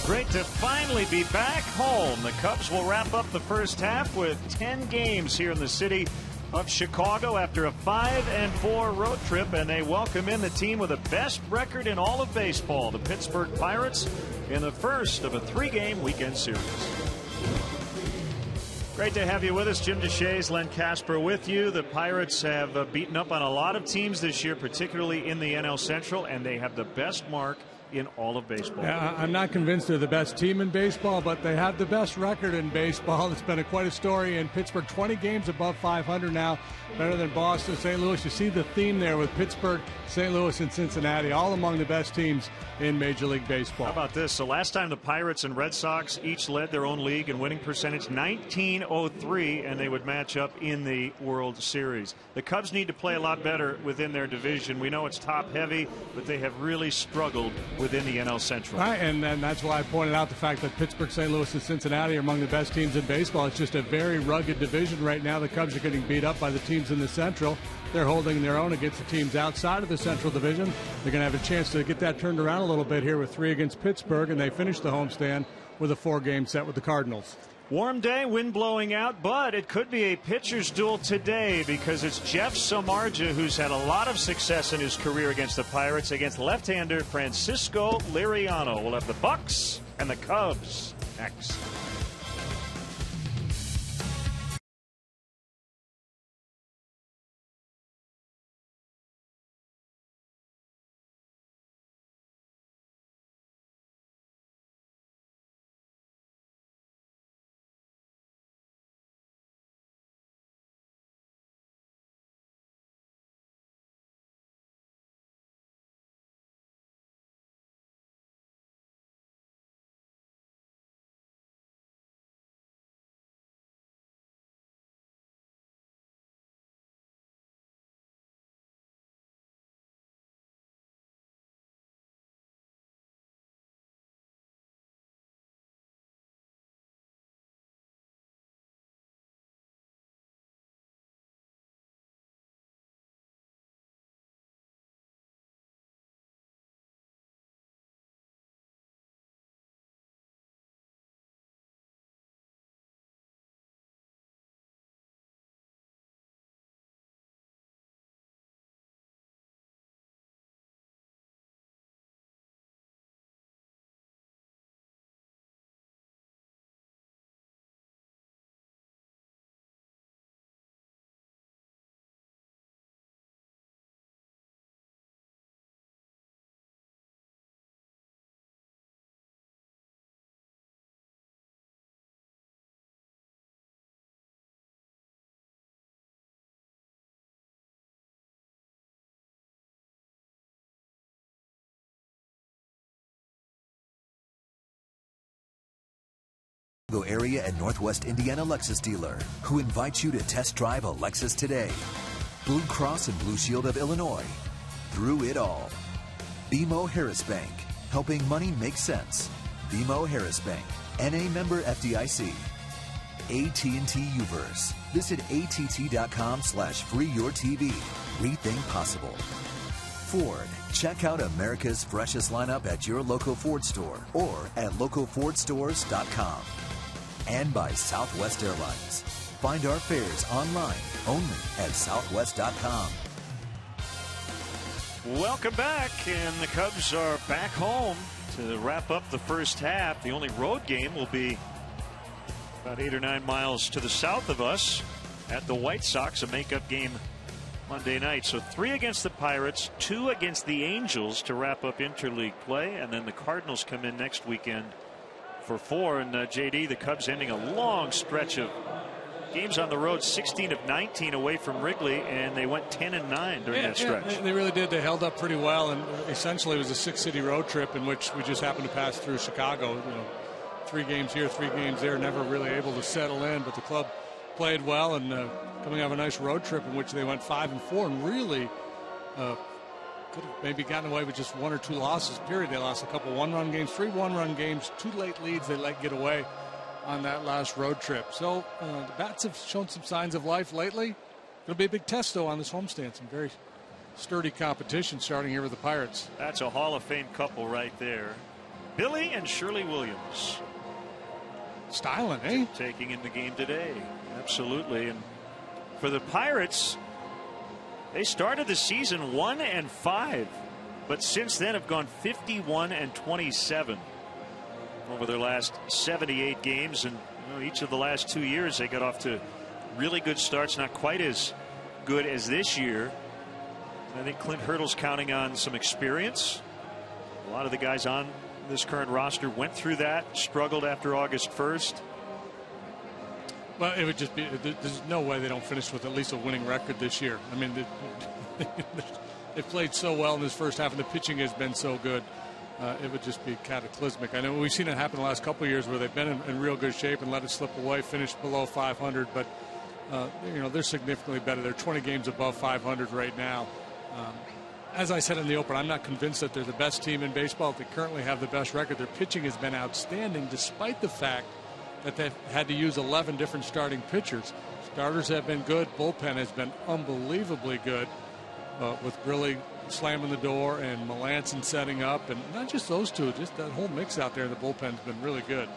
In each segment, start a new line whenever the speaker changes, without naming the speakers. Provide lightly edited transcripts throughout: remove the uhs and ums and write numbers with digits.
Great to finally be back home. The Cubs will wrap up the first half with 10 games here in the city of Chicago after a 5-4 road trip, and they welcome in the team with the best record in all of baseball, the Pittsburgh Pirates, in the first of a 3-game weekend series. Great to have you with us. Jim DeShays, Len Casper with you. The Pirates have beaten up on a lot of teams this year, particularly in the NL Central, and they have the best mark in all of baseball.
Yeah, I'm not convinced they're the best team in baseball, but they have the best record in baseball. It's been quite a story in Pittsburgh. 20 games above 500 now, better than Boston, St. Louis. You see the theme there with Pittsburgh, St. Louis, and Cincinnati, all among the best teams in Major League Baseball.
How about this? So last time the Pirates and Red Sox each led their own league in winning percentage, 1903, and they would match up in the World Series. The Cubs need to play a lot better within their division. We know it's top heavy, but they have really struggled within the NL Central.
Right, and that's why I pointed out the fact that Pittsburgh, St. Louis, and Cincinnati are among the best teams in baseball. It's just a very rugged division right now. The Cubs are getting beat up by the teams in the Central. They're holding their own against the teams outside of the Central Division. They're going to have a chance to get that turned around a little bit here with 3 against Pittsburgh, and they finish the homestand with a 4-game set with the Cardinals.
Warm day, wind blowing out, but it could be a pitcher's duel today because it's Jeff Samardzija, who's had a lot of success in his career against the Pirates, against left-hander Francisco Liriano. We'll have the Bucks and the Cubs next.
Area and Northwest Indiana Lexus dealer who invites you to test drive a Lexus today. Blue Cross and Blue Shield of Illinois. Through it all. BMO Harris Bank, helping money make sense. BMO Harris Bank, NA member FDIC. AT&T Uverse. Visit att.com/freeyourtv. Rethink possible. Ford. Check out America's freshest lineup at your local Ford store or at localfordstores.com. And by Southwest Airlines. Find our fares online only at southwest.com.
Welcome back, and the Cubs are back home to wrap up the first half. The only road game will be about 8 or 9 miles to the south of us at the White Sox, a makeup game Monday night. So 3 against the Pirates, 2 against the Angels to wrap up interleague play, and then the Cardinals come in next weekend for 4. And JD, the Cubs ending a long stretch of games on the road, 16 of 19 away from Wrigley, and they went 10-9 during that stretch.
They really did. They held up pretty well, and essentially it was a 6-city road trip in which we just happened to pass through Chicago. 3 games here, 3 games there, never really able to settle in, but the club played well, and coming off a nice road trip in which they went 5-4 and really could have maybe gotten away with just 1 or 2 losses, period. They lost a couple 1-run games, 3 1-run games, 2 late leads they let get away on that last road trip. So the bats have shown some signs of life lately. It'll be a big test, though, on this homestand. Some very sturdy competition starting here with the Pirates.
That's a Hall of Fame couple right there. Billy and Shirley Williams.
Styling, eh?
Taking in the game today. Absolutely. And for the Pirates, they started the season 1-5, but since then have gone 51-27 over their last 78 games. And each of the last 2 years they got off to really good starts, not quite as good as this year. I think Clint Hurdle's counting on some experience. A lot of the guys on this current roster went through that, struggled after August 1st.
Well, it would just be, there's no way they don't finish with at least a winning record this year. I mean, they played so well in this first half, and the pitching has been so good. It would just be cataclysmic. I know we've seen it happen the last couple of years where they've been in real good shape and let it slip away, finished below 500, but they're significantly better. They're 20 games above 500 right now. As I said in the open, I'm not convinced that they're the best team in baseball. They currently have the best record. Their pitching has been outstanding despite the fact that they've had to use 11 different starting pitchers. Starters have been good. Bullpen has been unbelievably good, with Grilly slamming the door and Melanson setting up. And not just those two, just that whole mix out there in the bullpen has been really good.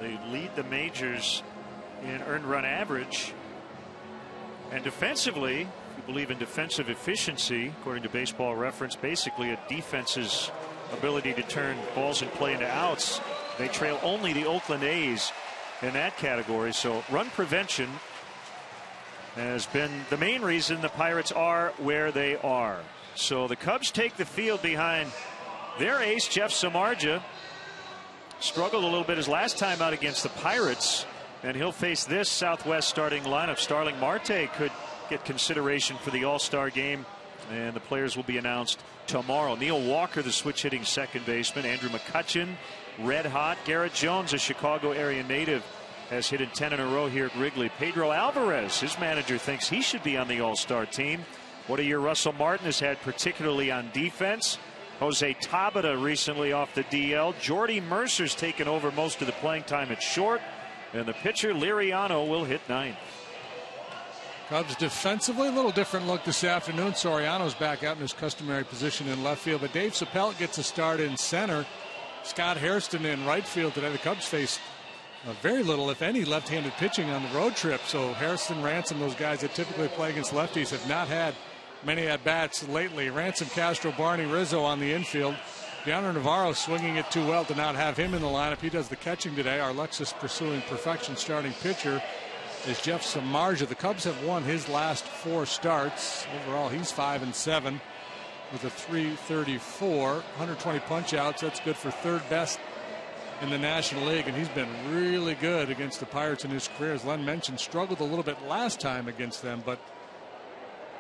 They lead the majors in earned run average. And defensively, if you believe in defensive efficiency, according to Baseball Reference, basically a defense's ability to turn balls in play into outs, they trail only the Oakland A's in that category. So run prevention has been the main reason the Pirates are where they are. So the Cubs take the field behind their ace, Jeff Samardzija. Struggled a little bit his last time out against the Pirates, and he'll face this Southwest starting lineup. Starling Marte could get consideration for the All-Star game, and the players will be announced tomorrow. Neil Walker, the switch hitting second baseman. Andrew McCutchen, red hot. Garrett Jones, a Chicago area native, has hit in 10 in a row here at Wrigley. Pedro Alvarez, his manager thinks he should be on the All-Star team. What a year Russell Martin has had, particularly on defense. Jose Tabata recently off the DL. Jordy Mercer's taken over most of the playing time at short, and the pitcher Liriano will hit ninth.
Cubs defensively, a little different look this afternoon. Soriano's back out in his customary position in left field, but Dave Chappelle gets a start in center. Scott Hairston in right field today. The Cubs faced very little, if any, left-handed pitching on the road trip. So Hairston, Ransom, those guys that typically play against lefties, have not had many at-bats lately. Ransom, Castro, Barney, Rizzo on the infield. Leonardo Navarro swinging it too well to not have him in the lineup. He does the catching today. Our Lexus pursuing perfection starting pitcher is Jeff Samardzija. The Cubs have won his last 4 starts. Overall, he's 5-7 with a 334, 120 punch outs. That's good for third best in the National League, and he's been really good against the Pirates in his career. As Len mentioned, struggled a little bit last time against them, but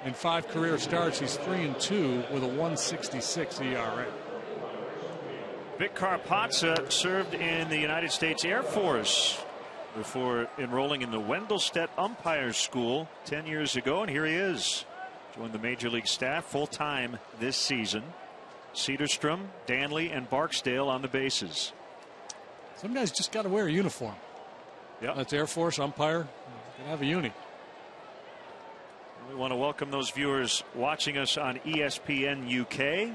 in 5 career starts, he's 3-2 with a 1.66 ERA.
Vic Carpazza served in the United States Air Force before enrolling in the Wendelstedt Umpires School 10 years ago, and here he is. Joined the Major League staff full-time this season. Cedarstrom, Danley, and Barksdale on the bases.
Some guys just got to wear a uniform.
Yeah,
that's Air Force umpire. Can have a uni.
We want to welcome those viewers watching us on ESPN UK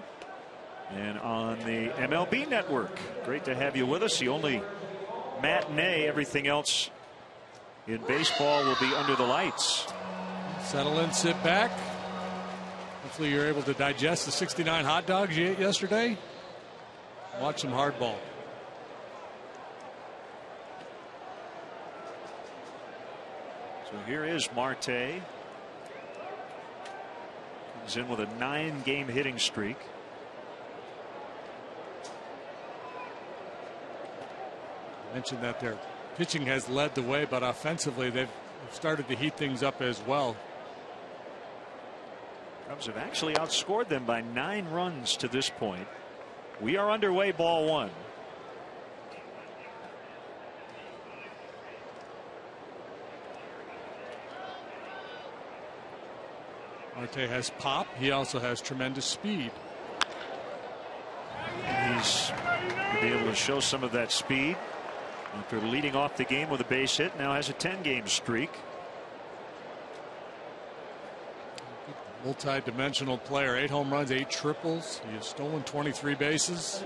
and on the MLB network. Great to have you with us. The only matinee, everything else in baseball will be under the lights.
Settle in, sit back. Hopefully you're able to digest the 69 hot dogs you ate yesterday. Watch some hardball.
So here is Marte. He's in with a 9-game hitting streak.
I mentioned that their pitching has led the way, but offensively they've started to heat things up as well.
Cubs have actually outscored them by 9 runs to this point. We are underway, ball 1.
Marte has pop. He also has tremendous speed.
He's going to be able to show some of that speed after leading off the game with a base hit. Now has a 10-game streak.
Multi-dimensional player. 8 home runs, 8 triples. He has stolen 23 bases.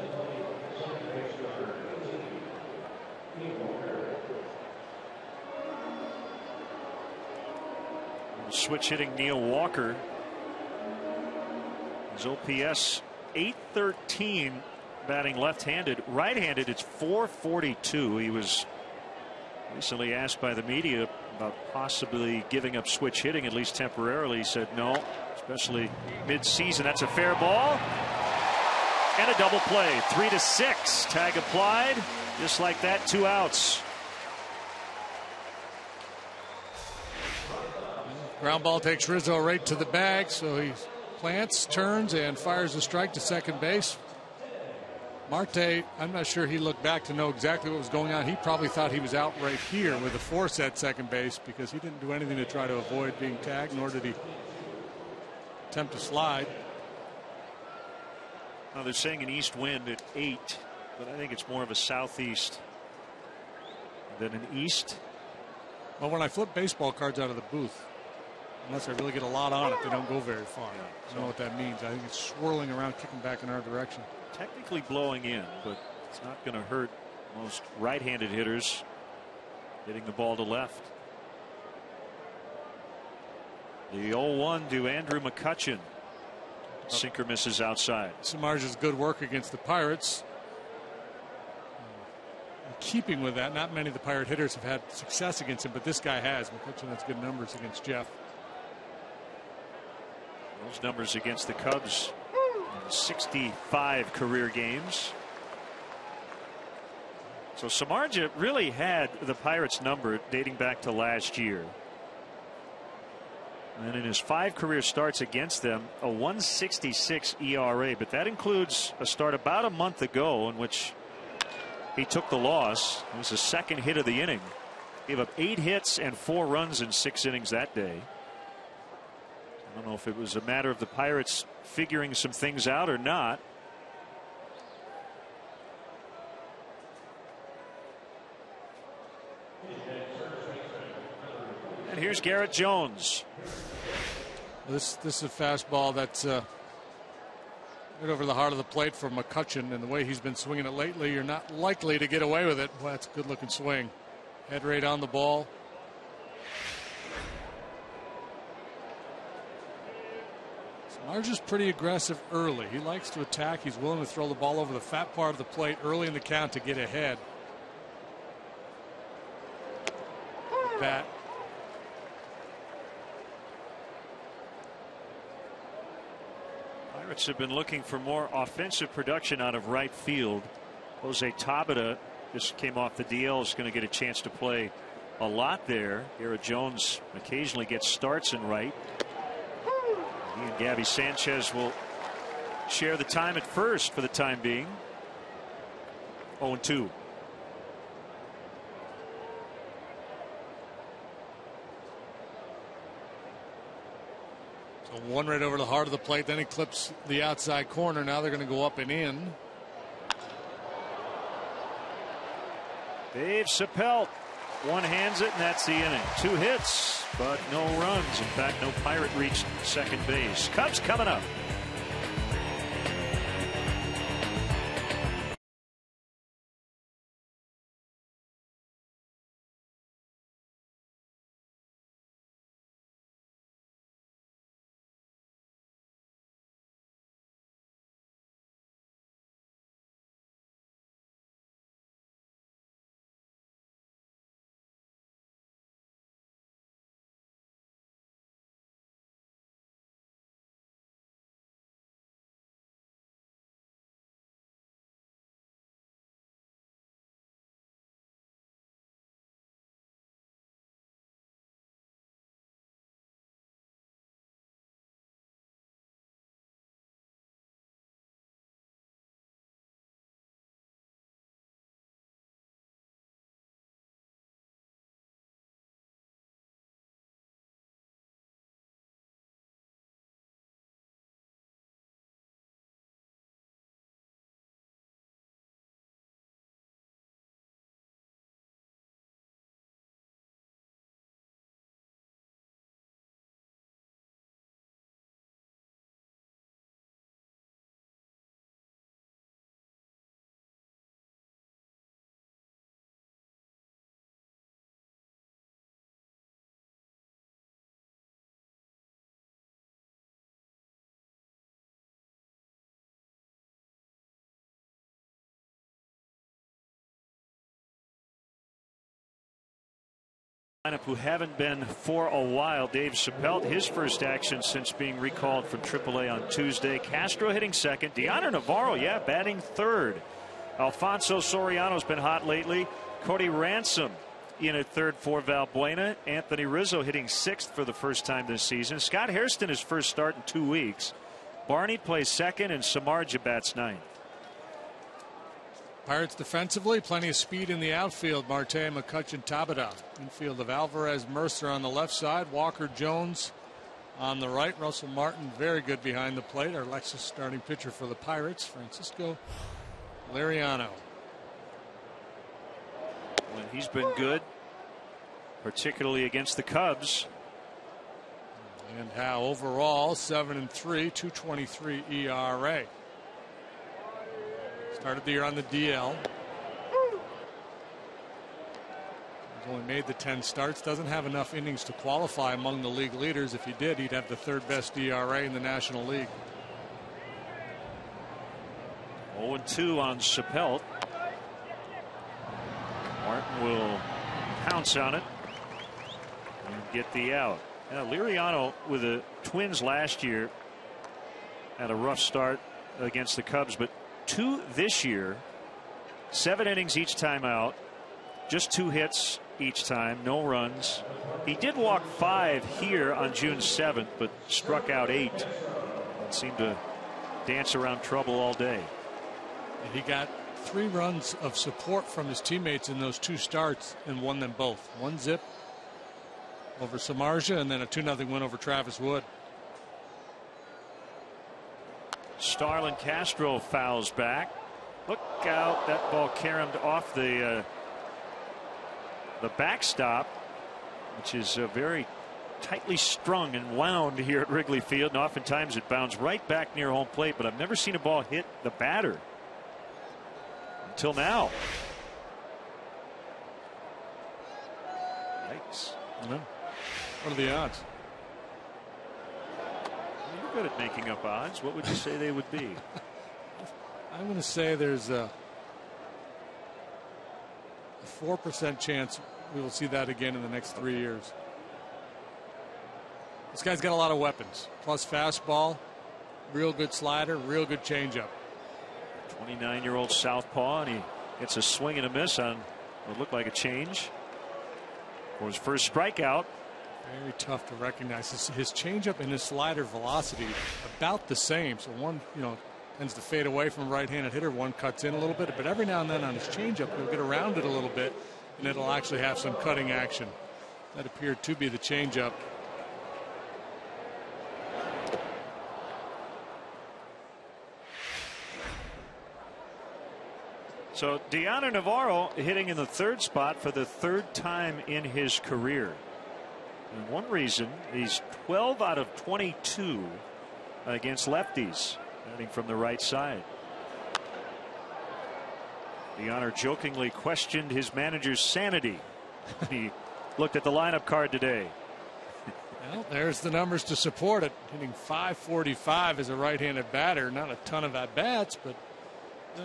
switch hitting Neil Walker. His OPS 813, batting left-handed. Right-handed, it's 442. He was recently asked by the media about possibly giving up switch hitting, at least temporarily. He said no, especially mid-season. That's a fair ball. And a double play. 3-6. Tag applied. Just like that, 2 outs.
Ground ball takes Rizzo right to the bag, so he plants, turns, and fires a strike to second base. Marte, I'm not sure he looked back to know exactly what was going on. He probably thought he was out right here with a force at second base because he didn't do anything to try to avoid being tagged, nor did he attempt to slide.
Well, they're saying an east wind at 8, but I think it's more of a southeast than an east.
Well, when I flip baseball cards out of the booth, unless I really get a lot on it, they don't go very far. I don't know what that means. I think it's swirling around, kicking back in our direction.
Technically blowing in, but it's not going to hurt most right-handed hitters hitting the ball to left. The 0-1 to Andrew McCutchen. Sinker misses outside.
Samardzij's good work against the Pirates. In keeping with that, not many of the Pirate hitters have had success against him, but this guy has. McCutchen has good numbers against Jeff.
Those numbers against the Cubs, 65 career games. So Samardzija really had the Pirates number dating back to last year. And in his 5 career starts against them, a 1.66 ERA, but that includes a start about a month ago in which he took the loss. It was the second hit of the inning. Gave up 8 hits and 4 runs in 6 innings that day. I don't know if it was a matter of the Pirates figuring some things out or not. And here's Garrett Jones.
This is a fastball that's right over the heart of the plate for McCutchen, and the way he's been swinging it lately, you're not likely to get away with it. Well, that's a good looking swing. Head rate on the ball. Samardzij's pretty aggressive early. He likes to attack. He's willing to throw the ball over the fat part of the plate early in the count to get ahead. Bat.
Pirates have been looking for more offensive production out of right field. Jose Tabata just came off the DL, is going to get a chance to play a lot there. Garrett Jones occasionally gets starts in right. He and Gabby Sanchez will share the time at first for the time being. 0-2.
So one right over the heart of the plate, then he clips the outside corner. Now they're going to go up and in.
Dave Chappelle one hands it, and that's the inning. 2 hits, but no runs. In fact, no Pirate reached second base. Cubs coming up. Lineup who haven't been for a while. Dave Chappelle, his first action since being recalled from AAA on Tuesday. Castro hitting second. Deanna Navarro, batting third. Alfonso Soriano's been hot lately. Cody Ransom in at third for Valbuena. Anthony Rizzo hitting sixth for the first time this season. Scott Hairston, his first start in 2 weeks. Barney plays second, and Samardzija bats ninth.
Pirates defensively, plenty of speed in the outfield. Marte, McCutcheon, Tabata. Infield of Alvarez, Mercer on the left side. Walker, Jones on the right. Russell Martin, very good behind the plate. Our Lexus starting pitcher for the Pirates, Francisco Liriano.
When he's been good, particularly against the Cubs.
And how overall 7-3, 2.23 ERA. Started the year on the DL. He's only made the 10 starts. Doesn't have enough innings to qualify among the league leaders. If he did, he'd have the third best ERA in the National League.
0-2 on Chappelle. Martin will pounce on it and get the out. Now, Liriano with the Twins last year had a rough start against the Cubs, but 2 this year, 7 innings each time out, just 2 hits each time, no runs. He did walk 5 here on June 7th, but struck out 8 and seemed to dance around trouble all day.
And he got 3 runs of support from his teammates in those 2 starts and won them both. 1-0 over Samardzija and then a 2-0 win over Travis Wood.
Starlin Castro fouls back. Look out, that ball caromed off the backstop, which is very tightly strung and wound here at Wrigley Field, and oftentimes it bounds right back near home plate, but I've never seen a ball hit the batter until now. Yikes.
What are the odds?
You're good at making up odds. What would you say they would be?
I'm going to say there's a 4% chance we will see that again in the next 3 years. This guy's got a lot of weapons, plus fastball, real good slider, real good changeup.
29-year-old southpaw, and he gets a swing and a miss on what looked like a change for his first strikeout.
Very tough to recognize. His changeup and his slider velocity about the same. So one, tends to fade away from a right-handed hitter. One cuts in a little bit, but every now and then on his changeup, he'll get around it a little bit, and it'll actually have some cutting action. That appeared to be the changeup.
So Deanna Navarro hitting in the 3rd spot for the 3rd time in his career. And one reason, he's 12 out of 22 against lefties, batting from the right side. Deanna jokingly questioned his manager's sanity. He looked at the lineup card today.
Well, there's the numbers to support it. Hitting .545 as a right-handed batter. Not a ton of at-bats, but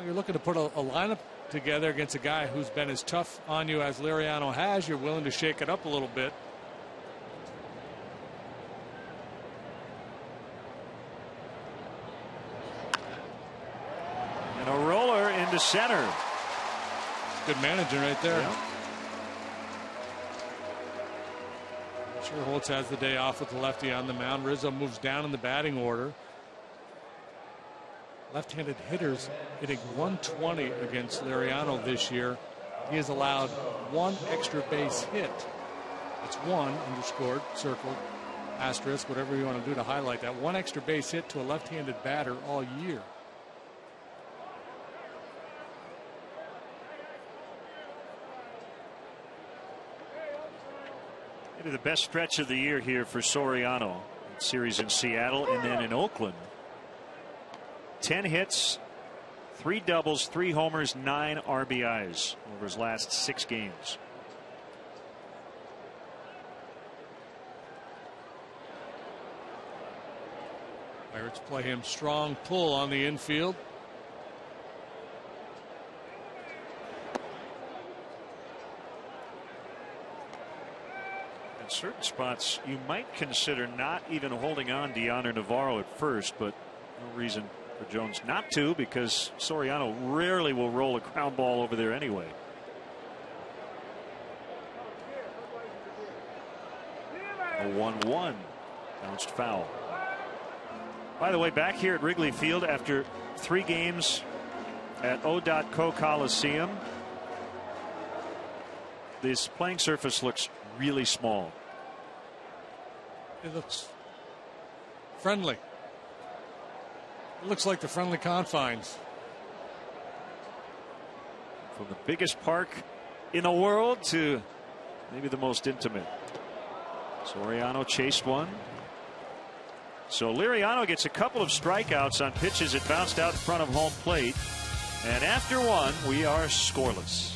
you're looking to put a lineup together against a guy who's been as tough on you as Liriano has. You're willing to shake it up a little bit.
And a roller into center.
Good managing right there.
Yeah.
Sure, Holtz has the day off with the lefty on the mound. Rizzo moves down in the batting order. Left-handed hitters hitting .120 against Liriano this year. He has allowed 1 extra base hit. It's 1 underscored, circled, asterisk, whatever you want to do to highlight that. 1 extra base hit to a left-handed batter all year.
The best stretch of the year here for Soriano. Series in Seattle and then in Oakland. 10 hits, 3 doubles, 3 homers, 9 RBIs over his last 6 games.
Pirates play him strong pull on the infield.
In certain spots, you might consider not even holding on to Yonder Navarro at first, but no reason for Jones not to, because Soriano rarely will roll a ground ball over there anyway. A 1-1 bounced foul. By the way, back here at Wrigley Field after 3 games at O.Co Coliseum, this playing surface looks really small.
It looks friendly. It looks like the friendly confines.
From the biggest park in the world to maybe the most intimate. Soriano chased one. So Liriano gets a couple of strikeouts on pitches that bounced out in front of home plate. And after one, we are scoreless.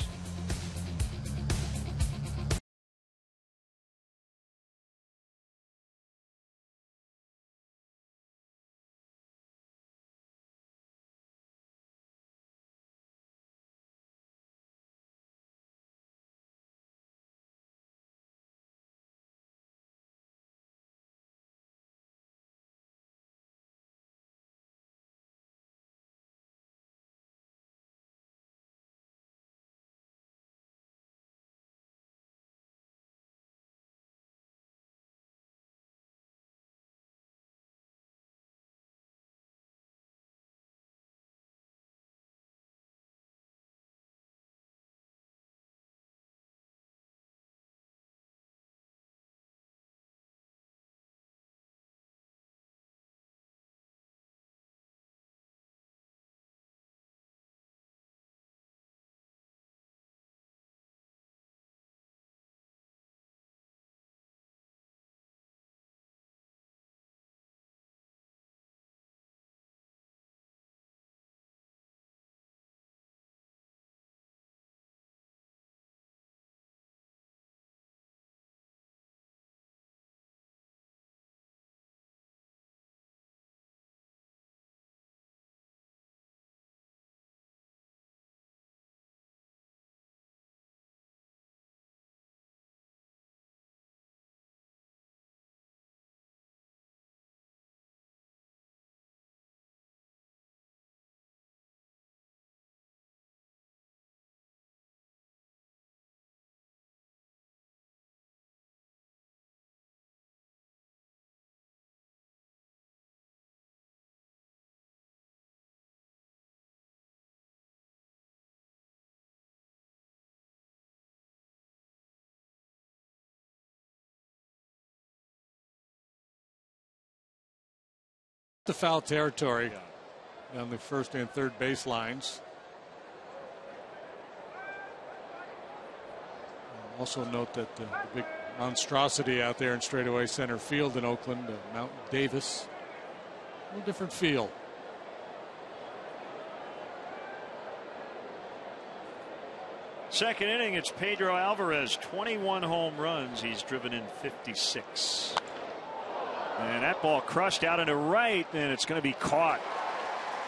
The foul territory on the first and third base lines. Also note that the big monstrosity out there in straightaway center field in Oakland, Mount Davis, a little different feel.
Second inning, it's Pedro Alvarez, 21 home runs. He's driven in 56. And that ball crushed out into right, and it's going to be caught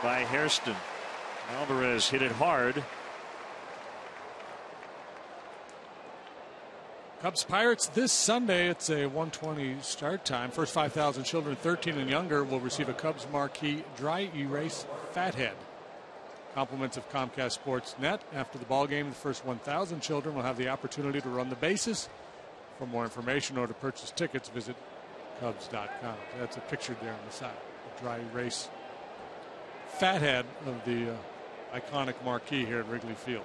by Hairston. Alvarez hit it hard.
Cubs Pirates this Sunday. It's a 1:20 start time. First 5,000 children 13 and younger will receive a Cubs marquee dry erase fathead. Compliments of Comcast Sports Net. After the ball game, the first 1,000 children will have the opportunity to run the bases. For more information or to purchase tickets, visit Cubs.com. That's a picture there on the side. The dry erase fathead of the iconic marquee here at Wrigley Field.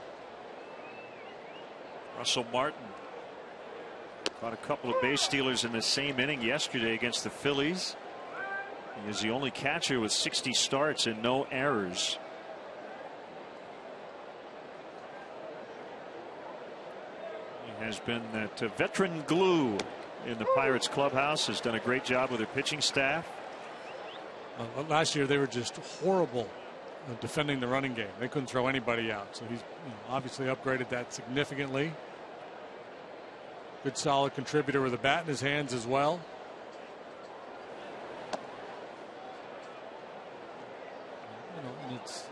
Russell Martin caught a couple of base stealers in the same inning yesterday against the Phillies. He is the only catcher with 60 starts and no errors. He has been that veteran glue in the Pirates clubhouse, has done a great job with their pitching staff.
Last year they were just horrible defending the running game. They couldn't throw anybody out, so he's obviously upgraded that significantly. Good solid contributor with a bat in his hands as well.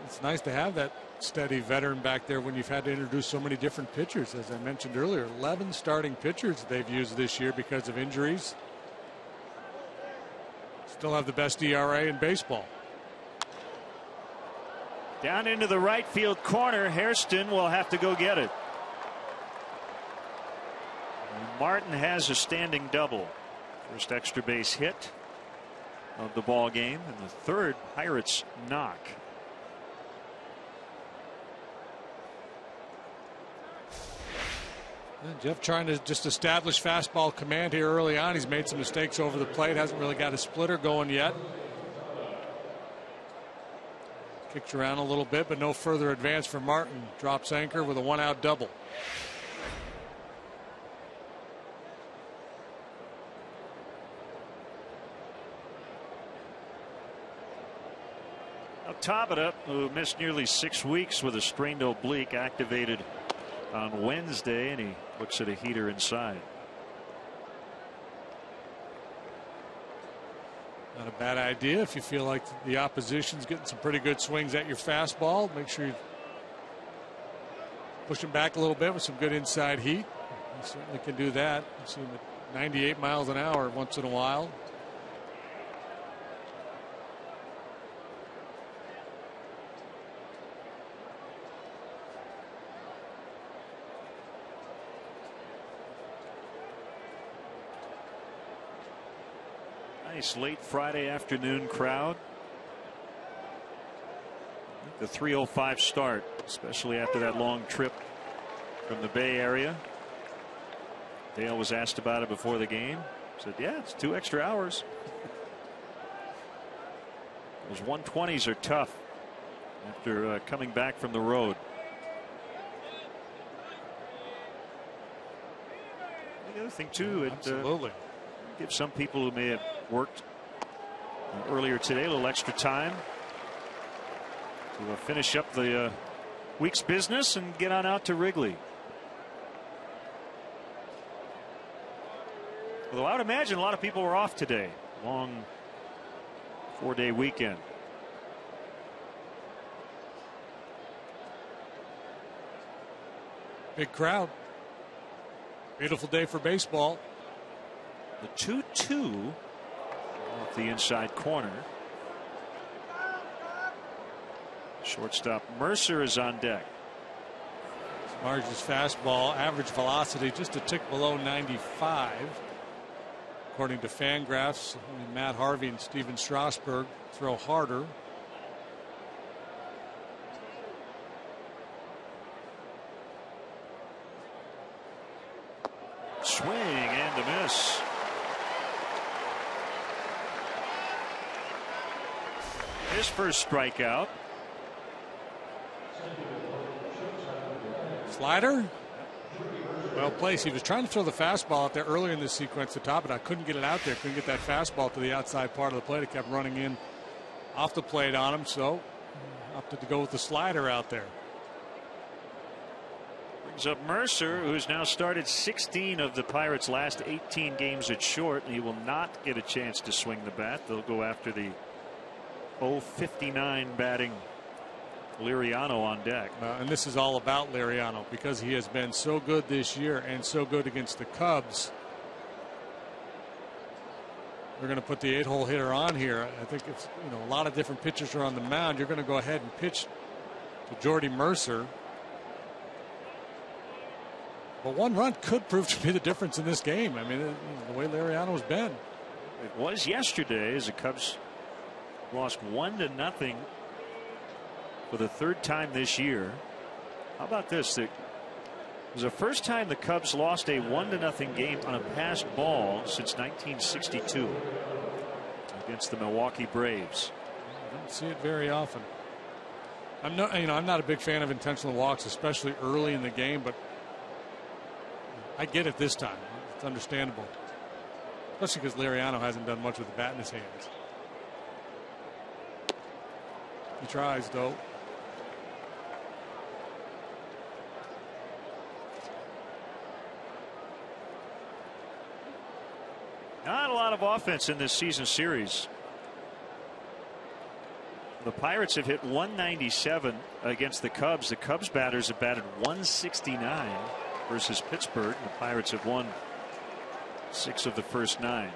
it's nice to have that steady veteran back there when you've had to introduce so many different pitchers. As I mentioned earlier, 11 starting pitchers they've used this year because of injuries. Still have the best ERA in baseball.
Down into the right field corner. Hairston will have to go get it. Martin has a standing double. First extra base hit of the ball game, and the third Pirates knock.
And Jeff trying to just establish fastball command here early on. He's made some mistakes over the plate. Hasn't really got a splitter going yet. Kicked around a little bit, but no further advance for Martin. Drops anchor with a 1-out double.
Now Tabata, who missed nearly 6 weeks with a strained oblique, activated on Wednesday, and he looks at a heater inside.
Not a bad idea if you feel like the opposition's getting some pretty good swings at your fastball. Make sure you push him back a little bit with some good inside heat. You certainly can do that. You see him at 98 miles an hour once in a while.
Nice late Friday afternoon crowd. The 3:05 start, especially after that long trip from the Bay Area. Dale was asked about it before the game. Said, yeah, it's 2 extra hours. Those 120s are tough after coming back from the road. The other thing, too,
Absolutely.
Give some people who may have worked earlier today a little extra time to finish up the week's business and get on out to Wrigley. Although I would imagine a lot of people were off today. Long 4-day weekend.
Big crowd. Beautiful day for baseball.
The 2-2 off the inside corner. Shortstop Mercer is on deck.
Marge's fastball average velocity just a tick below 95. According to Fangraphs, Matt Harvey and Steven Strasburg throw harder.
Swing and a miss. His first strikeout.
Slider. Well placed. He was trying to throw the fastball out there earlier in this sequence to top it. I couldn't get it out there. Couldn't get that fastball to the outside part of the plate. It kept running in off the plate on him. So opted to go with the slider out there.
Brings up Mercer, who's now started 16 of the Pirates' last 18 games at short, and he will not get a chance to swing the bat. They'll go after the 0-59 batting Liriano on deck.
And this is all about Liriano because he has been so good this year and so good against the Cubs. They're going to put the 8-hole hitter on here. I think if a lot of different pitchers are on the mound, you're going to go ahead and pitch to Jordy Mercer. But one run could prove to be the difference in this game. I mean, the way Liriano's been.
It was yesterday as the Cubs lost 1-0 for the 3rd time this year. How about this? It was the first time the Cubs lost a 1-0 game on a passed ball since 1962 against the Milwaukee Braves.
I don't see it very often. I'm not a big fan of intentional walks, especially early in the game, but I get it this time. It's understandable, especially because Liriano hasn't done much with the bat in his hands. He tries, though. Not
a lot of offense in this season series. The Pirates have hit 197 against the Cubs. The Cubs batters have batted 169 versus Pittsburgh. The Pirates have won 6 of the first 9.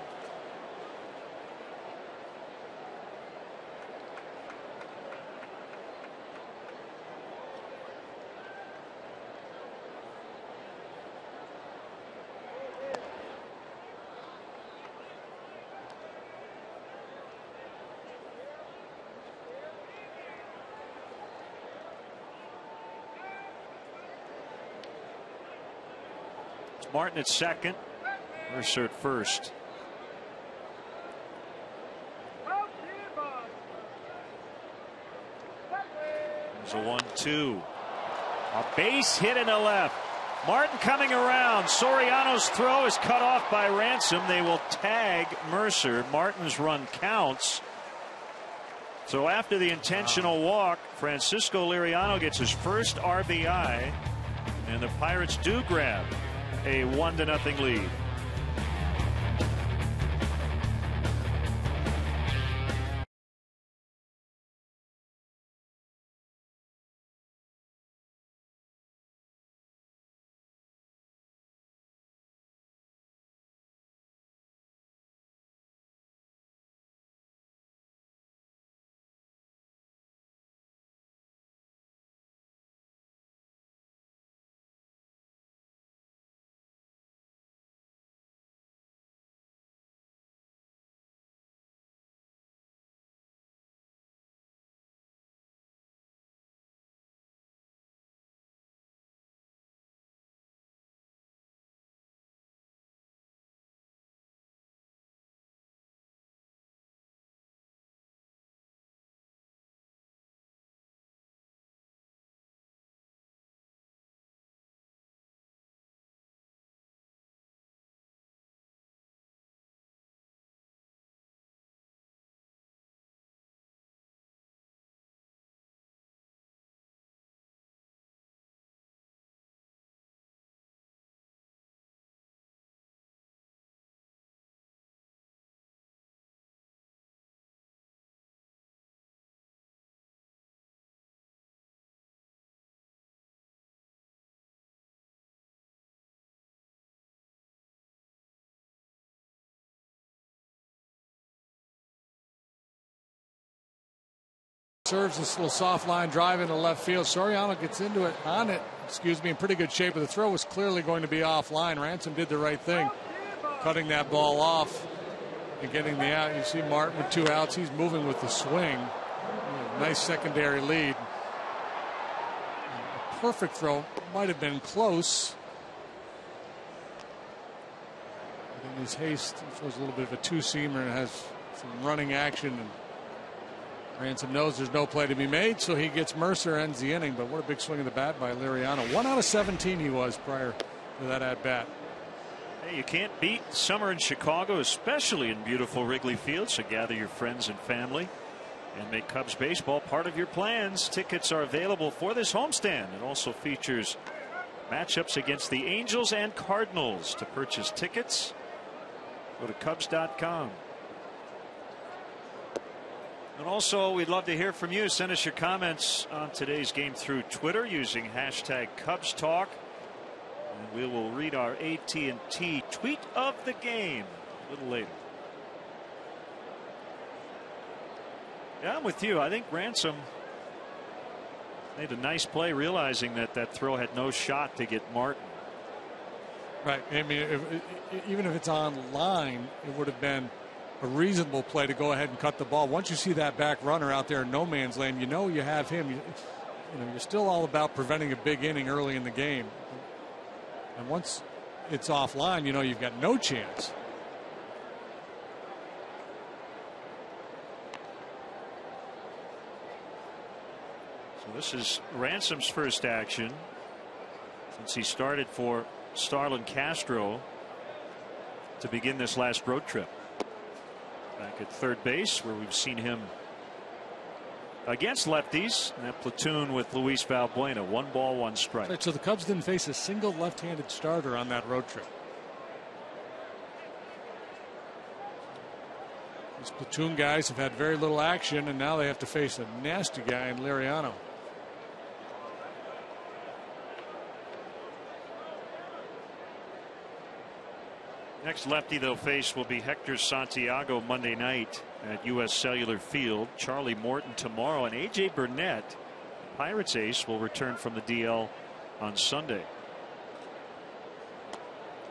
Martin at second, Mercer at first. There's a 1-2. A base hit in the left. Martin coming around. Soriano's throw is cut off by Ransom. They will tag Mercer. Martin's run counts. So after the intentional walk, Francisco Liriano gets his first RBI, and the Pirates do grab a 1-0 lead.
Serves this little soft line drive into left field. Soriano gets into it, on it, in pretty good shape, but the throw was clearly going to be offline. Ransom did the right thing, cutting that ball off and getting the out. You see Martin with 2 outs. He's moving with the swing. Nice secondary lead. A perfect throw. Might have been close. In his haste, he throws a little bit of a 2-seamer and has some running action. And Ransom knows there's no play to be made, so he gets Mercer, ends the inning. But what a big swing of the bat by Liriano. 1 out of 17 he was prior to that at bat.
Hey, you can't beat summer in Chicago, especially in beautiful Wrigley Field. So gather your friends and family and make Cubs baseball part of your plans. Tickets are available for this homestand. It also features matchups against the Angels and Cardinals. To purchase tickets, go to Cubs.com. And also, we'd love to hear from you. Send us your comments on today's game through Twitter using hashtag Cubs Talk. And we will read our AT&T tweet of the game a little later. Yeah, I'm with you. I think Ransom made a nice play, realizing that that throw had no shot to get Martin.
Right. I mean, even if it's on line, it would have been a reasonable play to go ahead and cut the ball. Once you see that back runner out there in no man's land, you know you have him. You're still all about preventing a big inning early in the game. And once it's offline, you've got no chance.
So this is Ransom's first action since he started for Starlin Castro to begin this last road trip. Back at third base, where we've seen him against lefties in that platoon with Luis Valbuena. 1 ball, 1 strike.
Right, so the Cubs didn't face a single left-handed starter on that road trip. This platoon guys have had very little action, and now they have to face a nasty guy in Liriano.
Next lefty they'll face will be Hector Santiago Monday night at U.S. Cellular Field. Charlie Morton tomorrow, and A.J. Burnett, Pirates ace, will return from the DL on Sunday.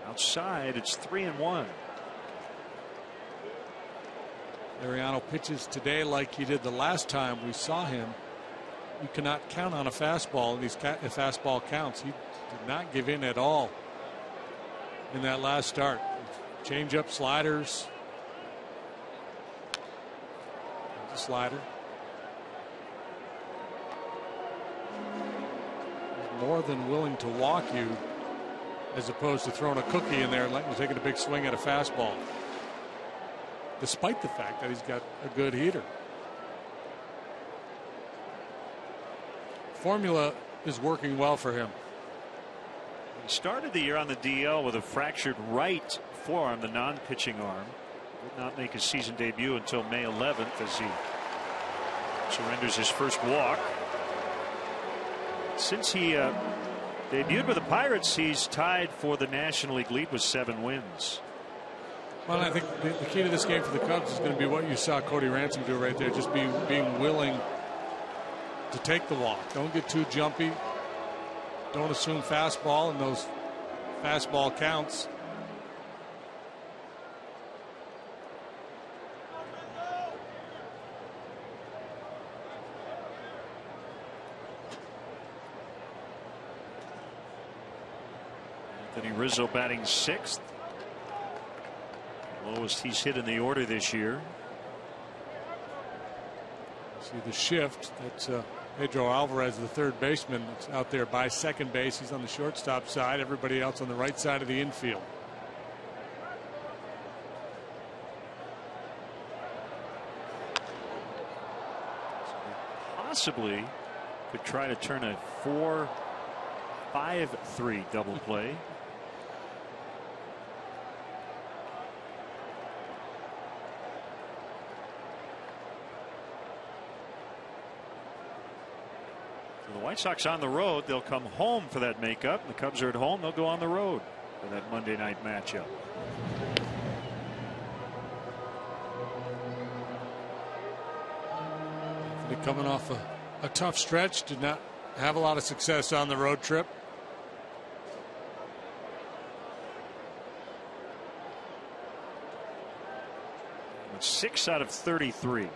Outside, it's 3-1.
Liriano pitches today like he did the last time we saw him. You cannot count on a fastball in these fastball counts. He did not give in at all in that last start. Change up, sliders. There's a slider. He's more than willing to walk you as opposed to throwing a cookie in there and letting you take a big swing at a fastball, despite the fact that he's got a good heater. Formula is working well for him.
He started the year on the DL with a fractured right forearm, the non-pitching arm. Did not make his season debut until May 11th as he surrenders his first walk. Since he debuted with the Pirates, he's tied for the National League lead with 7 wins.
Well, I think the key to this game for the Cubs is going to be what you saw Cody Ransom do right there, just being willing to take the walk. Don't get too jumpy. Don't assume fastball in those fastball counts.
Anthony Rizzo batting 6th. Lowest he's hit in the order this year.
See the shift. That's Pedro Alvarez, the third baseman, that's out there by second base. He's on the shortstop side. Everybody else on the right side of the infield.
Possibly could try to turn a 4-5-3 double play. The White Sox on the road. They'll come home for that makeup. The Cubs are at home. They'll go on the road for that Monday night matchup.
They're coming off a tough stretch. Did not have a lot of success on the road trip.
With 6 out of 33.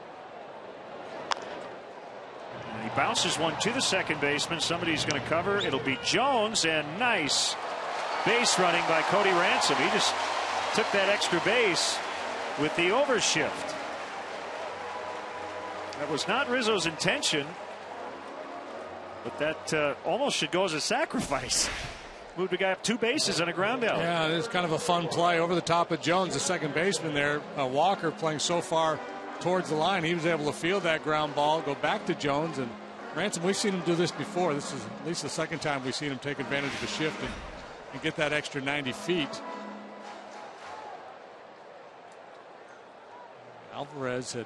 He bounces one to the second baseman. Somebody's going to cover. It'll be Jones, and nice base running by Cody Ransom. He just took that extra base with the overshift. That was not Rizzo's intention, but that almost should go as a sacrifice. Moved the guy up 2 bases on a ground out.
Yeah, it's kind of a fun play over the top of Jones, the second baseman there. Walker playing so far towards the line, he was able to field that ground ball, go back to Jones. And Ransom, we've seen him do this before. This is at least the second time we've seen him take advantage of the shift and get that extra 90 feet. Alvarez had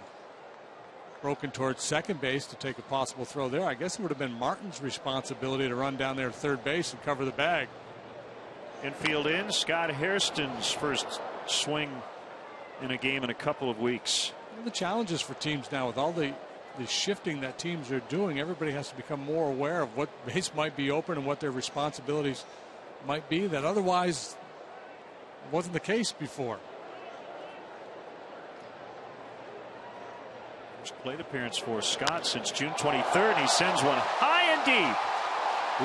broken towards second base to take a possible throw there. I guess it would have been Martin's responsibility to run down there to third base and cover the bag.
Infield in. Scott Hairston's first swing in a game in a couple of weeks.
One of the challenges for teams now with all the shifting that teams are doing, everybody has to become more aware of what base might be open and what their responsibilities might be that otherwise wasn't the case before.
First plate appearance for Scott since June 23rd. And he sends one high and deep.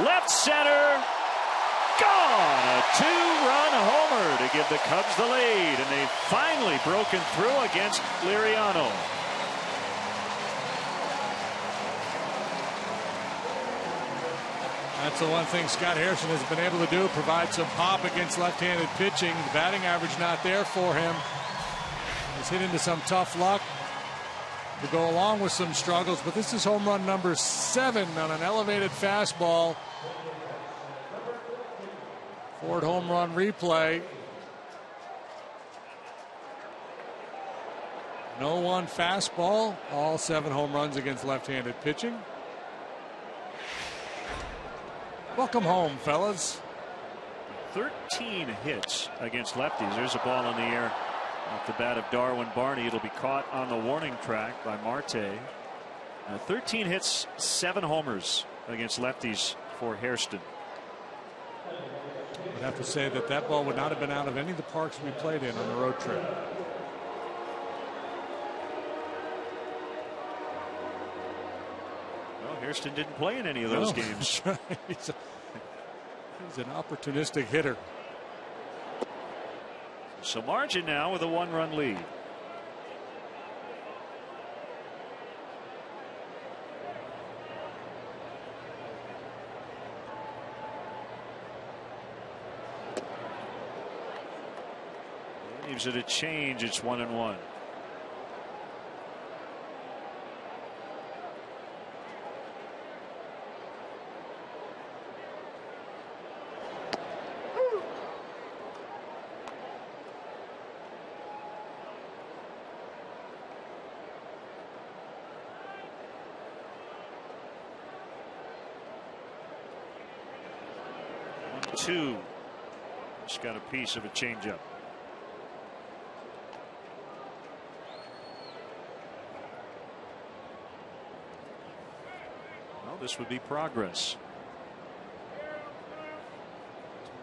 Left center. Gone. A 2-run homer to give the Cubs the lead. And they've finally broken through against Liriano.
That's the one thing Scott Hairston has been able to do, provide some pop against left-handed pitching. The batting average not there for him. He's hit into some tough luck to go along with some struggles, but this is home run number 7 on an elevated fastball. Ford home run replay. 0-1 fastball. All 7 home runs against left-handed pitching. Welcome home, fellas.
13 hits against lefties. There's a ball in the air off the bat of Darwin Barney. It'll be caught on the warning track by Marte. 13 hits, 7 homers against lefties for Hairston.
I'd have to say that ball would not have been out of any of the parks we played in on the road trip.
Well, Hairston didn't play in any of those games.
He's an opportunistic hitter.
So margin now with a 1-run lead. Leaves it a change. It's 1-1. Two. Just got a piece of a changeup. Well, this would be progress.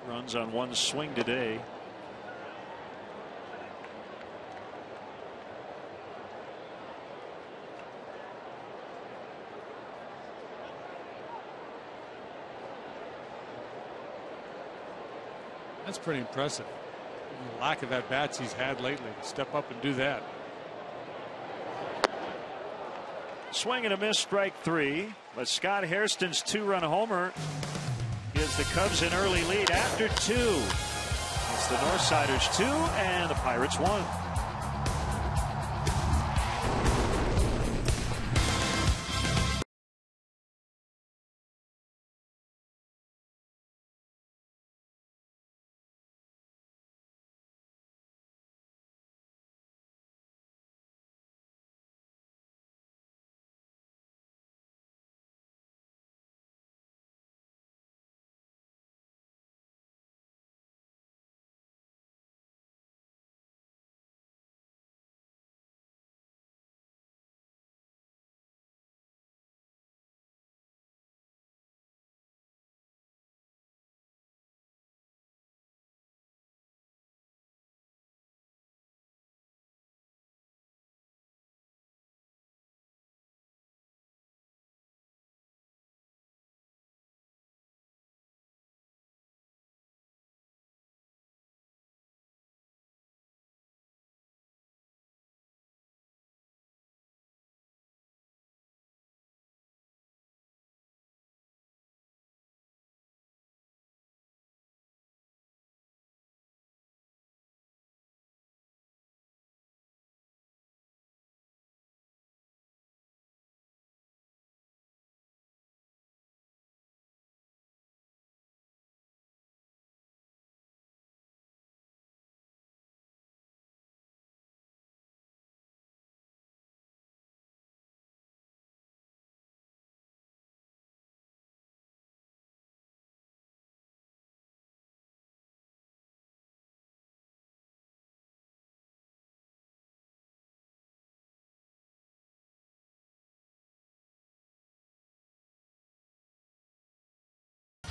2 runs on 1 swing today.
That's pretty impressive. The lack of at-bats he's had lately. Step up and do that.
Swing and a miss, strike 3. But Scott Hairston's 2-run homer gives the Cubs an early lead after 2. It's the Northsiders 2 and the Pirates 1.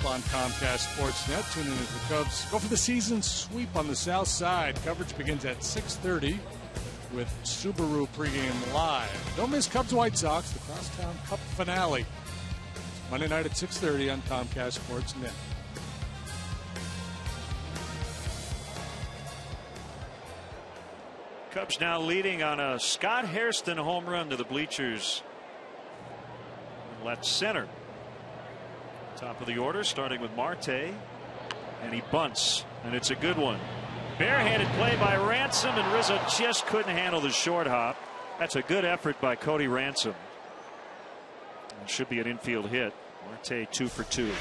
On Comcast Sportsnet, tune in as the Cubs go for the season sweep on the South Side. Coverage begins at 6:30 with Subaru pregame live. Don't miss Cubs White Sox, the Crosstown Cup finale. It's Monday night at 6:30 on Comcast Sportsnet.
Cubs now leading on a Scott Hairston home run to the bleachers. Left center. Top of the order, starting with Marte, and he bunts, and it's a good one. Barehanded play by Ransom, and Rizzo just couldn't handle the short hop. That's a good effort by Cody Ransom. It should be an infield hit. Marte 2 for 2.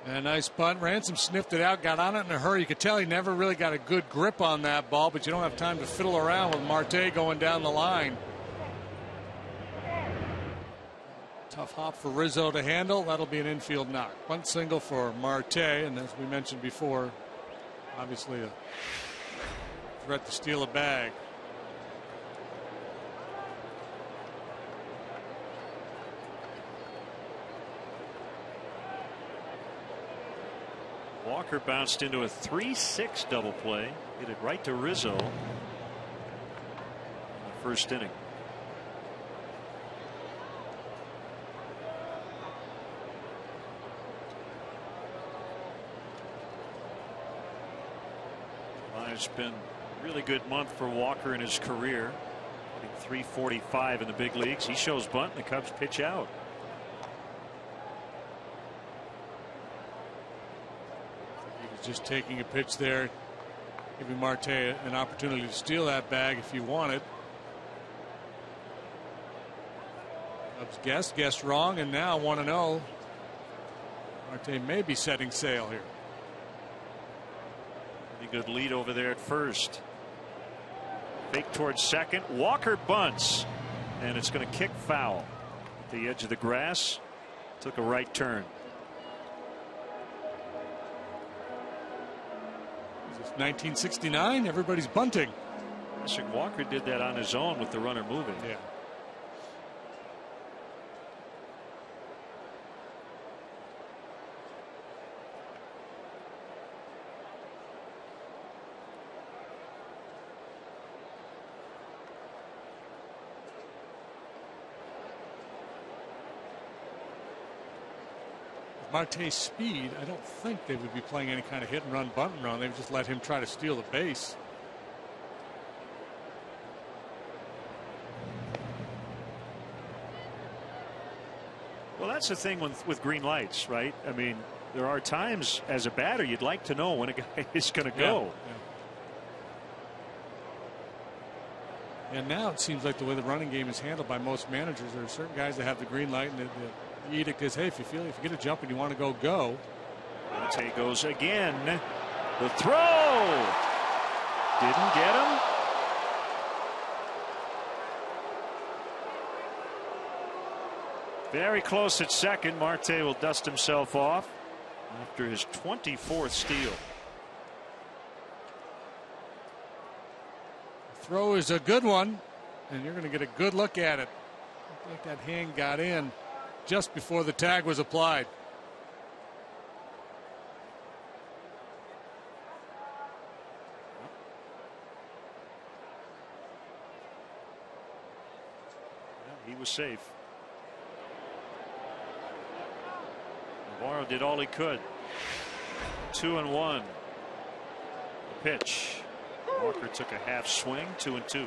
And a nice bunt. Ransom sniffed it out, got on it in a hurry. You could tell he never really got a good grip on that ball, but you don't have time to fiddle around with Marte going down the line. Tough hop for Rizzo to handle. That'll be an infield knock. Bunt single for Marte, and as we mentioned before, obviously a threat to steal a bag.
Walker bounced into a 3-6 double play. Hit it right to Rizzo in the first inning. It's been a really good month for Walker in his career. Hitting 345 in the big leagues. He shows bunt and the Cubs pitch out.
Just taking a pitch there, giving Marte an opportunity to steal that bag if he wanted. Cubs guessed wrong, and now 1-0. Marte may be setting sail here.
Pretty good lead over there at first. Fake towards second. Walker bunts, and it's going to kick foul. At the edge of the grass, took a right turn.
1969, everybody's bunting.
I think Walker did that on his own with the runner moving.
Yeah. Marte's speed, I don't think they would be playing any kind of hit and run, bunt and run. They would just let him try to steal the base.
Well, that's the thing with green lights, right? I mean, there are times as a batter you'd like to know when a guy is going to go.
Yeah. And now it seems like the way the running game is handled by most managers, there are certain guys that have the green light, and the edict is, hey, if you get a jump and you want to go.
Marte goes again. The throw didn't get him. Very close at second. Marte will dust himself off after his 24th steal.
The throw is a good one, and you're going to get a good look at it. I think that hand got in just before the tag was applied.
He was safe. Navarro did all he could. 2-1. The pitch. Walker took a half swing. 2-2.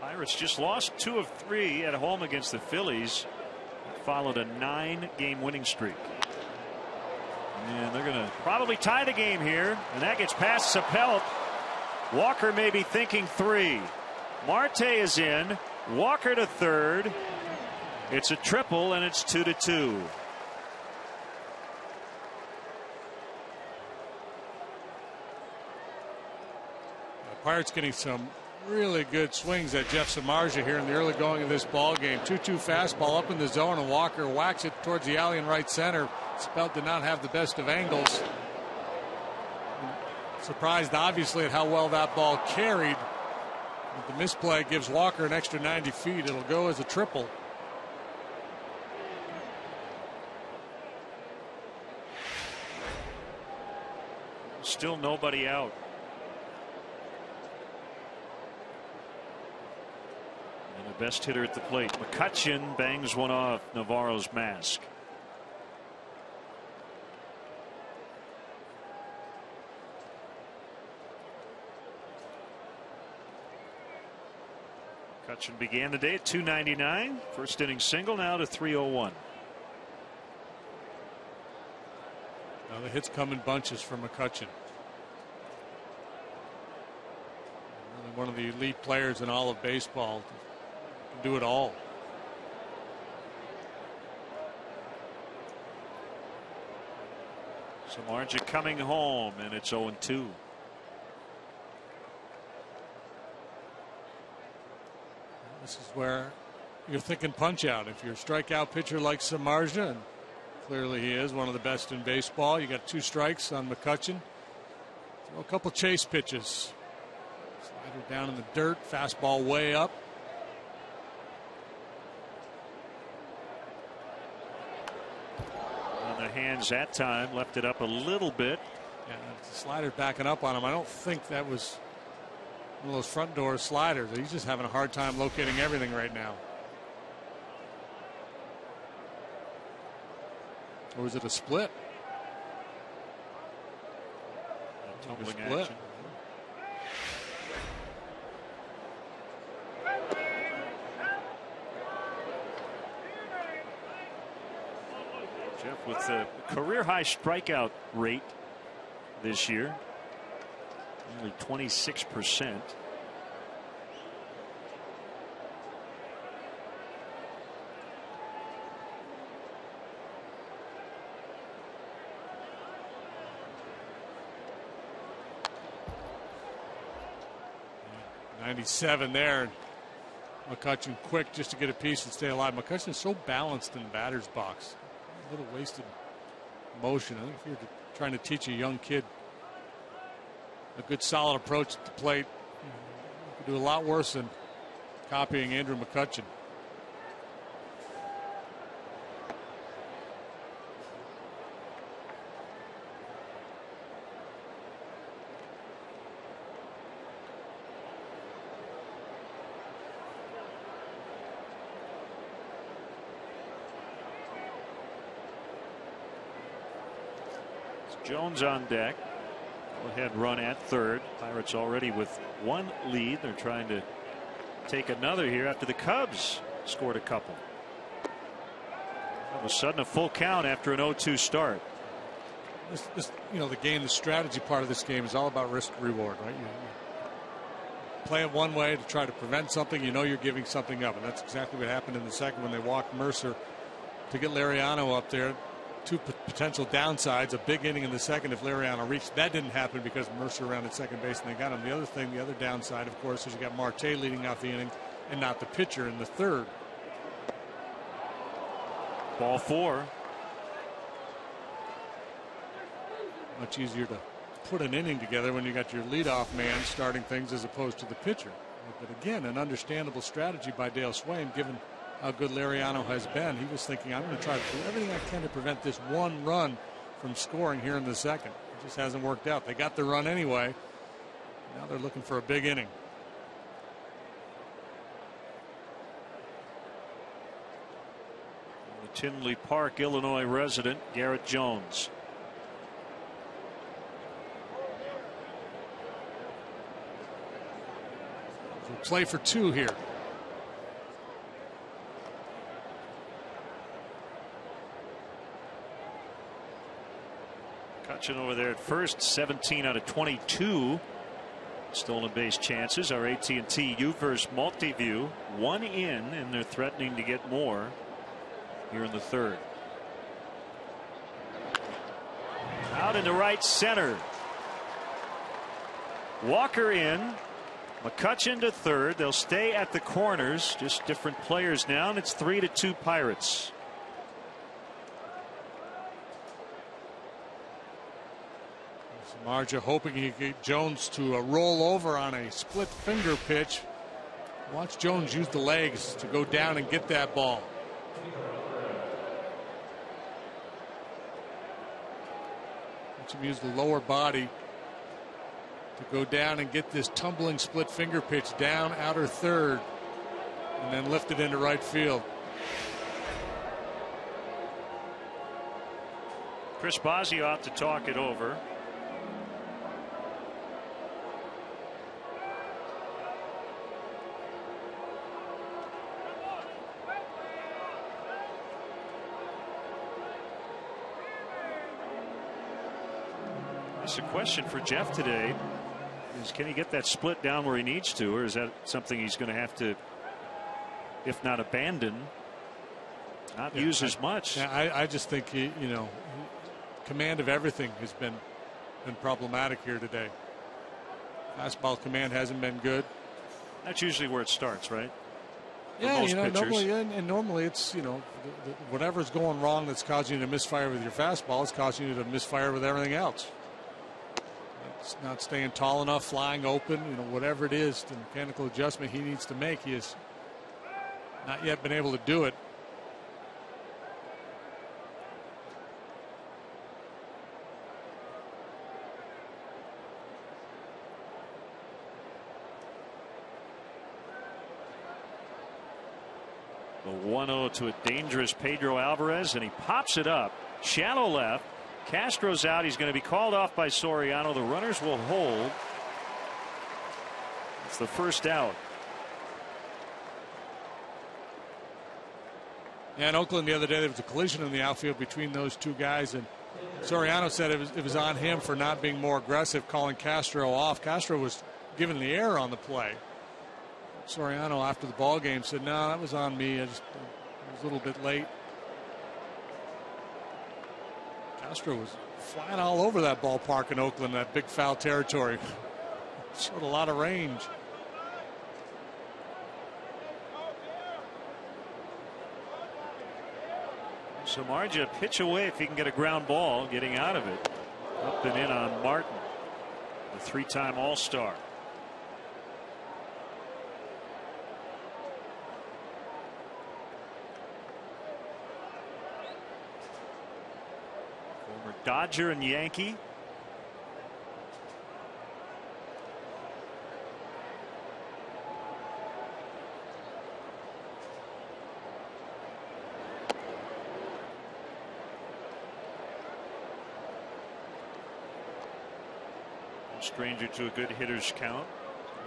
Pirates just lost 2 of 3 at home against the Phillies. Followed a 9-game winning streak. And they're going to probably tie the game here. And that gets past Sapelt. Walker may be thinking 3. Marte is in. Walker to third. It's a triple, and it's 2-2.
The Pirates getting some really good swings at Jeff Samardzija here in the early going of this ball game. 2-2 fastball up in the zone, and Walker whacks it towards the alley in right center. Spelt did not have the best of angles. Surprised obviously at how well that ball carried. But the misplay gives Walker an extra 90 feet. It'll go as a triple.
Still nobody out. And the best hitter at the plate. McCutchen bangs one off Navarro's mask. McCutchen began the day at 299. First inning single, now to 301.
Now the hits come in bunches from McCutchen. Really one of the elite players in all of baseball. Can do it all.
Samardzija coming home, and it's 0-2.
This is where you're thinking punch out. If you're a strikeout pitcher like Samardzija, and clearly he is one of the best in baseball, you got 2 strikes on McCutchen. Throw a couple chase pitches. Slider down in the dirt, fastball way up.
On their hands that time, left it up a little bit.
Yeah, the slider backing up on him. I don't think that was one of those front door sliders. He's just having a hard time locating everything right now. Or was it a split?
Tumbling
split.
action. Jeff with the career high strikeout rate this year, nearly 26%.
.97 there. McCutchen quick just to get a piece and stay alive. McCutchen's so balanced in the batter's box. A little wasted motion. I think if you're trying to teach a young kid a good solid approach at the plate, you could do a lot worse than copying Andrew McCutchen.
Jones on deck. Go ahead run at third. Pirates already with 1 lead. They're trying to take another here after the Cubs scored a couple. All of a sudden a full count after an 0-2 start.
The game, the strategy part of this game is all about risk reward, right? You play it one way to try to prevent something. You know you're giving something up, and that's exactly what happened in the second when they walked Mercer to get Liriano up there. 2 potential downsides, a big inning in the second if Liriano reached. That didn't happen because Mercer ran at second base and they got him. The other downside, of course, is you got Marte leading off the inning and not the pitcher in the third.
Ball 4.
Much easier to put an inning together when you got your leadoff man starting things as opposed to the pitcher. But again, an understandable strategy by Dale Swain, given how good Liriano has been. He was thinking, I'm going to try to do everything I can to prevent this 1 run from scoring here in the second. It just hasn't worked out. They got the run anyway. Now they're looking for a big inning.
The Tinley Park, Illinois resident, Garrett Jones.
So play for 2 here.
McCutchen over there at first, 17 out of 22 stolen base chances. Our AT&T U-verse multi-view, 1 in, and they're threatening to get more here in the third. Out into right center. Walker in. McCutchen to third. They'll stay at the corners, just different players now, and it's 3-2 Pirates.
Samardzija hoping he could get Jones to roll over on a split finger pitch. Watch Jones use the legs to go down and get that ball. Watch him use the lower body to go down and get this tumbling split finger pitch down outer third and then lift it into right field.
Chris Bosio out to talk it over. guess the question for Jeff today is, can he get that split down where he needs to, or is that something he's going to have to, if not abandon, not use as much?
I just think command of everything has been problematic here today. Fastball command hasn't been good.
That's usually where it starts, right?
Yeah, normally it's whatever's going wrong that's causing you to misfire with your fastball is causing you to misfire with everything else. It's not staying tall enough, flying open, whatever it is, the mechanical adjustment he needs to make, he has not yet been able to do it.
The 1-0 to a dangerous Pedro Alvarez, and he pops it up. Shallow left. Castro's out. He's going to be called off by Soriano. The runners will hold. It's the first out.
Yeah, in Oakland the other day, there was a collision in the outfield between those two guys, and Soriano said it was on him for not being more aggressive, calling Castro off. Castro was given the error on the play. Soriano, after the ball game, said, "No, that was on me. I was a little bit late." Castro was flying all over that ballpark in Oakland, that big foul territory. Showed a lot of range.
Samardzija pitch away if he can get a ground ball, getting out of it. Up and in on Martin, the three-time All-Star. Former Dodger and Yankee. Stranger to a good hitter's count.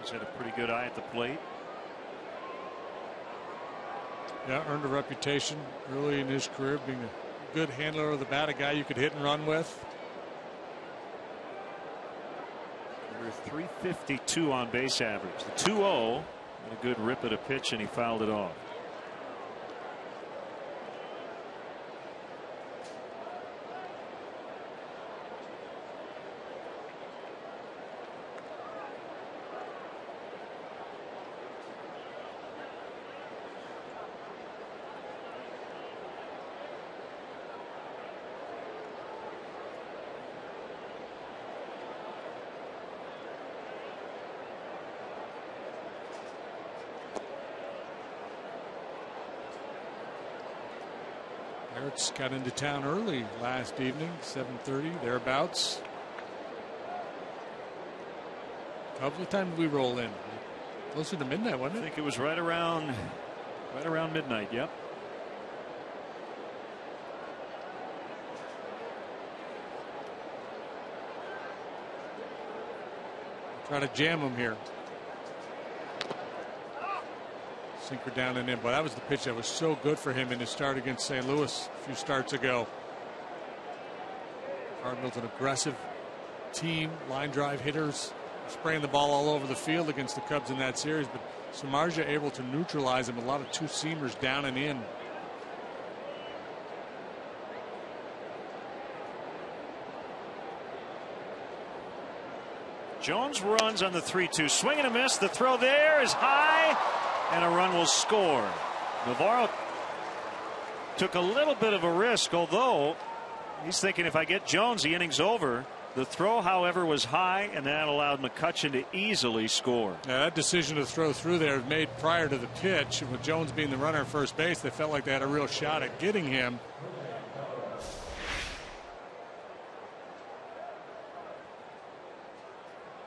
He's had a pretty good eye at the plate.
Yeah, earned a reputation early in his career being a good handler of the bat, a guy you could hit and run with.
Over 352 on base average. The 2-0 and a good rip at a pitch, and he fouled it off.
Pirates got into town early last evening, 7:30 thereabouts. Cubs, what time did we roll in? Closer to midnight, wasn't it?
I think it was right around midnight. Yep.
Try to jam him here. Sinker down and in. But that was the pitch that was so good for him in his start against St. Louis a few starts ago. Cardinals, an aggressive team, line drive hitters, spraying the ball all over the field against the Cubs in that series. But Samardzija able to neutralize him. A lot of two-seamers down and in.
Jones runs on the 3-2. Swing and a miss. The throw there is high, and a run will score. Navarro took a little bit of a risk, although he's thinking, if I get Jones, the inning's over. The throw, however, was high, and that allowed McCutchen to easily score.
Yeah, that decision to throw through there was made prior to the pitch. And with Jones being the runner at first base, they felt like they had a real shot at getting him.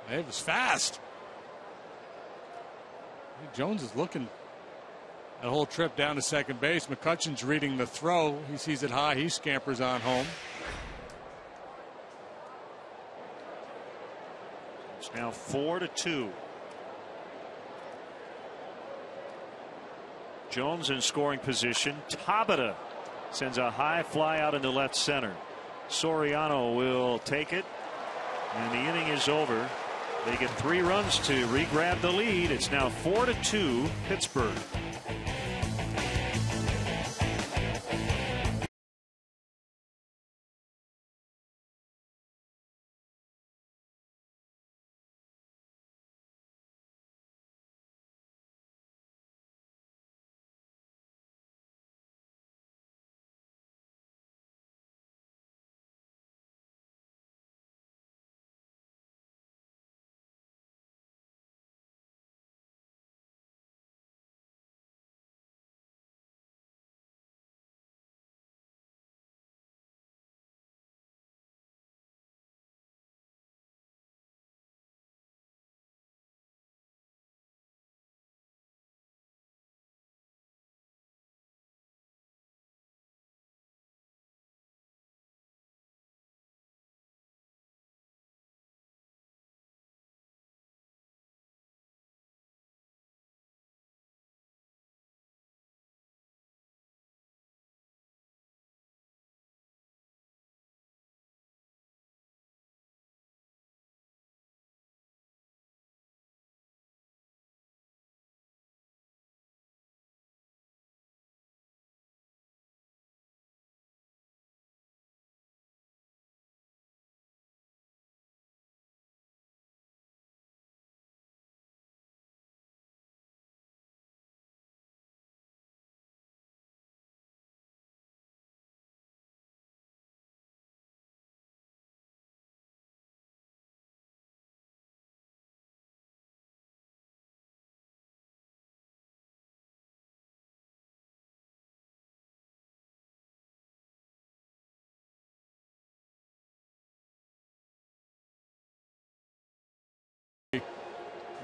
It was fast. Jones is looking that whole trip down to second base. McCutchen's reading the throw. He sees it high. He scampers on home.
It's now 4-2. Jones in scoring position. Tabata sends a high fly out into left center. Soriano will take it. And the inning is over. They get 3 runs to re-grab the lead. It's now 4-2 Pittsburgh.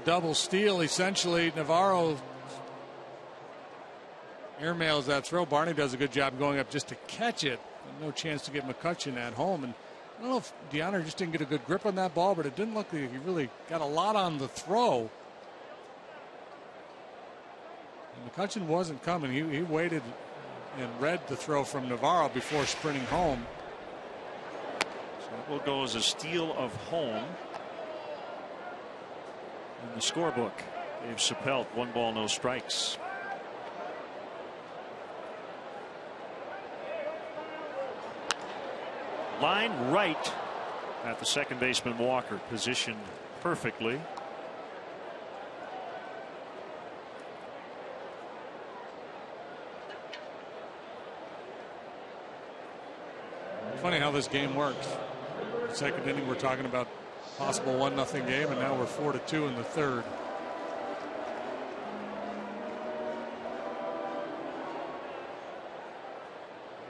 Double steal, essentially. Navarro airmails that throw. Barney does a good job going up just to catch it. No chance to get McCutchen at home. And I don't know if DeHonor just didn't get a good grip on that ball, but it didn't look like he really got a lot on the throw. And McCutchen wasn't coming. He waited and read the throw from Navarro before sprinting home.
So it will go as a steal of home. In the scorebook, Dave Chappelle, 1 ball, no strikes. Line right at the second baseman Walker, positioned perfectly.
Funny how this game works. Second inning, we're talking about possible 1-0 game, and now we're 4-2 in the third.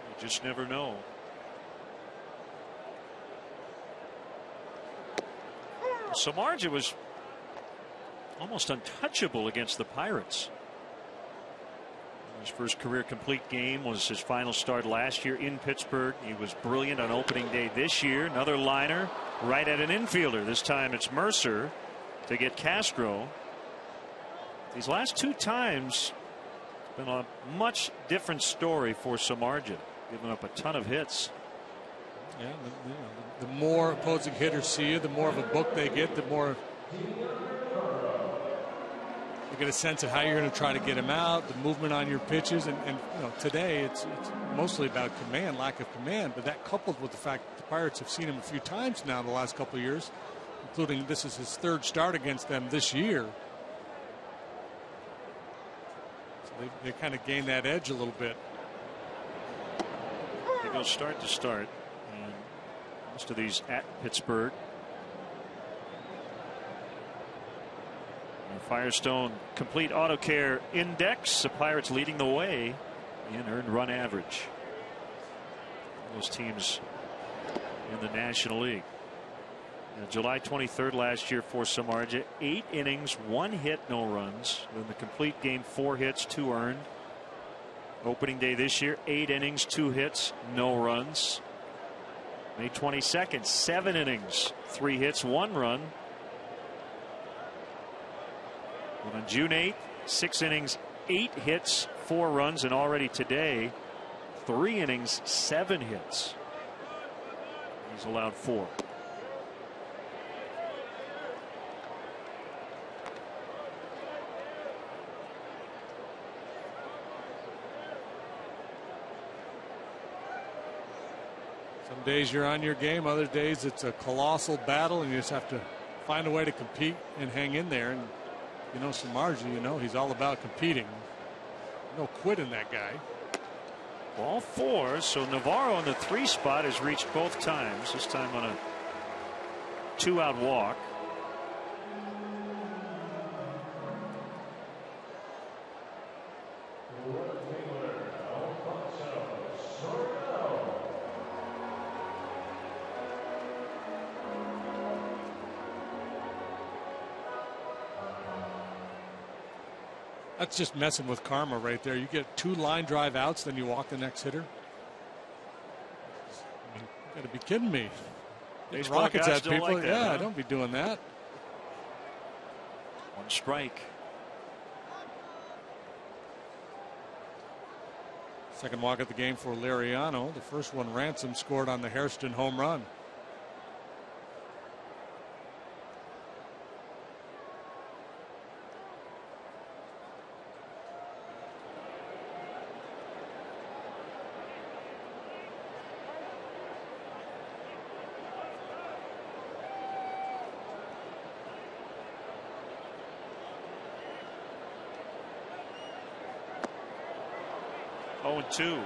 You just never know. Samardzija was almost untouchable against the Pirates. His first career complete game was his final start last year in Pittsburgh. He was brilliant on opening day this year. Another liner right at an infielder. This time it's Mercer to get Castro. These last 2 times, it's been a much different story for Samardzija, giving up a ton of hits.
Yeah, the more opposing hitters see you, the more of a book they get, the more you get a sense of how you're going to try to get him out, the movement on your pitches, and you know, today it's mostly about command, lack of command, but that coupled with the fact that the Pirates have seen him a few times now in the last couple of years, including this is his 3rd start against them this year. So they kind of gained that edge a little bit.
They go start to start, and most of these at Pittsburgh. Firestone complete auto care index. The Pirates leading the way in earned run average. Those teams in the National League. July 23rd last year for Samardzija, 8 innings, 1 hit, no runs. Then the complete game, 4 hits, 2 earned. Opening day this year, 8 innings, 2 hits, no runs. May 22nd, 7 innings, 3 hits, 1 run. And on June 8th, 6 innings, 8 hits, 4 runs, and already today, 3 innings, 7 hits. He's allowed 4.
Some days you're on your game, other days it's a colossal battle, and you just have to find a way to compete and hang in there. And you know, Samardzija, he's all about competing. No quitting that guy.
Ball 4, so Navarro in the 3 spot has reached both times, this time on a 2-out walk.
That's just messing with karma right there. You get 2 line drive outs, then you walk the next hitter. You got to be kidding me. Rockets at people.
Like that,
yeah,
huh?
Don't be doing that.
1 strike.
Second walk at the game for Liriano. The first one, Ransom, scored on the Hairston home run.
Oh, 2.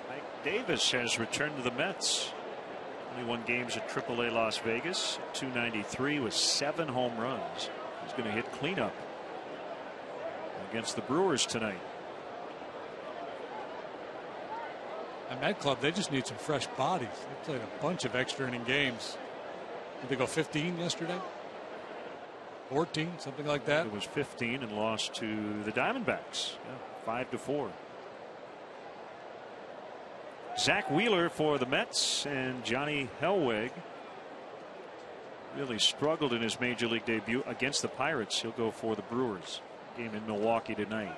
Mike Davis has returned to the Mets. 21 games at AAA Las Vegas. 293 with 7 home runs. He's going to hit cleanup against the Brewers tonight.
At Met Club, they just need some fresh bodies. They played a bunch of extra inning games. Did they go 15 yesterday? 14, something like that.
It was 15 and lost to the Diamondbacks. Yeah, 5-4. Zach Wheeler for the Mets, and Johnny Helweg really struggled in his major league debut against the Pirates. He'll go for the Brewers. Game in Milwaukee tonight.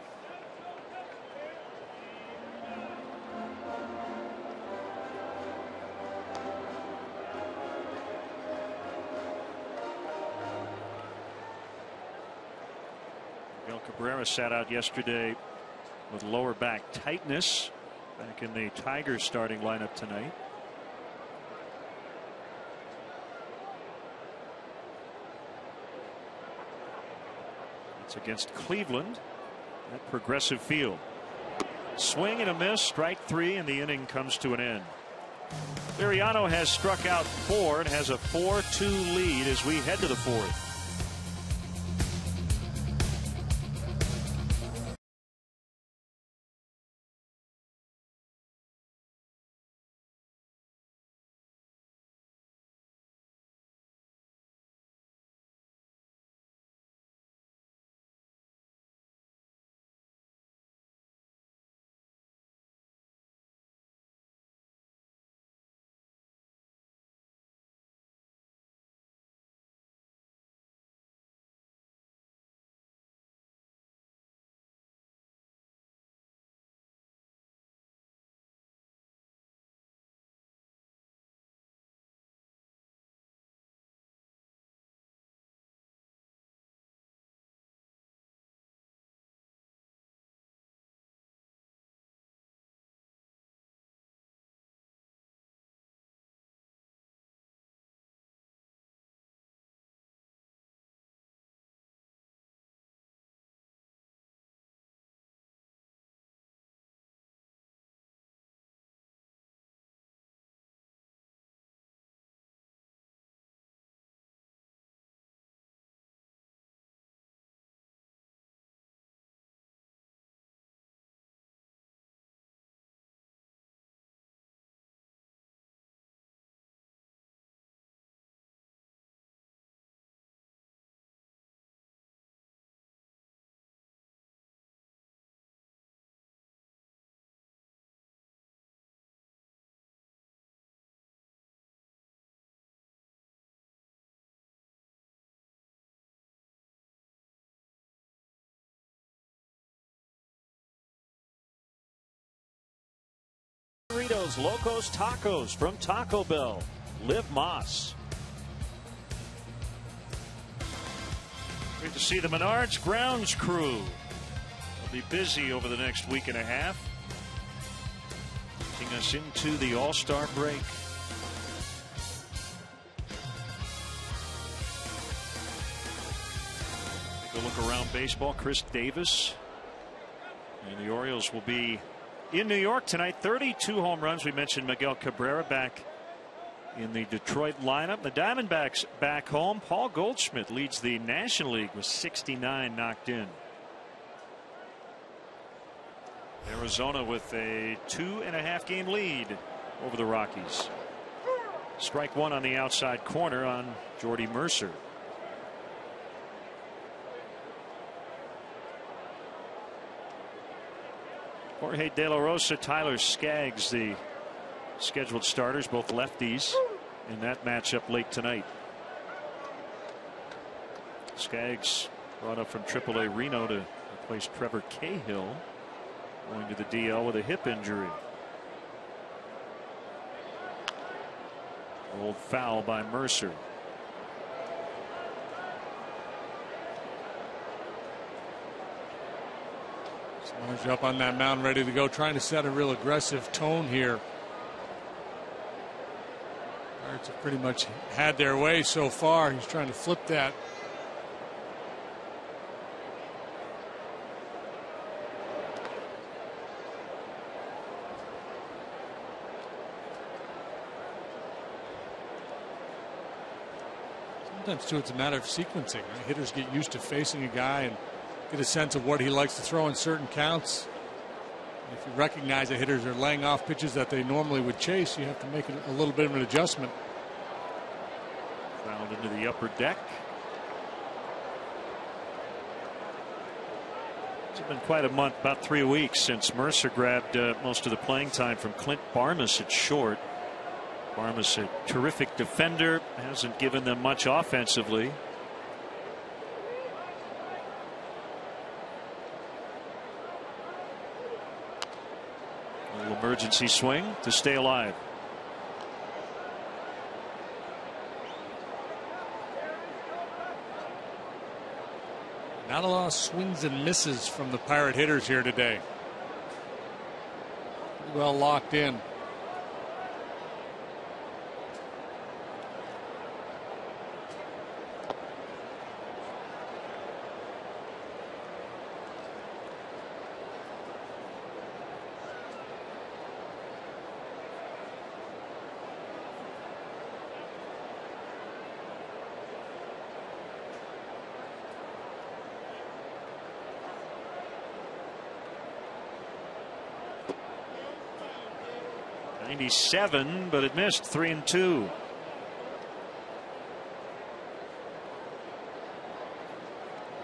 Cabrera sat out yesterday with lower back tightness, back in the Tigers starting lineup tonight. It's against Cleveland at Progressive Field. Swing and a miss, strike 3, and the inning comes to an end. Liriano has struck out 4 and has a 4-2 lead as we head to the 4th. Doritos Locos Tacos from Taco Bell. Liv Moss. Great to see the Menards grounds crew. They'll be busy over the next week and a half, taking us into the All-Star break. Take a look around baseball. Chris Davis and the Orioles will be in New York tonight. 32 home runs. We mentioned Miguel Cabrera back in the Detroit lineup. The Diamondbacks back home. Paul Goldschmidt leads the National League with 69 knocked in. Arizona with a 2.5 game lead over the Rockies. Strike one on the outside corner on Jordy Mercer. Jorge De La Rosa, Tyler Skaggs, the scheduled starters, both lefties in that matchup late tonight. Skaggs brought up from AAA Reno to replace Trevor Cahill, going to the DL with a hip injury. Rolled foul by Mercer.
Swanage up on that mound, ready to go, trying to set a real aggressive tone here. Pirates have pretty much had their way so far. He's trying to flip that. Sometimes, too, it's a matter of sequencing. Hitters get used to facing a guy and get a sense of what he likes to throw in certain counts. If you recognize that hitters are laying off pitches that they normally would chase, you have to make a little bit of an adjustment.
Fouled into the upper deck. It's been quite a month, about 3 weeks, since Mercer grabbed most of the playing time from Clint Barmas at short. Barmas, a terrific defender, hasn't given them much offensively. A little emergency swing to stay alive.
Not a lot of swings and misses from the Pirate hitters here today. Pretty well locked in.
.97, but it missed. 3-2.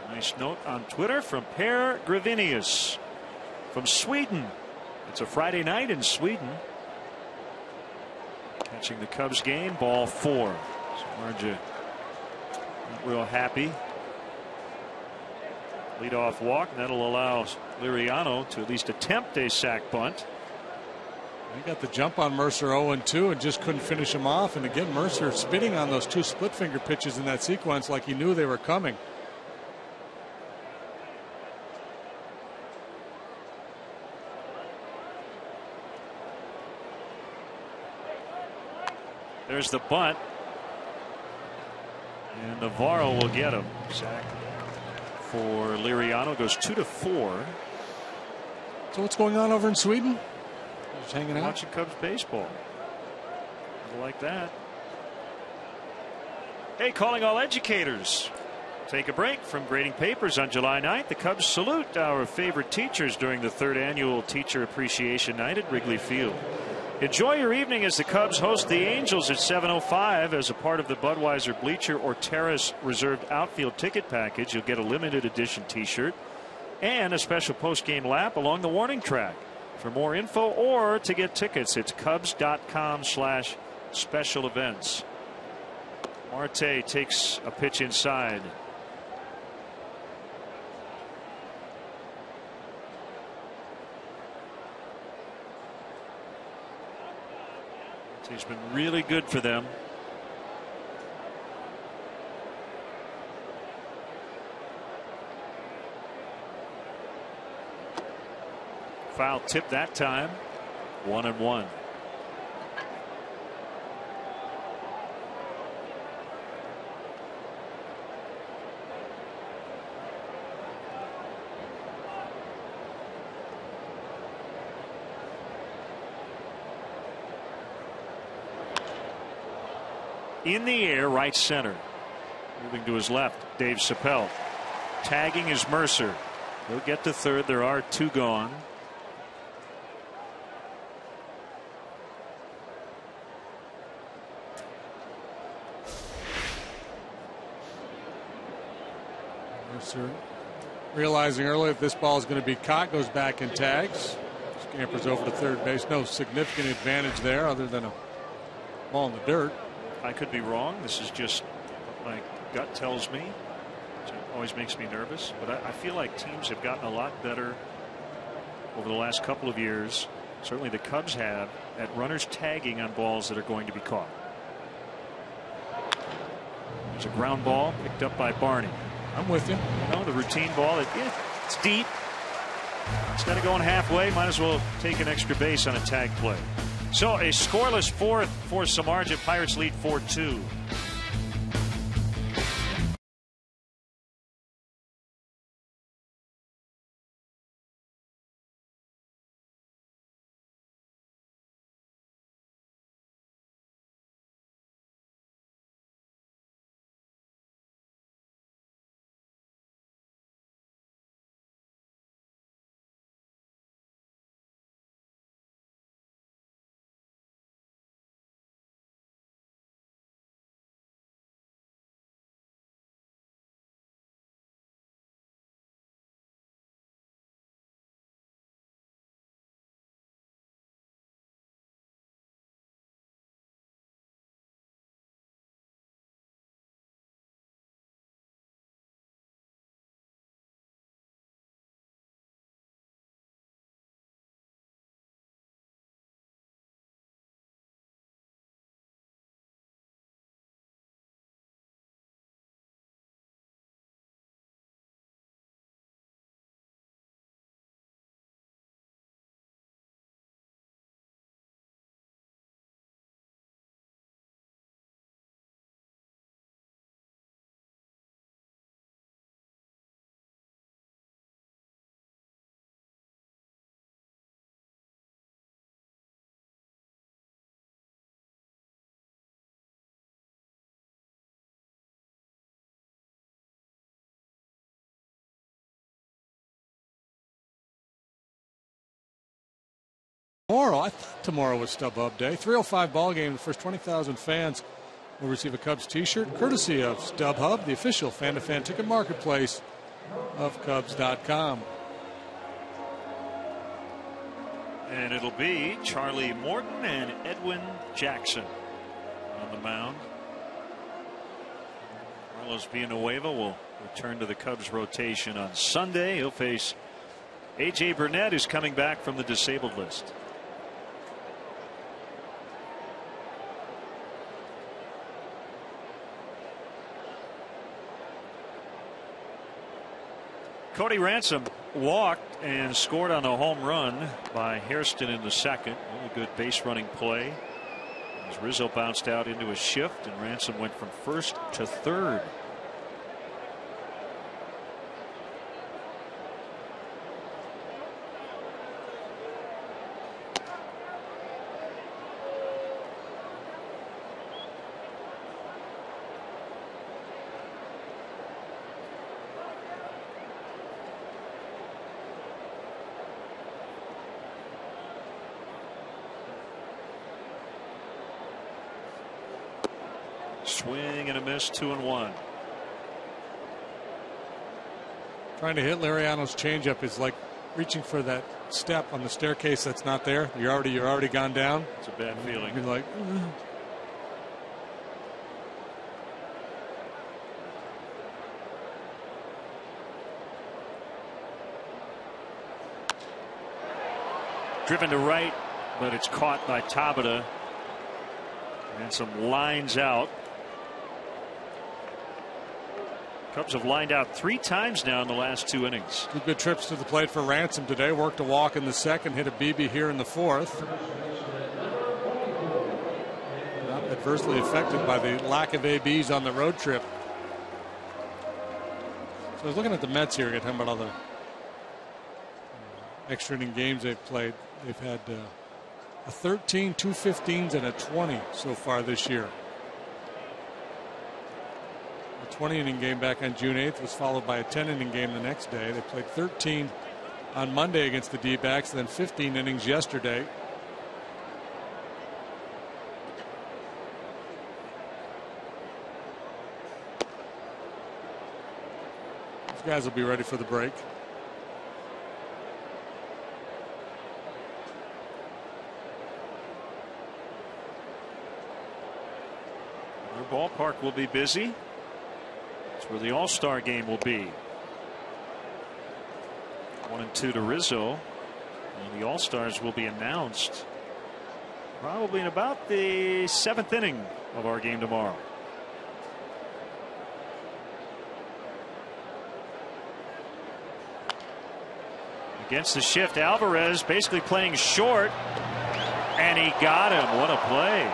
Nice note on Twitter from Per Gravinius from Sweden. It's a Friday night in Sweden. Catching the Cubs game, ball 4. So Marja not real happy. Leadoff walk, and that'll allow Liriano to at least attempt a sac bunt.
He got the jump on Mercer 0-2 and just couldn't finish him off. And again, Mercer spitting on those 2 split finger pitches in that sequence like he knew they were coming.
There's the bunt. And Navarro will get him. Sack for Liriano, goes 2-4.
So what's going on over in Sweden? Just hanging out,
watching Cubs baseball. I like that. Hey, calling all educators. Take a break from grading papers on July 9th. The Cubs salute our favorite teachers during the 3rd annual Teacher Appreciation Night at Wrigley Field. Enjoy your evening as the Cubs host the Angels at 7:05 as a part of the Budweiser Bleacher or Terrace Reserved Outfield ticket package. You'll get a limited edition T-shirt and a special post-game lap along the warning track. For more info or to get tickets, it's Cubs.com/special events. Marte takes a pitch inside. He's been really good for them. Foul tip that time. 1-1. In the air, right center. Moving to his left, Dave Chappelle. Tagging is Mercer. He'll get to third. There are two gone.
Mercer realizing early that this ball is going to be caught, goes back and tags. Scampers over to third base. No significant advantage there other than a ball in the dirt.
I could be wrong. This is just what my gut tells me, which always makes me nervous. But I feel like teams have gotten a lot better over the last couple of years. Certainly the Cubs have, at runners tagging on balls that are going to be caught. There's a ground ball picked up by Barney.
I'm with you.
No, the routine ball. It's deep. Instead of going halfway, might as well take an extra base on a tag play. So a scoreless fourth for Samardzija. Pirates lead 4-2.
I thought tomorrow was StubHub Day. 3:05 ball game. The first 20,000 fans will receive a Cubs T-shirt courtesy of StubHub, the official fan-to-fan ticket marketplace of Cubs.com.
And it'll be Charlie Morton and Edwin Jackson on the mound. Carlos Villanueva will return to the Cubs rotation on Sunday. He'll face A.J. Burnett, who's coming back from the disabled list. Cody Ransom walked and scored on a home run by Hairston in the second. Really good base running play as Rizzo bounced out into a shift and Ransom went from first to third. Swing and a miss, 2-1.
Trying to hit Liriano's changeup is like reaching for that step on the staircase that's not there. You're already gone down.
It's a bad feeling.
You're like,
driven to right, but it's caught by Tabata. And some lines out. Cubs have lined out 3 times now in the last 2 innings.
2 good trips to the plate for Ransom today. Worked a walk in the second, hit a BB here in the fourth. Not adversely affected by the lack of ABs on the road trip. So I was looking at the Mets here, talking about all the extra inning games they've played. They've had a 13, 2 15s, and a 20 so far this year. The 20-inning game back on June 8th was followed by a 10-inning game the next day. They played 13 on Monday against the D-backs, then 15 innings yesterday. These guys will be ready for the break.
Their ballpark will be busy. That's where the All-Star game will be. 1-2 to Rizzo. And the All-Stars will be announced probably in about the 7th inning of our game tomorrow. Against the shift, Alvarez basically playing short, and he got him. What a play.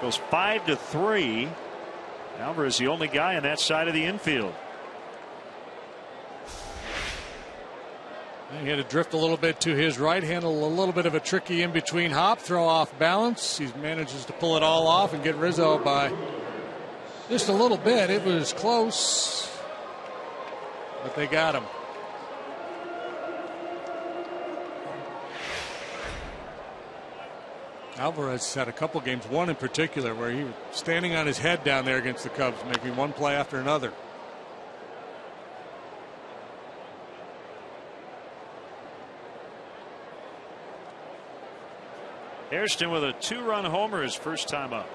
Goes 5-3. Alvarez the only guy on that side of the infield.
He had to drift a little bit to his right, handle a little bit of a tricky in between hop, throw off balance. He manages to pull it all off and get Rizzo by just a little bit. It was close, but they got him. Alvarez had a couple games, one in particular, where he was standing on his head down there against the Cubs, making one play after another.
Hairston with a 2-run homer his first time up.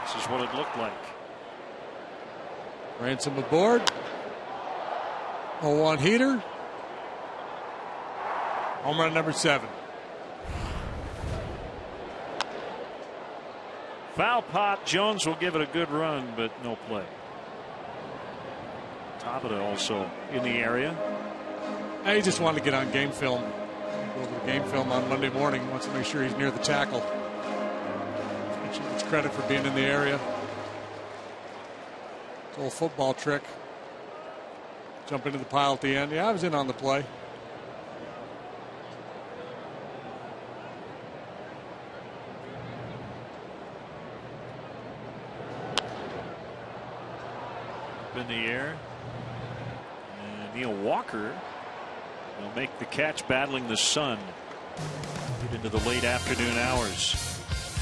This is what it looked like.
Ransom aboard. 0-1 heater. Home run number 7.
Foul pop. Jones will give it a good run, but no play. Tabata also in the area.
He just wanted to get on game film. Go over the game film on Monday morning. Wants to make sure he's near the tackle. It's credit for being in the area. It's a little football trick. Jump into the pile at the end. Yeah, I was in on the play.
In the air. And Neil Walker will make the catch battling the sun. Get into the late afternoon hours.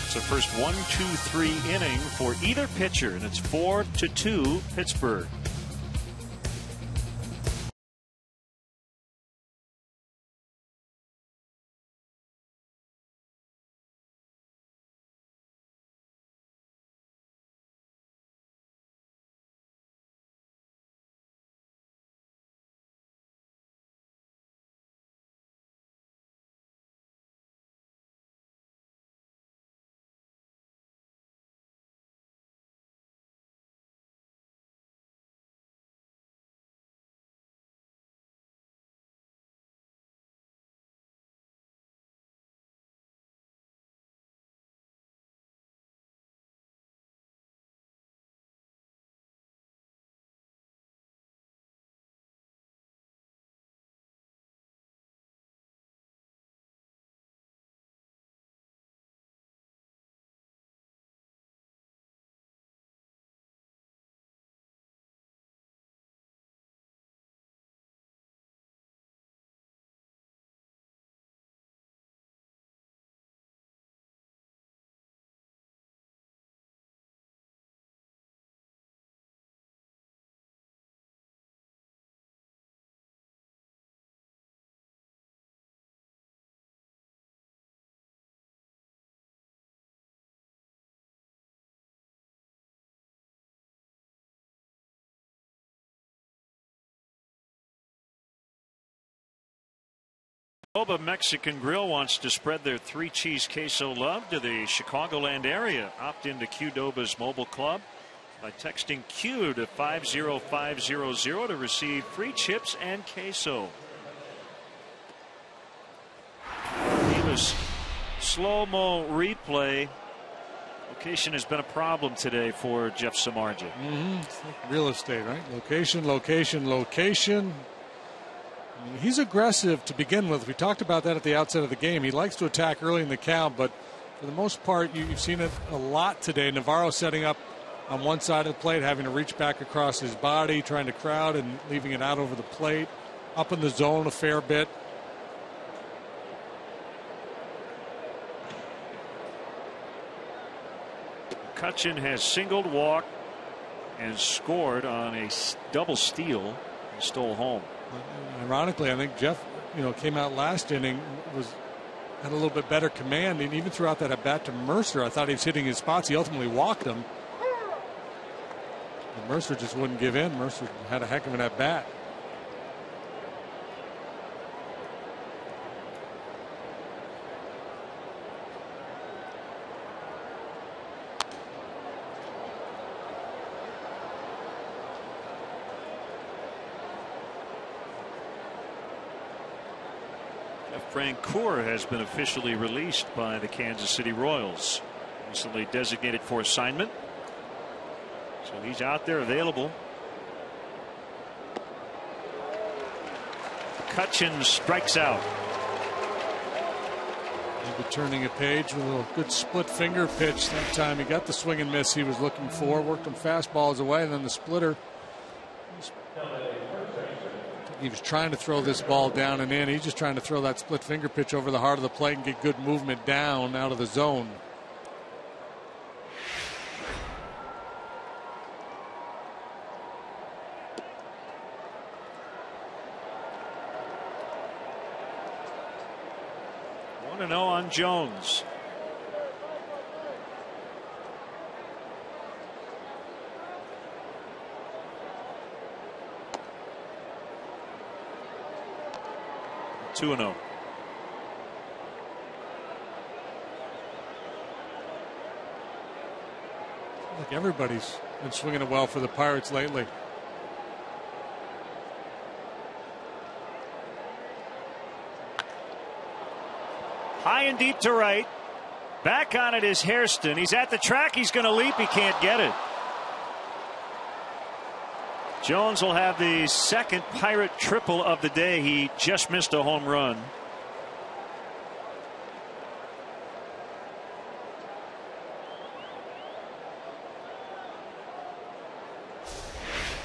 It's the first 1-2-3 inning for either pitcher, and it's 4-2 Pittsburgh. Oba Mexican Grill wants to spread their 3-cheese queso love to the Chicagoland area. Opt into Qdoba's mobile club by texting Q to 50500 to receive free chips and queso. Davis slow-mo replay. Location has been a problem today for Jeff Samardzija.
It's like real estate, right? Location, location, location. I mean, he's aggressive to begin with. We talked about that at the outset of the game. He likes to attack early in the count, but for the most part, you've seen it a lot today. Navarro setting up on one side of the plate, having to reach back across his body, trying to crowd and leaving it out over the plate. Up in the zone a fair bit.
McCutchen has singled, walked, and scored on a double steal and stole home.
Ironically, I think Jeff, came out last inning, had a little bit better command, and even throughout that at bat to Mercer, I thought he was hitting his spots. He ultimately walked him. And Mercer just wouldn't give in. Mercer had a heck of an at bat.
Francoeur has been officially released by the Kansas City Royals. Recently designated for assignment. So he's out there available. McCutchen strikes out.
Maybe turning a page with a little good split finger pitch that time. He got the swing and miss he was looking for. Worked them fastballs away, and then the splitter. He was trying to throw this ball down and in. He's just trying to throw that split finger pitch over the heart of the plate and get good movement down out of the zone.
Want to know on Jones. Two and 0.
Like everybody's been swinging it well for the Pirates lately.
High and deep to right. Back on it is Hairston. He's at the track. He's going to leap. He can't get it. Jones will have the second Pirate triple of the day. He just missed a home run.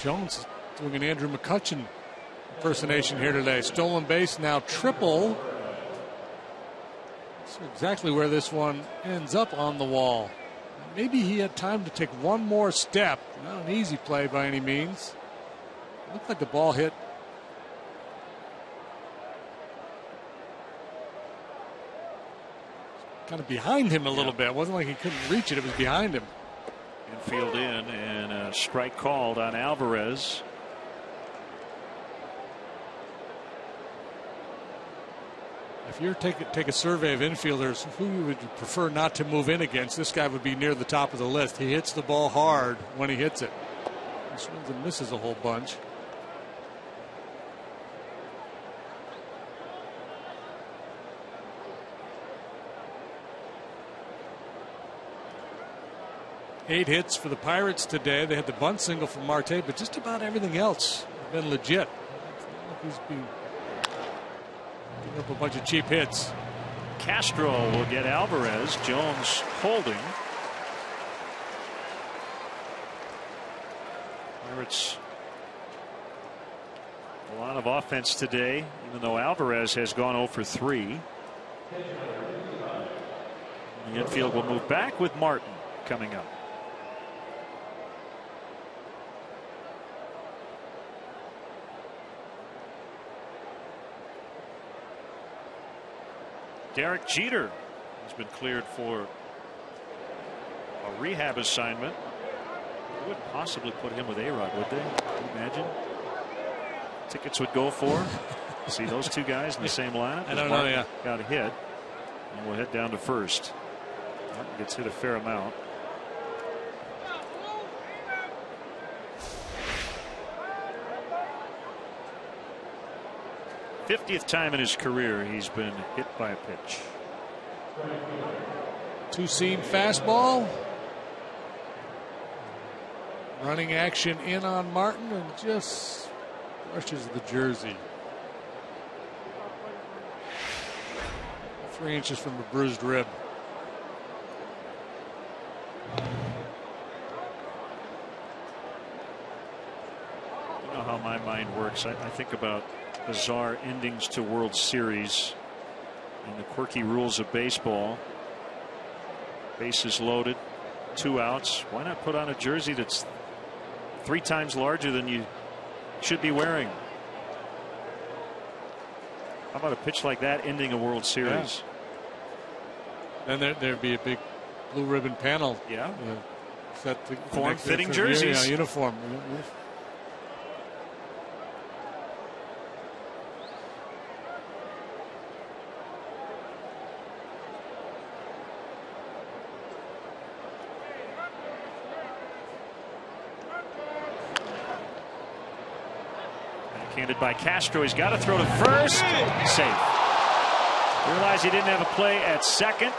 Jones doing an Andrew McCutchen impersonation here today. Stolen base, now triple. That's exactly where this one ends up on the wall. Maybe he had time to take one more step. Not an easy play by any means. Looked like the ball hit kind of behind him a little bit. It wasn't like he couldn't reach it. It was behind him.
Infield in, and a strike called on Alvarez.
If you take a survey of infielders, who would you prefer not to move in against? This guy would be near the top of the list. He hits the ball hard when he hits it. He swings and misses a whole bunch. Eight hits for the Pirates today. They had the bunt single from Marte, but just about everything else has been legit. It's not like he's been giving up a bunch of cheap hits.
Castro will get Alvarez. Jones holding. Pirates a lot of offense today, even though Alvarez has gone 0 for 3. The infield will move back with Martin coming up. Derek Jeter has been cleared for a rehab assignment. They wouldn't possibly put him with A-Rod, would they? Can you imagine? Tickets would go for. See those two guys in the same lineup?
I don't know. Yeah.
Got a hit. And we'll head down to first. Martin gets hit a fair amount. '50th time in his career he's been hit by a pitch.
Two-seam fastball. Running action in on Martin and just brushes the jersey. 3 inches from a bruised rib.
You know how my mind works. I think about bizarre endings to World Series and the quirky rules of baseball. Bases loaded, 2 outs. Why not put on a jersey that's 3 times larger than you should be wearing? How about a pitch like that ending a World Series?
Then there'd be a big blue ribbon panel.
Yeah.
Set the
Form-fitting jerseys.
Yeah, uniform.
Backhanded by Castro. He's got to throw to first. Safe. Realized he didn't have a play at second.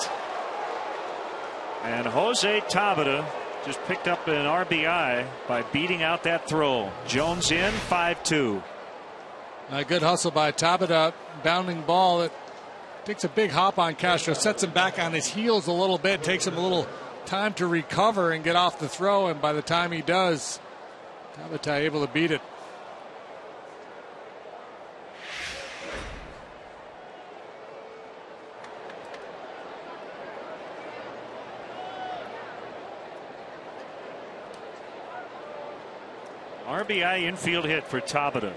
And Jose Tabata just picked up an RBI by beating out that throw. Jones in, 5-2.
A good hustle by Tabata. Bounding ball that takes a big hop on Castro, sets him back on his heels a little bit, takes him a little time to recover and get off the throw, and by the time he does, Tabata able to beat it.
RBI infield hit for Tabata.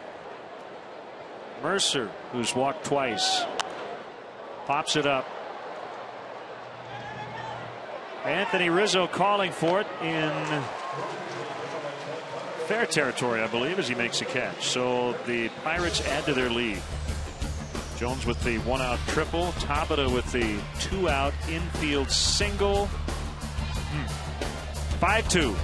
Mercer, who's walked twice, pops it up. Anthony Rizzo calling for it in fair territory, I believe, as he makes a catch. So the Pirates add to their lead. Jones with the 1-out triple. Tabata with the 2-out infield single. 5-2.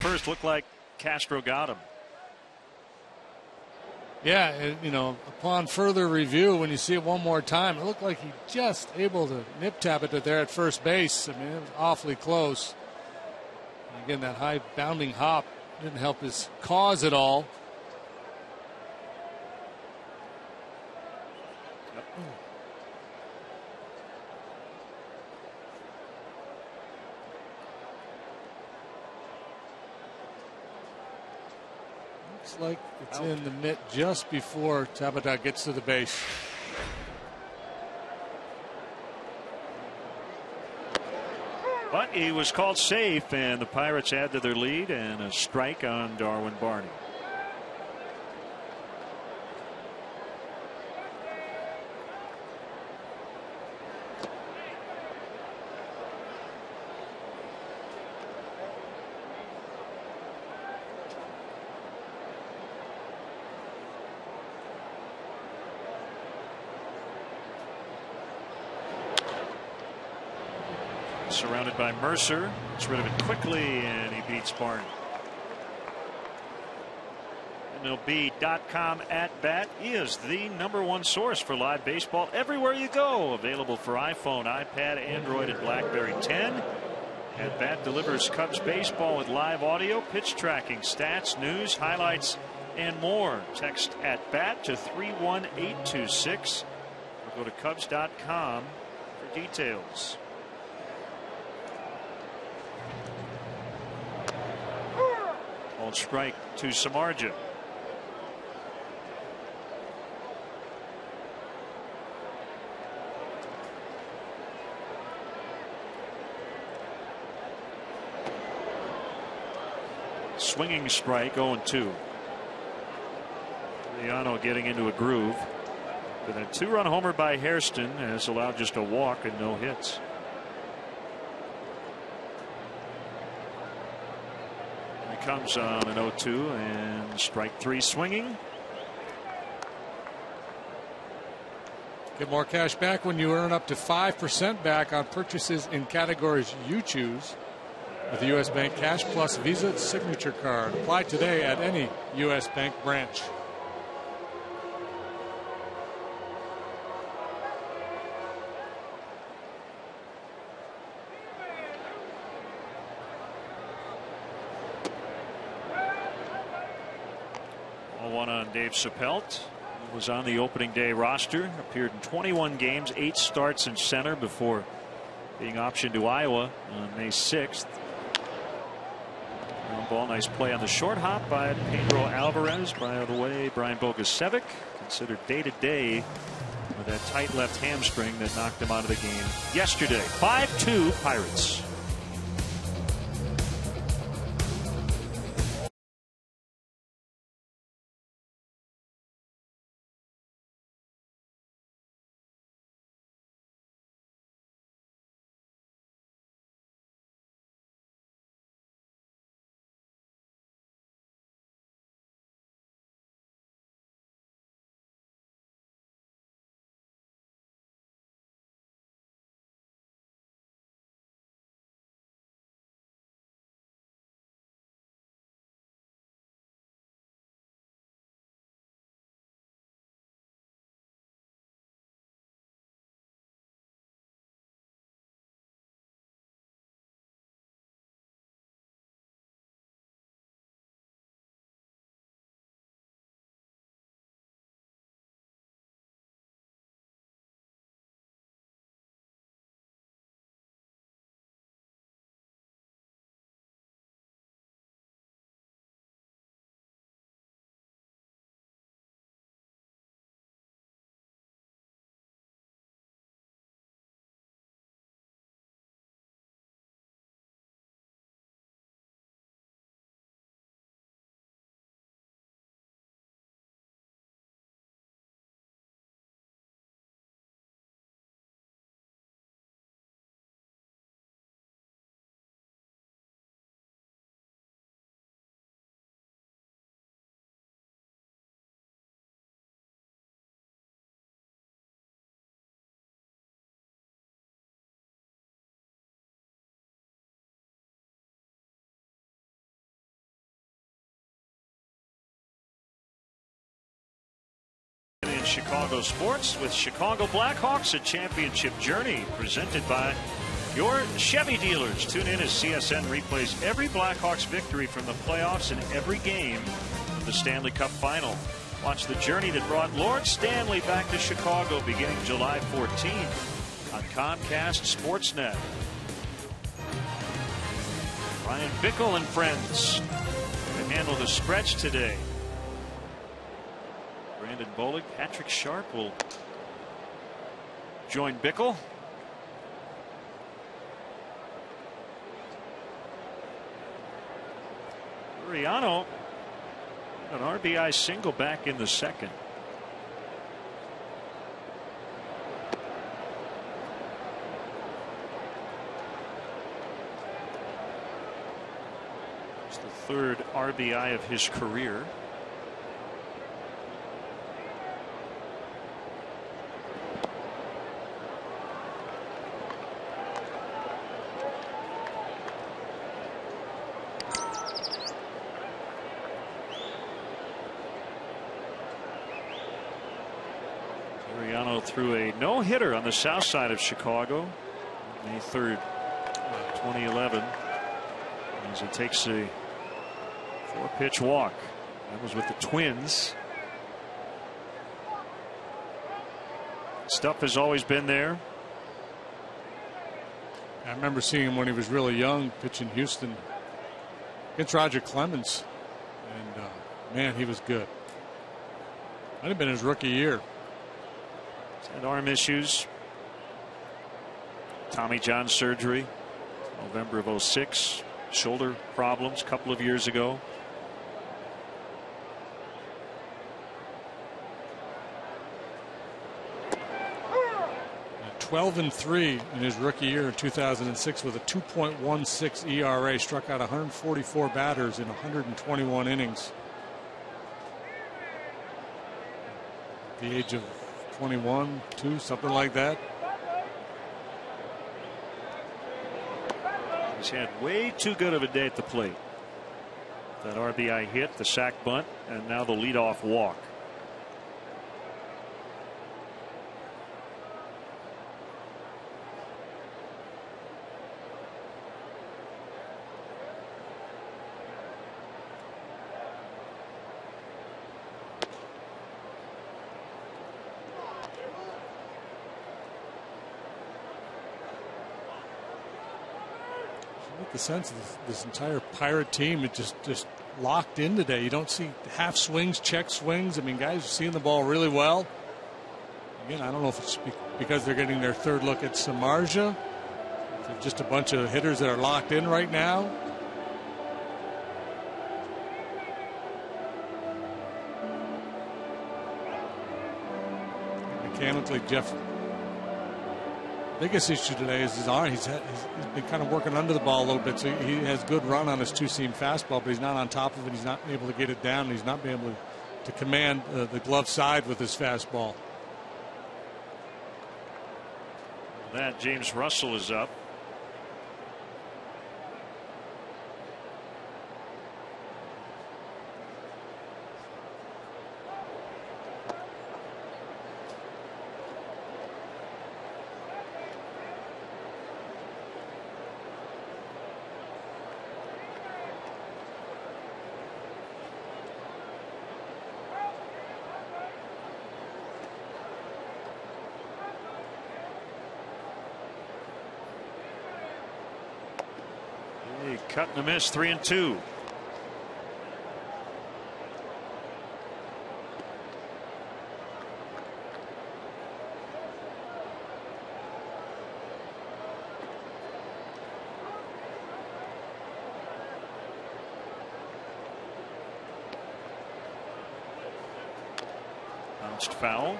First looked like Castro got him.
Yeah, upon further review, when you see it one more time, it looked like he just able to nip tap it to there at first base. I mean, it was awfully close. And again, that high bounding hop didn't help his cause at all. Looks like it's in the mitt just before Tabata gets to the base.
But he was called safe, and the Pirates add to their lead, and a strike on Darwin Barney. Surrounded by Mercer, gets rid of it quickly, and he beats Barney. MLB.com at bat is the #1 source for live baseball everywhere you go. Available for iPhone, iPad, Android, and BlackBerry 10. At bat delivers Cubs baseball with live audio, pitch tracking, stats, news, highlights, and more. Text at bat to 31826 or go to Cubs.com for details. Called strike to Samardzija. Swinging strike, 0-2. Liano getting into a groove. But a 2-run homer by Hairston has allowed just a walk and no hits. Comes on an 0-2 and strike 3 swinging.
Get more cash back when you earn up to 5% back on purchases in categories you choose with the U.S. Bank Cash Plus Visa Signature Card. Apply today at any U.S. Bank branch.
One on Dave Suppelt, who was on the opening day roster, appeared in 21 games, 8 starts in center before being optioned to Iowa on May 6th. Ground ball, nice play on the short hop by Pedro Alvarez. By the way, Brian Bogusevic considered day-to-day with that tight left hamstring that knocked him out of the game yesterday. 5-2 Pirates. Chicago sports with Chicago Blackhawks, a championship journey presented by your Chevy dealers. Tune in as CSN replays every Blackhawks victory from the playoffs and every game of the Stanley Cup final. Watch the journey that brought Lord Stanley back to Chicago beginning July 14th on Comcast Sportsnet. Ryan Bickle and friends to handle the stretch today. Brandon Bollig, Patrick Sharp will join Bickle. Riano, an RBI single back in the second. It's the third RBI of his career. Threw a no-hitter on the south side of Chicago, May 3rd, 2011, as he takes a 4-pitch walk. That was with the Twins. Stuff has always been there.
I remember seeing him when he was really young, pitching Houston against Roger Clemens, and man, he was good. Might have been his rookie year.
Had arm issues, Tommy John surgery, November of '06, shoulder problems a couple of years ago.
And 12-3 in his rookie year in 2006 with a 2.16 ERA, struck out 144 batters in 121 innings. At the age of 21, 2, something like that.
He's had way too good of a day at the plate. That RBI hit, the sac bunt, and now the leadoff walk.
The sense of this entire Pirate team, it just locked in today. You don't see half swings, check swings. I mean, guys are seeing the ball really well. Again, I don't know if it's because they're getting their third look at Samardzija. They're just a bunch of hitters that are locked in right now. Mechanically, Jeff. Biggest issue today is his arm. He's been kind of working under the ball a little bit, so he has good run on his two-seam fastball, but he's not on top of it. He's not able to get it down. He's not being able to command the glove side with his fastball.
That James Russell is up. Cut and a miss, 3-2. Bounced foul.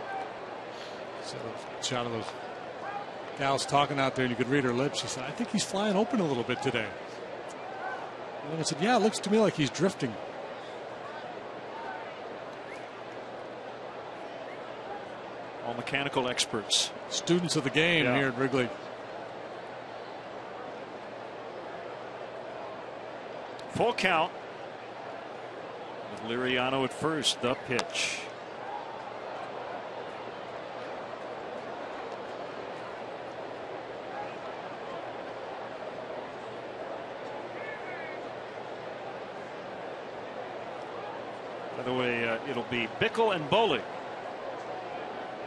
So shot of those gals talking out there, and you could read her lips. She said, "I think he's flying open a little bit today." And I said, "Yeah, it looks to me like he's drifting."
All mechanical experts.
Students of the game here at Wrigley.
Full count. With Liriano at first. The pitch. the way, it'll be Bickle and Bolick.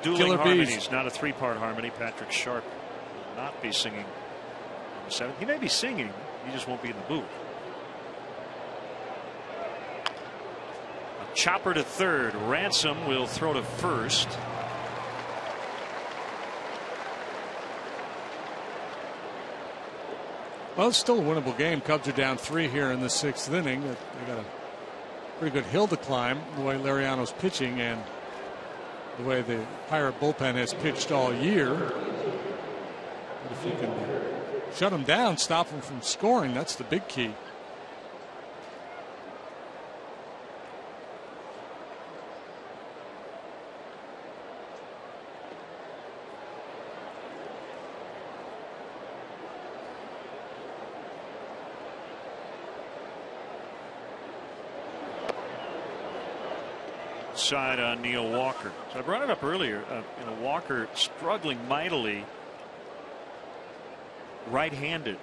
Dueling
Killer
harmonies,
bees.
not a three-part harmony. Patrick Sharp will not be singing on the 7th. He may be singing, he just won't be in the booth. A chopper to third. Ransom will throw to first.
Well, it's still a winnable game. Cubs are down 3 here in the 6th inning. They got a pretty good hill to climb the way Lariano's pitching and the way the Pirate bullpen has pitched all year. But if you can shut them down, stop them from scoring, that's the big key.
Side on Neil Walker. So I brought it up earlier. Walker struggling mightily right-handed.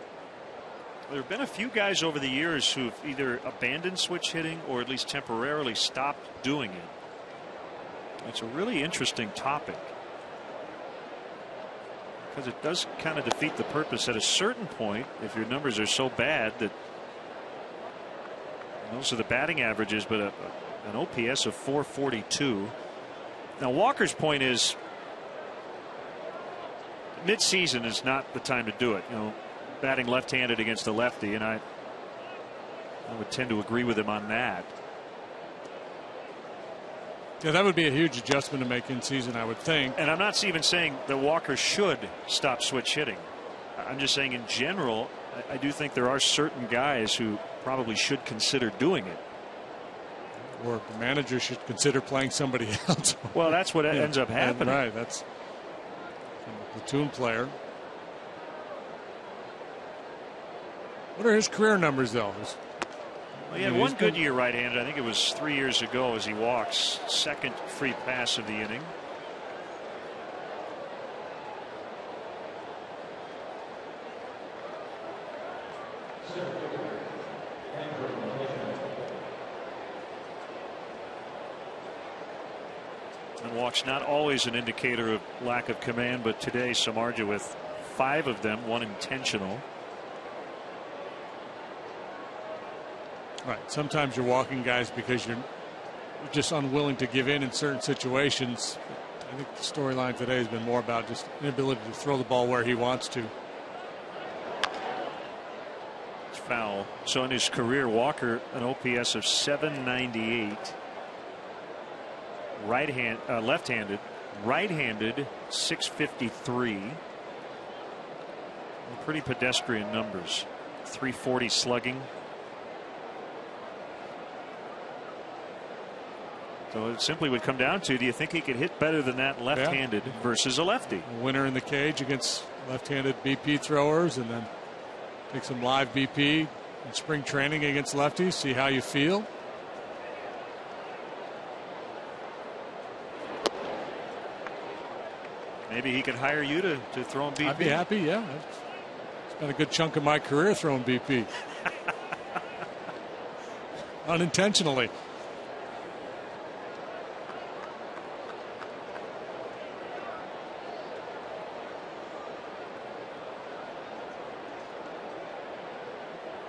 There have been a few guys over the years who've either abandoned switch hitting or at least temporarily stopped doing it. It's a really interesting topic because it does kind of defeat the purpose at a certain point if your numbers are so bad that those are the batting averages, but an OPS of 442. Now Walker's point is mid-season is not the time to do it. Batting left-handed against a lefty, and I would tend to agree with him on that.
Yeah, that would be a huge adjustment to make in season, I would think.
And I'm not even saying that Walker should stop switch hitting. I'm just saying in general, I do think there are certain guys who probably should consider doing it.
Or the manager should consider playing somebody else.
Well, that's what ends up happening.
Right, that's the platoon player. What are his career numbers, though?
Well, he had one good year right-handed. I think it was 3 years ago as he walks. Second free pass of the inning. And walks not always an indicator of lack of command, but today Samardzija with 5 of them, 1 intentional.
Right. Sometimes you're walking guys because you're just unwilling to give in certain situations. I think the storyline today has been more about just inability to throw the ball where he wants to.
It's foul. So in his career, Walker an OPS of 798. Left-handed, right-handed 653. Pretty pedestrian numbers. 340 slugging. So it simply would come down to, do you think he could hit better than that left-handed versus a lefty?
A winner in the cage against left-handed BP throwers, and then take some live BP in spring training against lefties, see how you feel.
Maybe he could hire you to throw him BP.
I'd be happy, yeah. It's been a good chunk of my career throwing BP. Unintentionally.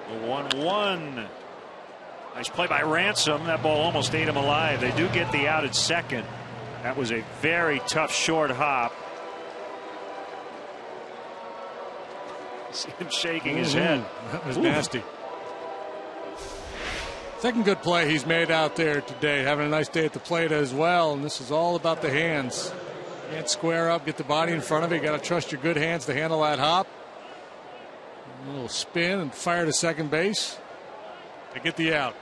The 1-1. Nice play by Ransom. That ball almost ate him alive. They do get the out at second. That was a very tough short hop. See him shaking his head.
That was nasty. Second good play he's made out there today. Having a nice day at the plate as well. And this is all about the hands. Can't square up, get the body in front of it. You got to trust your good hands to handle that hop. A little spin and fire to second base to get the out.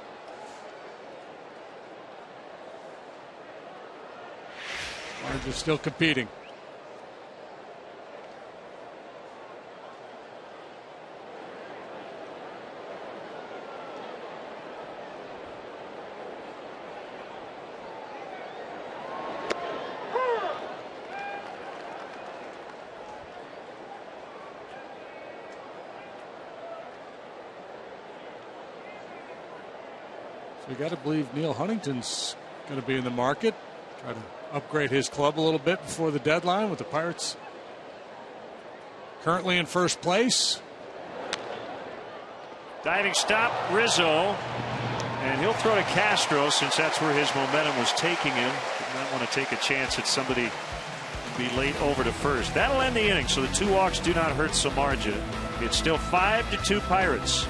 Orange is still competing. So we got to believe Neil Huntington's going to be in the market. Try to upgrade his club a little bit before the deadline, with the Pirates currently in first place.
Diving stop, Rizzo. And he'll throw to Castro, since that's where his momentum was taking him. Did not want to take a chance that somebody be late over to first. That'll end the inning, so the 2 walks do not hurt Samardzija. It's still 5-2 Pirates.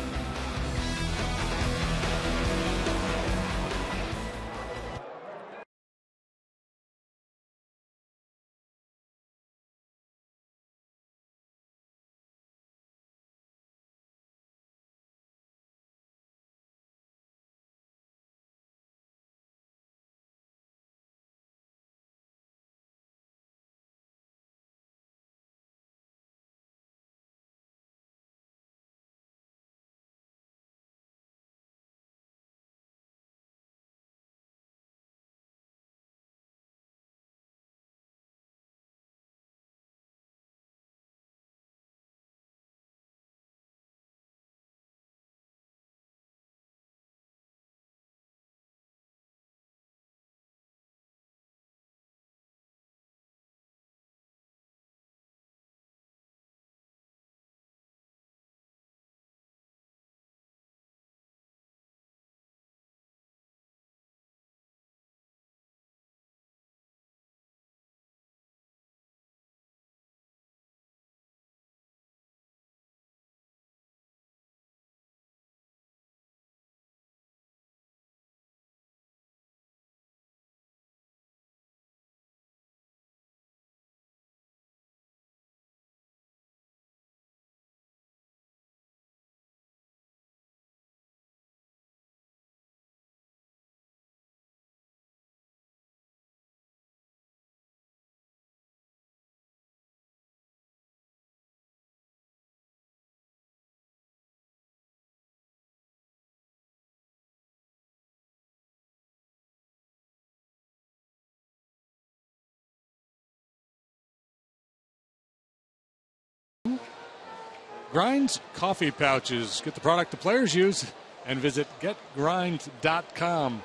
Grind's coffee pouches. Get the product the players use and visit getgrind.com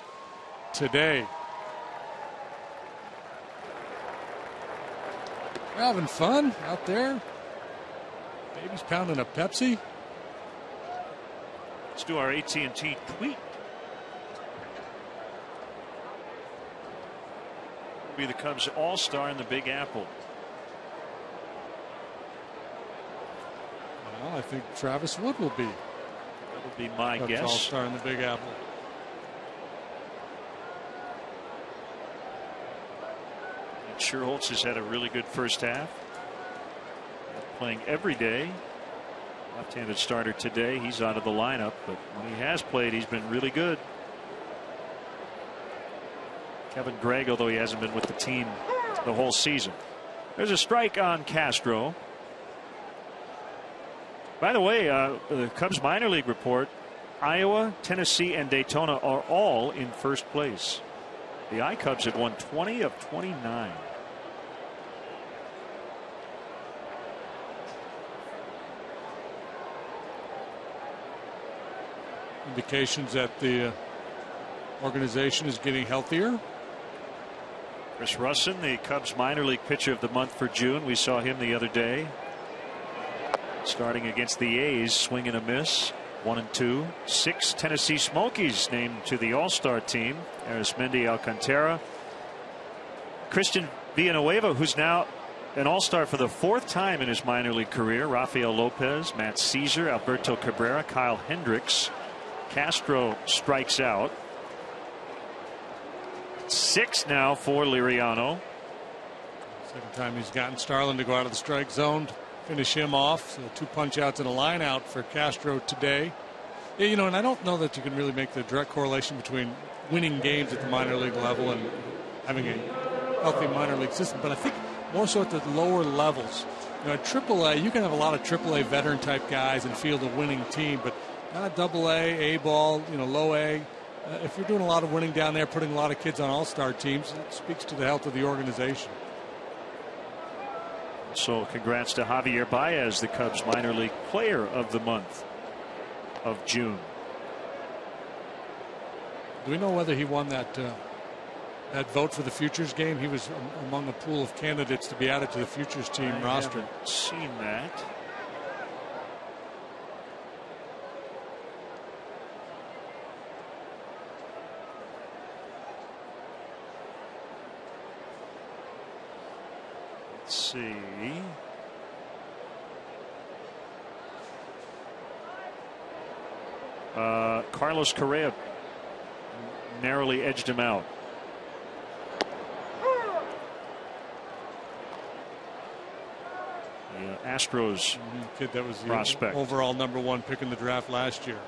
today. We're having fun out there. Baby's pounding a Pepsi.
Let's do our AT&T tweet. Will be the Cubs All-Star in the Big Apple.
Well, I think Travis Wood will be.
That would be my
Cubs
guess.
All-Star in the Big Apple.
And Sherholtz has had a really good first half. Playing every day. Left-handed starter today. He's out of the lineup, but when he has played, he's been really good. Kevin Gregg, although he hasn't been with the team the whole season. There's a strike on Castro. By the way, the Cubs minor league report, Iowa, Tennessee, and Daytona are all in first place. The I-Cubs have won 20 of 29.
Indications that the organization is getting healthier.
Chris Russin, the Cubs minor league pitcher of the month for June. We saw him the other day. Starting against the A's, swing and a miss. 1-2. 6 Tennessee Smokies named to the All-Star team. Arismendi Alcantara. Christian Villanueva, who's now an All-Star for the 4th time in his minor league career. Rafael Lopez, Matt Caesar, Alberto Cabrera, Kyle Hendricks. Castro strikes out. 6 now for Liriano.
Second time he's gotten Starlin to go out of the strike zone. Finish him off. So 2 punch outs and a line out for Castro today. Yeah, you know, and I don't know that you can really make the direct correlation between winning games at the minor league level and having a healthy minor league system, but I think more so at the lower levels. You know, at AAA, you can have a lot of AAA veteran type guys and field a winning team, but not a AA, A ball, you know, low A. If you're doing a lot of winning down there, putting a lot of kids on all-star teams, it speaks to the health of the organization.
So congrats to Javier Baez, the Cubs minor league player of the month of June.
Do we know whether he won that that vote for the futures game? He was among a pool of candidates to be added to the futures team roster.
I haven't seen that. Let's see. Carlos Correa narrowly edged him out. The Astros
kid that was the
prospect.
Overall #1 pick in the draft last year.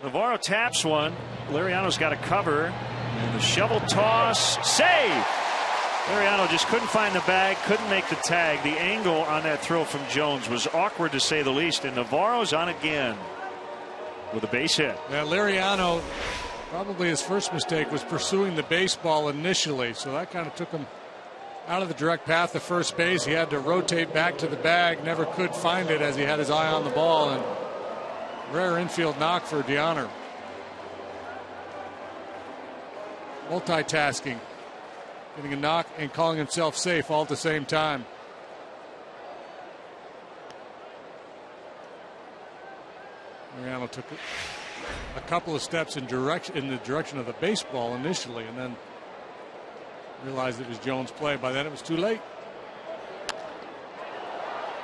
Navarro taps one. Liriano's got a cover. And the shovel toss. Save! Liriano just couldn't find the bag, couldn't make the tag. The angle on that throw from Jones was awkward to say the least. And Navarro's on again with a base hit.
Yeah, Liriano, probably his first mistake was pursuing the baseball initially. So that kind of took him out of the direct path to first base. He had to rotate back to the bag, never could find it as he had his eye on the ball. And rare infield knock for DeHonor. Multitasking, getting a knock and calling himself safe all at the same time. Mariano took a couple of steps in the direction of the baseball initially, and then realized it was Jones' play. By then it was too late.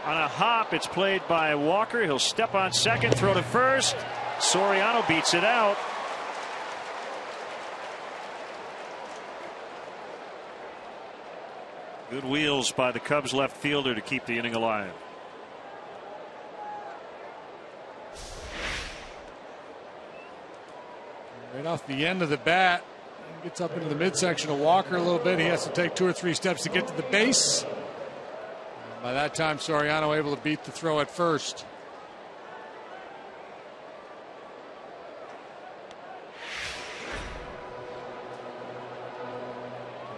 On a hop, it's played by Walker. He'll step on second, throw to first. Soriano beats it out. Good wheels by the Cubs left fielder to keep the inning alive.
Right off the end of the bat, gets up into the midsection of Walker a little bit. He has to take 2 or 3 steps to get to the base. And by that time, Soriano able to beat the throw at first.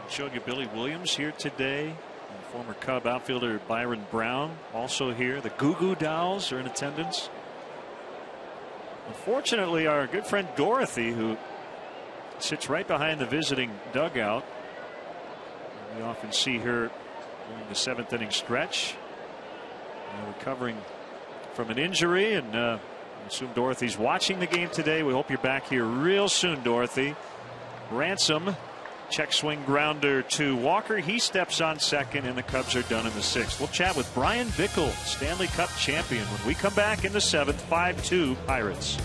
Showed you Billy Williams here today. And former Cub outfielder Byron Brown also here. The Goo Goo Dolls are in attendance. Unfortunately, our good friend Dorothy, who sits right behind the visiting dugout, we often see her during the 7th inning stretch, recovering from an injury, and I assume Dorothy's watching the game today. We hope you're back here real soon, Dorothy. Ransom, check swing grounder to Walker. He steps on second, and the Cubs are done in the 6th. We'll chat with Brian Bickle, Stanley Cup champion, when we come back in the 7th. 5-2 Pirates.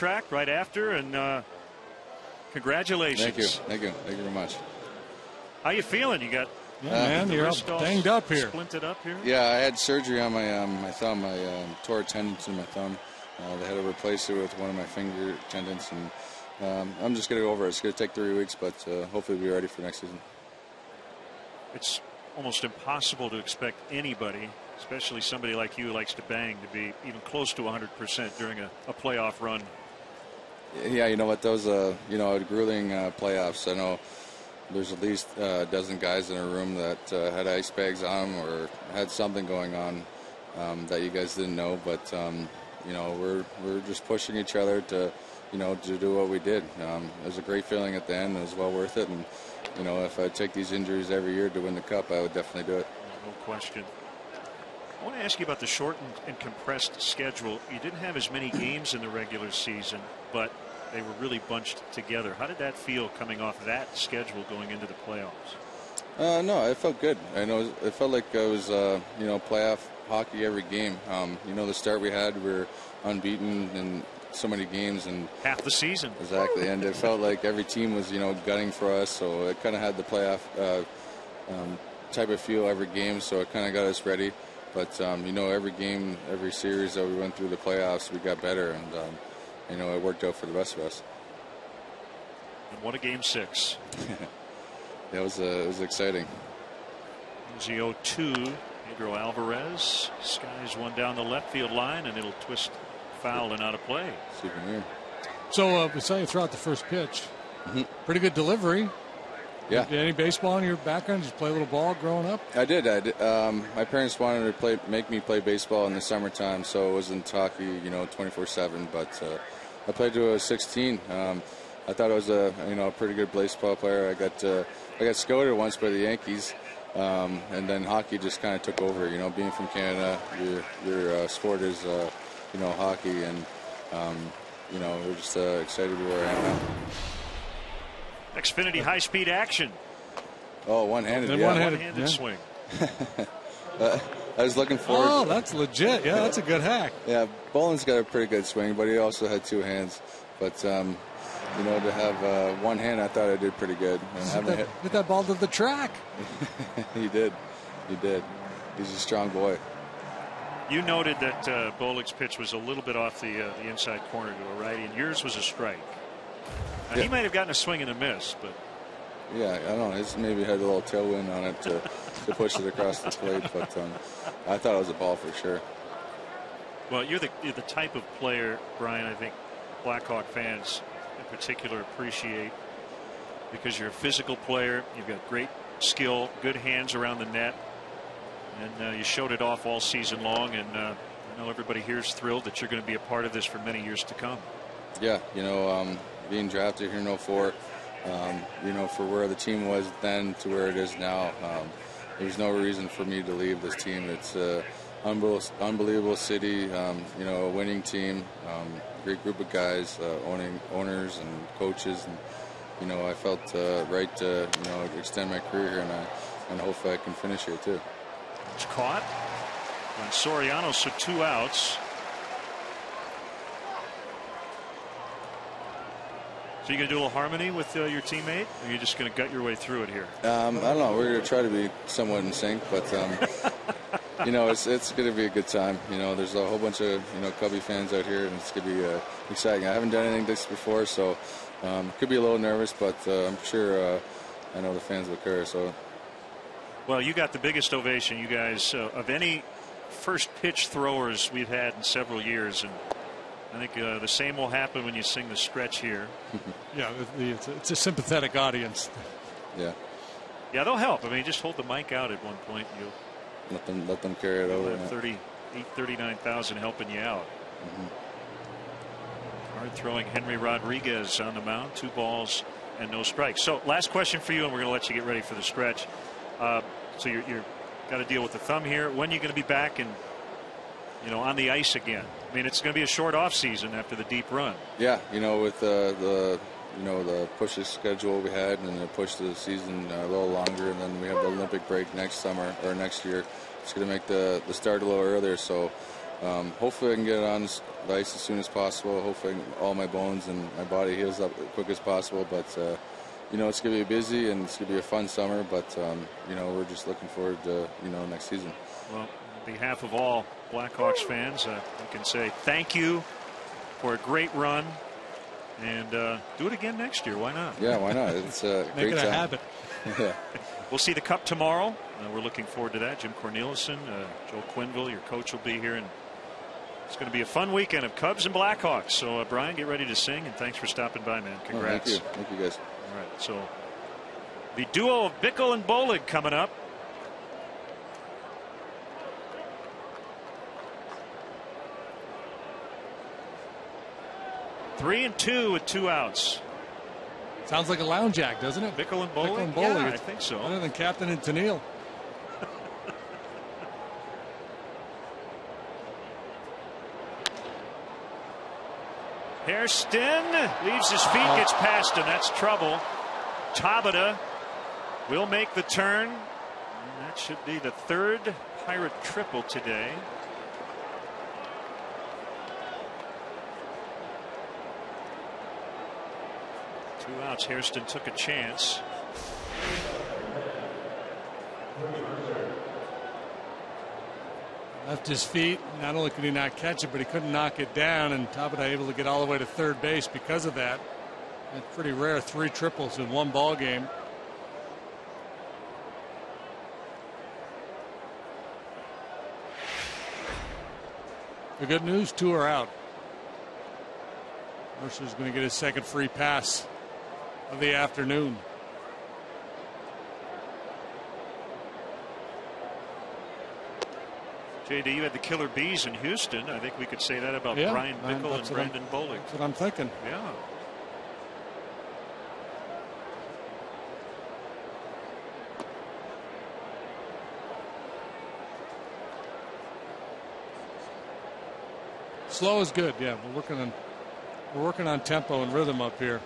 contract right after, and congratulations.
Thank you very much.
How you feeling? You got
man, you're banged up here.
Splinted up here.
Yeah, I had surgery on my thumb. I tore a tendon in my thumb. They had to replace it with one of my finger tendons, and I'm just going to go over it. It's going to take 3 weeks, but hopefully we'll be ready for next season.
It's almost impossible to expect anybody, especially somebody like you who likes to bang, to be even close to 100% during a playoff run.
Yeah, you know what? Those a grueling playoffs. I know there's at least a dozen guys in a room that had ice bags on them or had something going on that you guys didn't know. But we're just pushing each other to do what we did. It was a great feeling at the end. It was well worth it. And if I take these injuries every year to win the cup, I would definitely do it.
No question. I want to ask you about the shortened and compressed schedule. You didn't have as many games in the regular season, but they were really bunched together. How did that feel coming off that schedule going into the playoffs?
No, it felt good. I know it felt like it was playoff hockey every game. The start we had, we were unbeaten in so many games and
half the season.
Exactly, and it felt like every team was gunning for us. So it kind of had the playoff type of feel every game. So it kind of got us ready. But every game, every series that we went through the playoffs, we got better, and it worked out for the rest of us.
And what a game 6!
It was exciting.
It was the 0-2. Pedro Alvarez skies one down the left field line, and it'll twist foul and out of play.
Souvenir.
So we saw you throw out the first pitch. Pretty good delivery.
Yeah.
Did any baseball in your background? Did you play a little ball growing up?
I did. My parents wanted to make me play baseball in the summertime, so it wasn't hockey, 24/7. But I played till I was 16. I thought I was a pretty good baseball player. I got scouted once by the Yankees, and then hockey just kind of took over. Being from Canada, your sport is hockey, and we're just excited where I am now.
Xfinity high-speed action.
Oh, one-handed.
Yeah.
One-handed swing.
I was looking forward.
Oh, that's legit. Yeah, that's a good hack.
Yeah, Boland's got a pretty good swing, but he also had 2 hands. But to have one hand, I thought I did pretty good. And
hit that ball to the track.
He did. He's a strong boy.
You noted that Bolig's pitch was a little bit off the inside corner to a righty, and yours was a strike. Now,
yeah.
He might have gotten a swing and a miss, but
yeah, I don't know. His maybe had a little tailwind on it to push it across the plate, but I thought it was a ball for sure.
Well, you're the type of player, Brian, I think Blackhawk fans in particular appreciate, because you're a physical player. You've got great skill, good hands around the net, and you showed it off all season long. And I know everybody here is thrilled that you're going to be a part of this for many years to come.
Yeah, being drafted here in 04, for where the team was then to where it is now, there's no reason for me to leave this team. It's an unbelievable city, a winning team, great group of guys, owners and coaches, and I felt right to extend my career here, and hopefully I can finish here too.
It's caught on Soriano, so 2 outs. So you going to do a little harmony with your teammate, or are you just going to gut your way through it here?
I don't know. We're going to try to be somewhat in sync, but it's going to be a good time. There's a whole bunch of Cubby fans out here, and it's going to be exciting. I haven't done anything this before, so could be a little nervous, but I'm sure I know the fans will care. So,
well, you got the biggest ovation, you guys, of any first pitch throwers we've had in several years, and I think the same will happen when you sing the stretch here.
Yeah, it's a sympathetic audience.
Yeah.
Yeah, they'll help. I mean, just hold the mic out at one point. You'll
let them carry it over.
39,000 helping you out. Hard throwing Henry Rodriguez on the mound. 2 balls and no strikes. So last question for you, and we're going to let you get ready for the stretch. So you're got to deal with the thumb here. When are you going to be back and on the ice again? I mean, it's going to be a short off season after the deep run.
Yeah, with the push schedule we had, and the push the season a little longer, and then we have the Olympic break next summer or next year. It's going to make the start a little earlier. So hopefully I can get on the ice as soon as possible. Hopefully all my bones and my body heals up as quick as possible. But you know, it's going to be busy and it's going to be a fun summer. But you know, we're just looking forward to next season.
Well, on behalf of all Blackhawks fans, I can say thank you for a great run, and do it again next year. Why not?
Yeah, why not? It's a
Make
great
it a
time.
habit.
Yeah.
We'll see the Cup tomorrow. We're looking forward to that. Jim Cornelison, Joe Quinville, your coach, will be here, and it's going to be a fun weekend of Cubs and Blackhawks. So, Brian, get ready to sing, and thanks for stopping by, man. Congrats.
Thank you guys.
All right, so the duo of Bickle and Bolig coming up. Three and two with 2 outs.
Sounds like a lounge act, doesn't it?
Bickle and Bolig?
Bickle and Bolig.
Yeah, I think so.
Other than Captain and Tennille.
Hairston leaves his feet, gets past him. That's trouble. Tabata will make the turn. And that should be the 3rd Pirate triple today. Two outs. Hairston took a chance.
Left his feet. Not only could he not catch it, but he couldn't knock it down, and Tabata able to get all the way to third base because of that. That's pretty rare, 3 triples in one ball game. The good news, 2 are out. Mercer's going to get his second free pass of the afternoon.
JD, you had the killer bees in Houston. I think we could say that about Brian Bickle and Brandon Bolig.
That's what I'm thinking.
Yeah.
Slow is good. Yeah, we're working on tempo and rhythm up here.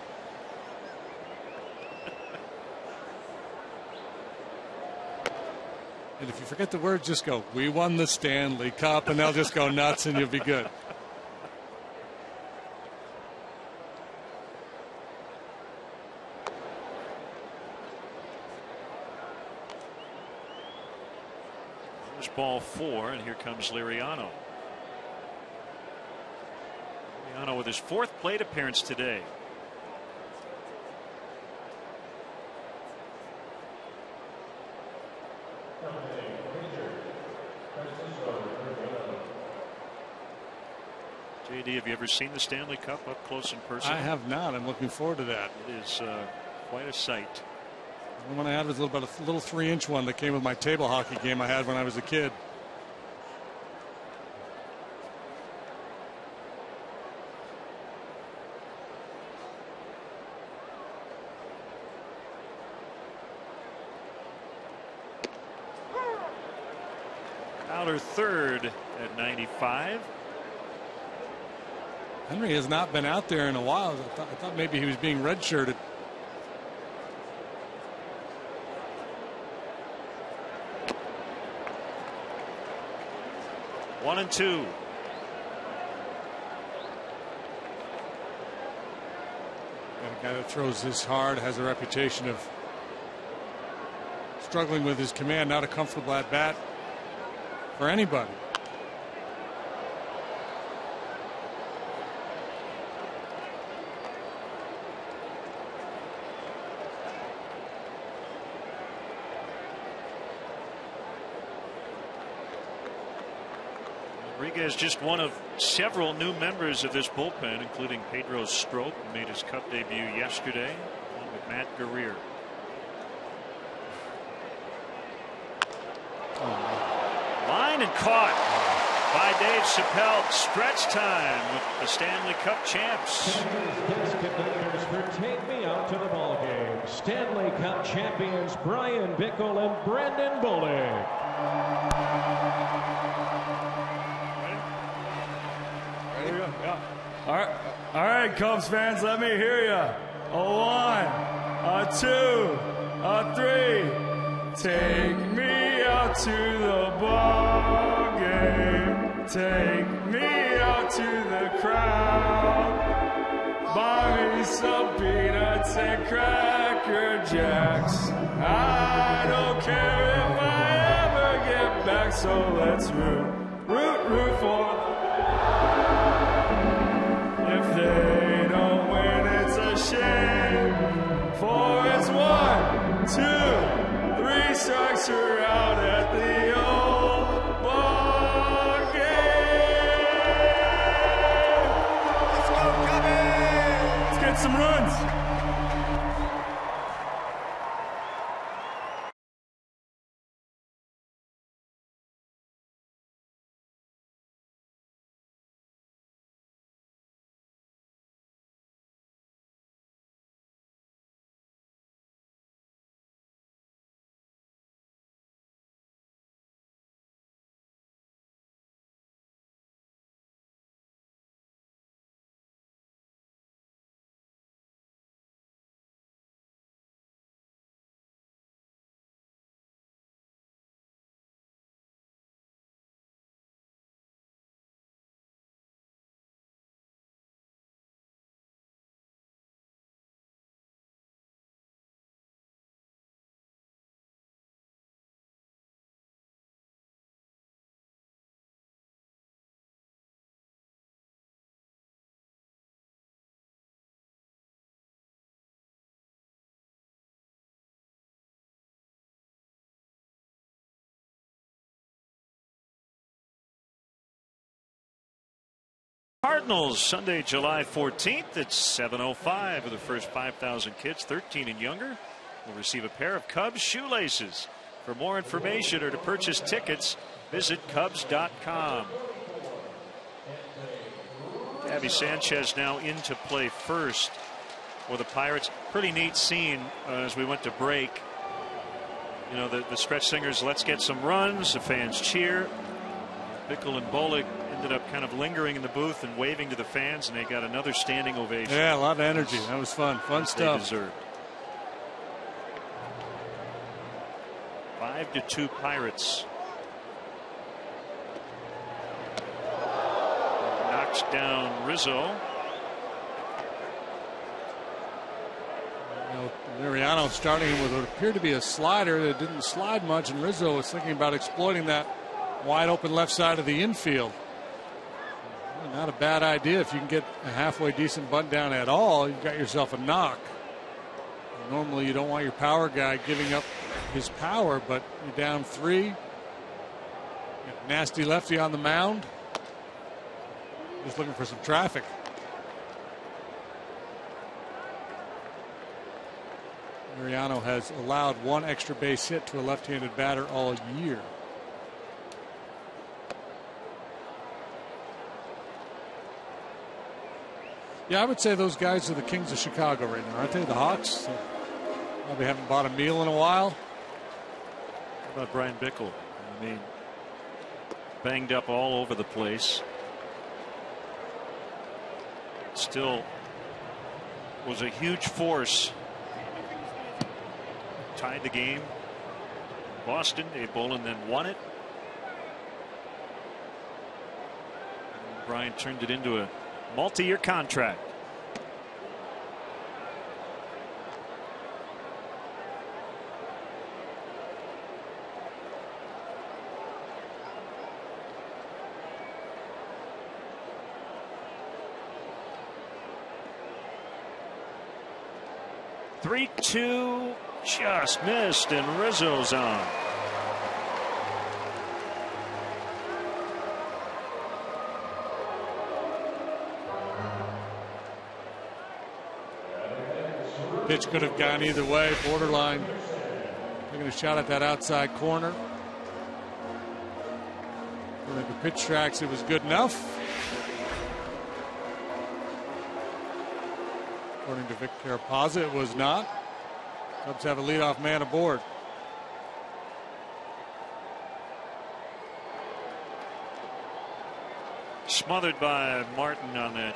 And if you forget the words, just go, "We won the Stanley Cup," and they'll just go nuts and you'll be good.
There's ball 4, and here comes Liriano. Liriano with his 4th plate appearance today. JD, have you ever seen the Stanley Cup up close and personal?
I have not. I'm looking forward to that.
It is quite a sight.
The one I had was a little 3-inch one that came with my table hockey game I had when I was a kid.
Fowler third at 95.
Henry has not been out there in a while. I thought maybe he was being redshirted.
One and two.
And a guy that throws this hard has a reputation of struggling with his command, not a comfortable at bat for anybody.
Rodriguez just one of several new members of this bullpen, including Pedro Strop, who made his Cup debut yesterday, along with Matt Guerrier. Line and caught by Dave Chappelle. Stretch time with the Stanley Cup champs.
Take me out to the ball game. Stanley Cup champions Brian Bickle and Brandon Bolig.
All right, Cubs fans, let me hear you. A 1, a 2, a 3. Take me out to the ball game. Take me out to the crowd. Buy me some peanuts and Cracker Jacks. I don't care if I ever get back, so let's root for them. If they don't win, it's a shame. For it's 1, 2, 3 strikes are out at the old ball game. Let's go, Cubbies! Let's get some runs.
Cardinals, Sunday, July 14th at 7:05 for the first 5,000 kids 13 and younger will receive a pair of Cubs shoelaces. For more information or to purchase tickets, visit Cubs.com. Gabby Sanchez now into play first for the Pirates. Pretty neat scene as we went to break. You know, the stretch singers, let's get some runs. The fans cheer. Bickle and Bollig ended up kind of lingering in the booth and waving to the fans, and they got another standing ovation.
Yeah, a lot of energy. That was fun. Fun stuff.
They deserved. 5-2 Pirates. Knocks down Rizzo.
Mariano starting with what appeared to be a slider that didn't slide much, and Rizzo was thinking about exploiting that wide open left side of the infield. Not a bad idea. If you can get a halfway decent bunt down at all, you've got yourself a knock. Normally you don't want your power guy giving up his power, but you're down 3. Nasty lefty on the mound. Just looking for some traffic. Mariano has allowed 1 extra base hit to a left-handed batter all year. Yeah, I would say those guys are the kings of Chicago right now, aren't they? The Hawks probably haven't bought a meal in a while.
How about Brian Bickle? I mean, banged up all over the place. Still was a huge force. Tied the game. Boston, Dave Bolin then won it. And Brian turned it into a multi-year contract. Three-two, just missed, and Rizzo's on.
Pitch could have gone either way. Borderline taking a shot at that outside corner. When the pitch tracks, it was good enough. According to Vic Carapazza, it was not. Cubs have a leadoff man aboard.
Smothered by Martin on that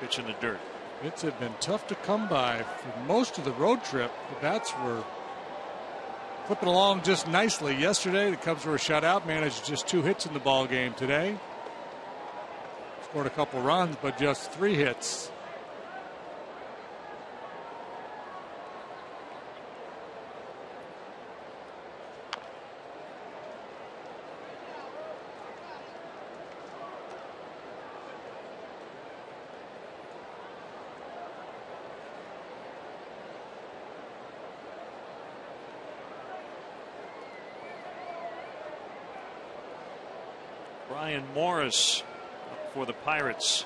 pitch in the dirt.
Hits have been tough to come by for most of the road trip. The bats were flipping along just nicely. Yesterday, the Cubs were shut out, managed just 2 hits in the ball game today. scored a couple runs, but just 3 hits.
Brian Morris up for the Pirates.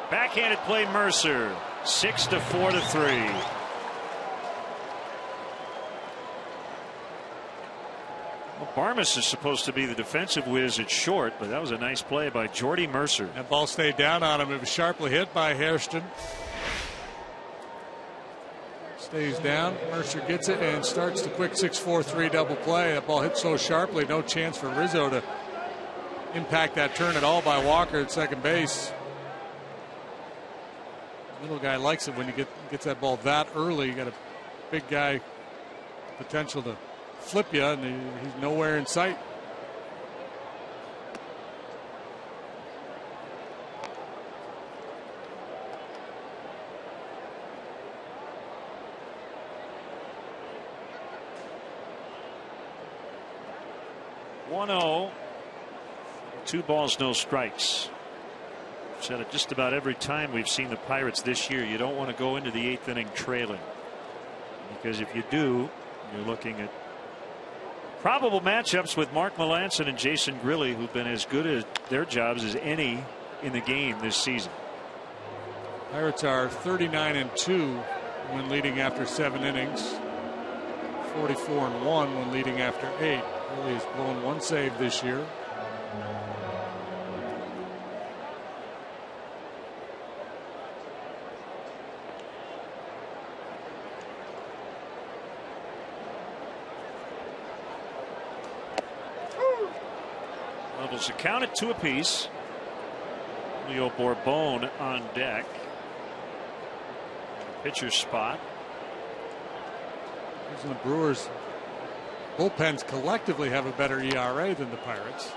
Backhanded play, Mercer. 6-4 to 3. Well, Barmes is supposed to be the defensive whiz at short, but that was a nice play by Jordy Mercer.
That ball stayed down on him. It was sharply hit by Hairston. Stays down. Mercer gets it and starts the quick 6-4-3 double play. That ball hit so sharply, no chance for Rizzo to impact that turn at all by Walker at second base. Little guy likes it when he gets that ball that early. You got a big guy potential to flip you, and he's nowhere in sight.
"1-0, 2 balls, no strikes." Said it just about every time we've seen the Pirates this year. You don't want to go into the 8th inning trailing, because if you do, you're looking at probable matchups with Mark Melancon and Jason Grilli, who've been as good at their jobs as any in the game this season.
Pirates are 39-2 when leading after 7 innings. 44-1 when leading after 8. Grilli has blown 1 save this year.
Levels are counted 2 apiece. Leo Bourbon on deck. Pitcher's spot.
The Brewers bullpens collectively have a better ERA than the Pirates.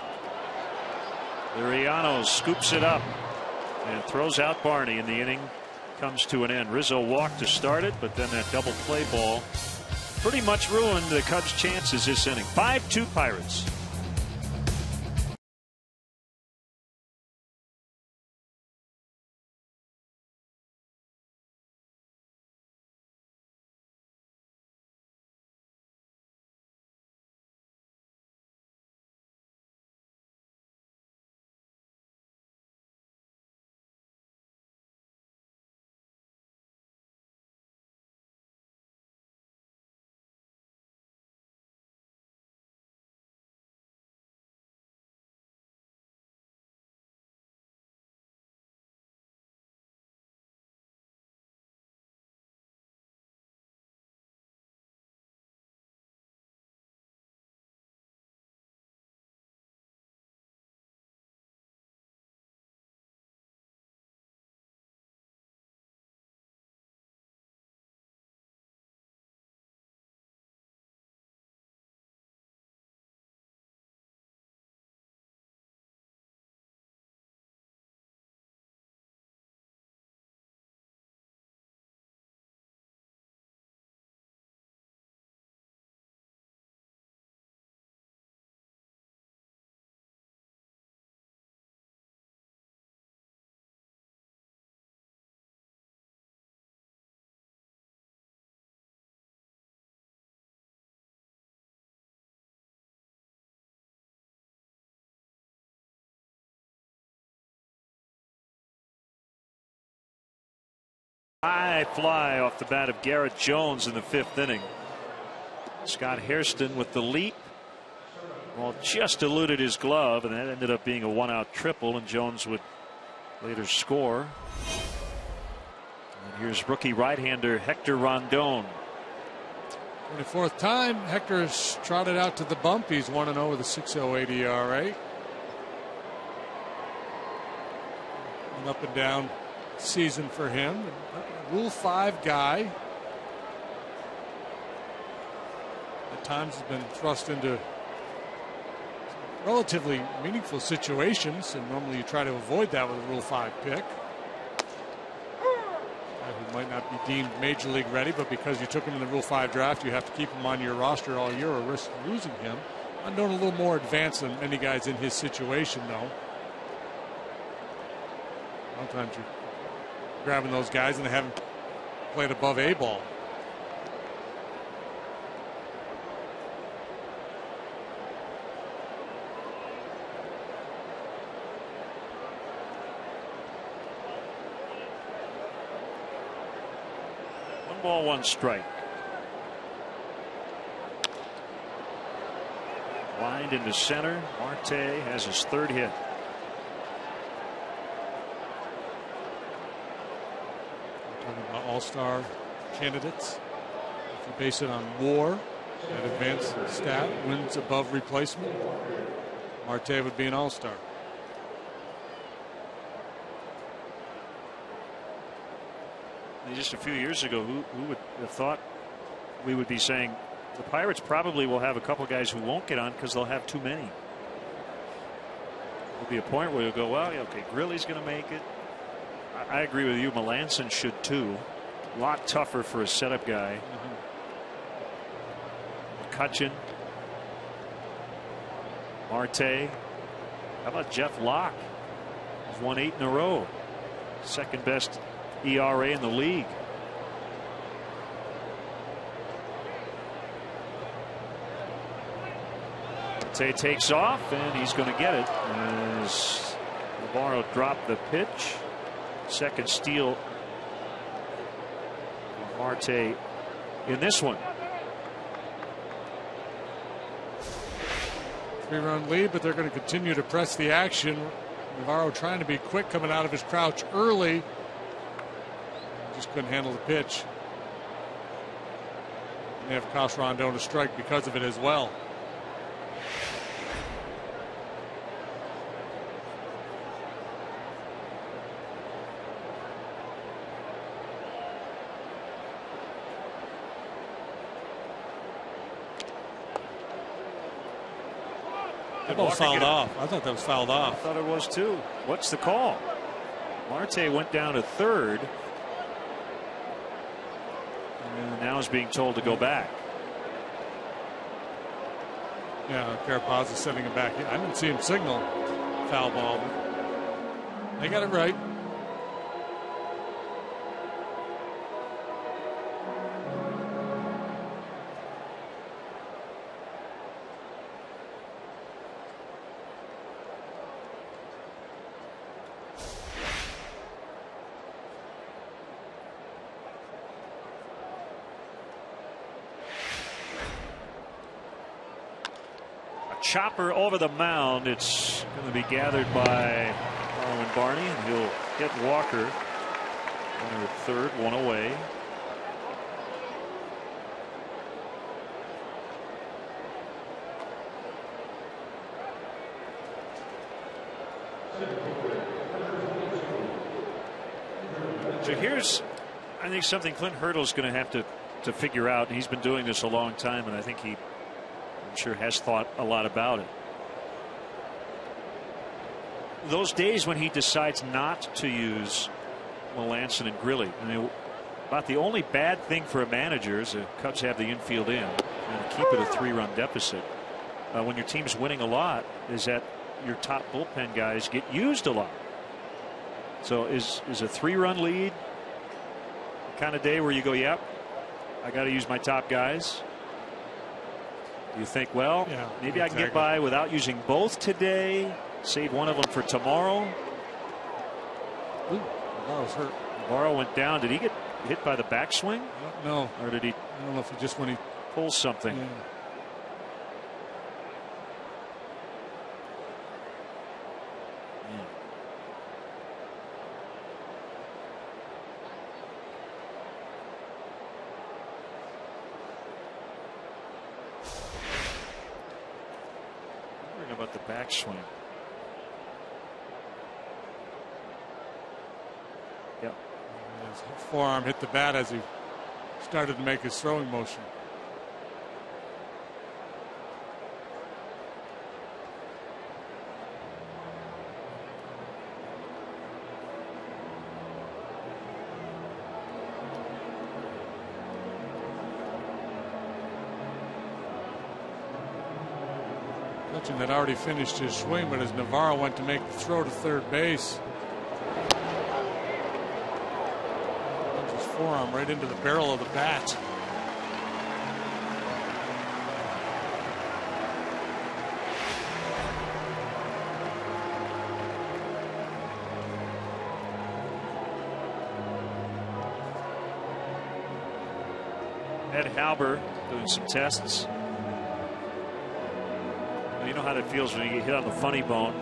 Liriano scoops it up and throws out Barney, and the inning comes to an end. Rizzo walked to start it, but then that double play ball pretty much ruined the Cubs' chances this inning. 5-2 Pirates. High fly off the bat of Garrett Jones in the 5th inning. Scott Hairston with the leap. Well, just eluded his glove, and that ended up being a 1-out triple, and Jones would later score. Here's rookie right-hander Hector Rondon.
24th time Hector has trotted out to the bump. He's 1-0 with a 6.08 ERA. An up and down season for him. Rule 5 guy. At times has been thrust into relatively meaningful situations, and normally you try to avoid that with a Rule 5 pick. Who might not be deemed major league ready, but because you took him in the Rule 5 draft, you have to keep him on your roster all year or risk losing him. I'm doing a little more advanced than many guys in his situation, though. Sometimes you're grabbing those guys and they haven't played above A ball.
Ball, 1 strike. Lined into center. Marte has his 3rd hit.
We're talking about all-star candidates. If you base it on WAR, that advanced stat, wins above replacement, Marte would be an all-star.
Just a few years ago, who would have thought we would be saying the Pirates probably will have a couple guys who won't get on because they'll have too many. There'll be a point where you'll go, well, yeah, okay, Grilly's going to make it. I agree with you. Melanson should too. A lot tougher for a setup guy. McCutchen, Marte. How about Jeff Locke? He's won 8 in a row. 2nd best ERA in the league. Marte takes off and he's going to get it as Navarro dropped the pitch. 2nd steal of Marte in this one.
3-run lead, but they're going to continue to press the action. Navarro trying to be quick coming out of his crouch early. Just couldn't handle the pitch. And they have cost Rondon a strike because of it as well. That ball fouled off. I thought that was fouled off.
I thought it was too. What's the call? Marte went down to 3rd. And now is being told to go back.
Yeah, Carapaz is sending him back. I didn't see him signal foul ball, but they got it right.
Chopper over the mound. It's going to be gathered by Marwin Barney, and he'll get Walker under 3rd, 1 away. So here's, I think, something Clint Hurdle's going to have to figure out. He's been doing this a long time, and I think I'm sure has thought a lot about it. Those days when he decides not to use Melanson and Grilly, I mean, about the only bad thing for a manager is the Cubs have the infield in and keep it a 3-run deficit. When your team's winning a lot, is that your top bullpen guys get used a lot. So is a 3-run lead the kind of day where you go, yep, I got to use my top guys? You think, well,
yeah,
maybe I can get by without using both today, save one of them for tomorrow.
Ooh, Navarro's hurt.
Navarro went down. Did he get hit by the backswing?
No.
Or did he?
I don't know if he just when he
pulls something.
Yeah.
about the backswing? Yep.
His forearm hit the bat as he started to make his throwing motion. McCutchen had already finished his swing, but as Navarro went to make the throw to third base, his forearm right into the barrel of the bat.
Ed Halber doing some tests. You know how it feels when you get hit on the funny bone.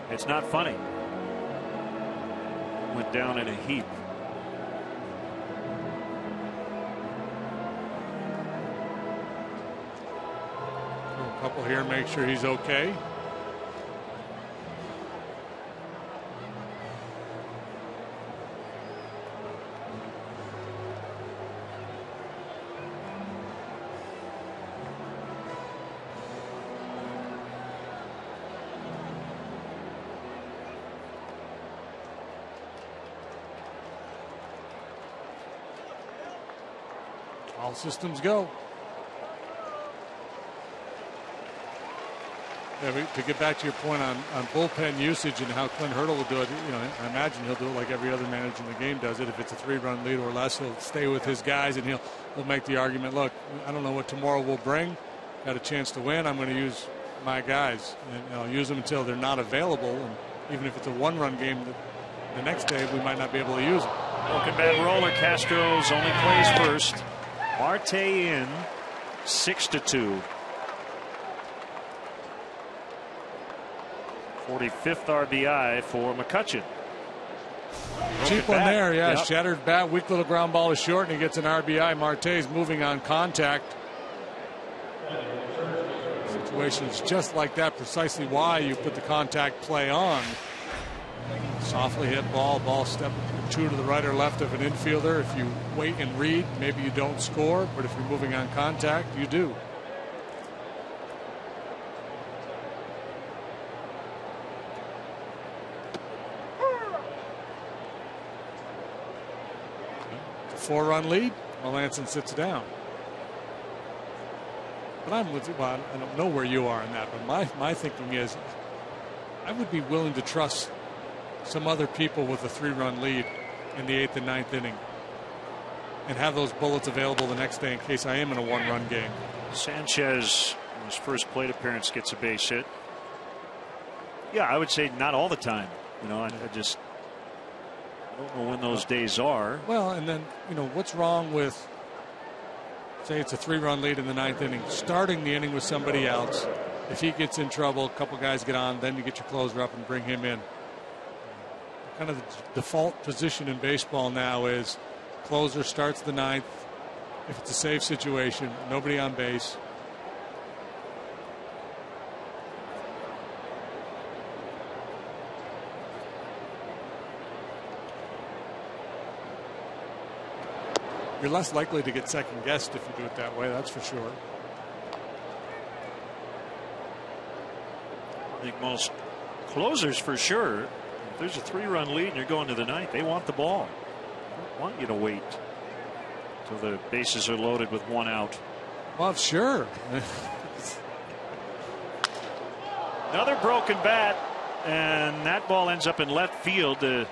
It's not funny. Went down in a heap.
A couple here, make sure he's okay. All systems go. Yeah, to get back to your point on bullpen usage and how Clint Hurdle will do it, you know, I imagine he'll do it like every other manager in the game does it. If it's a 3-run lead or less, he'll stay with his guys and he'll make the argument, look, I don't know what tomorrow will bring. Got a chance to win. I'm going to use my guys, and I'll use them until they're not available. And even if it's a 1-run game, the next day we might not be able to use them.
Broken bat roller. Castro's only plays first. Marte in, 6-2. 45th RBI for McCutchen.
Cheap one there, yeah. Yep. Shattered bat, weak little ground ball is short, and he gets an RBI. Marte's moving on contact. Situations just like that, precisely why you put the contact play on. Softly hit ball step 2 to the right or left of an infielder. If you wait and read, maybe you don't score, but if you're moving on contact, you do. It's a 4-run lead. Melanson sits down. But I'm with you. Well, I don't know where you are in that, but my thinking is I would be willing to trust some other people with a 3-run lead in the 8th and 9th inning and have those bullets available the next day in case I am in a 1-run game.
Sanchez, in his first plate appearance, gets a base hit. Yeah, I would say not all the time. You know, I don't know when those days are.
Well, and then, you know, what's wrong with, say it's a 3-run lead in the 9th inning, starting the inning with somebody else. If he gets in trouble, a couple guys get on, then you get your closer up and bring him in. Kind of the default position in baseball now is closer starts the 9th. If it's a safe situation, nobody on base. You're less likely to get second guessed if you do it that way, that's for sure.
I think most closers, for sure, if there's a 3-run lead and you're going to the 9th, they want the ball. They don't want you to wait until the bases are loaded with 1 out.
Well, sure.
Another broken bat, and that ball ends up in left field. The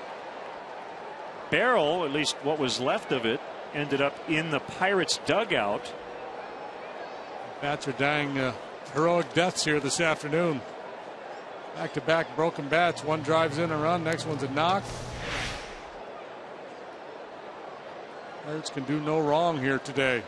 barrel, at least what was left of it, ended up in the Pirates dugout.
Bats are dying heroic deaths here this afternoon. Back-to-back broken bats. One drives in a run, next one's a knock. Pirates can do no wrong here today.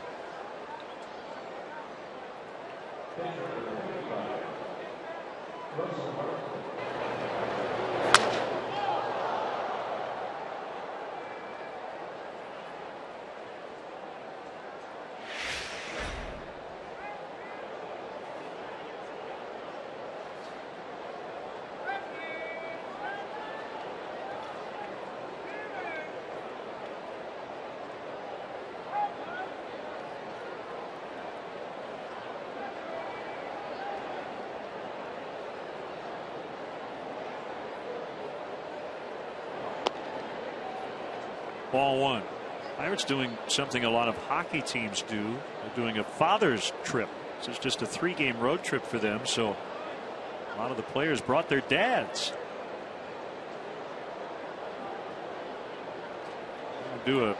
Ball one. Pirates doing something a lot of hockey teams do. They're doing a father's trip. This is just a 3-game road trip for them. So a lot of the players brought their dads. Do a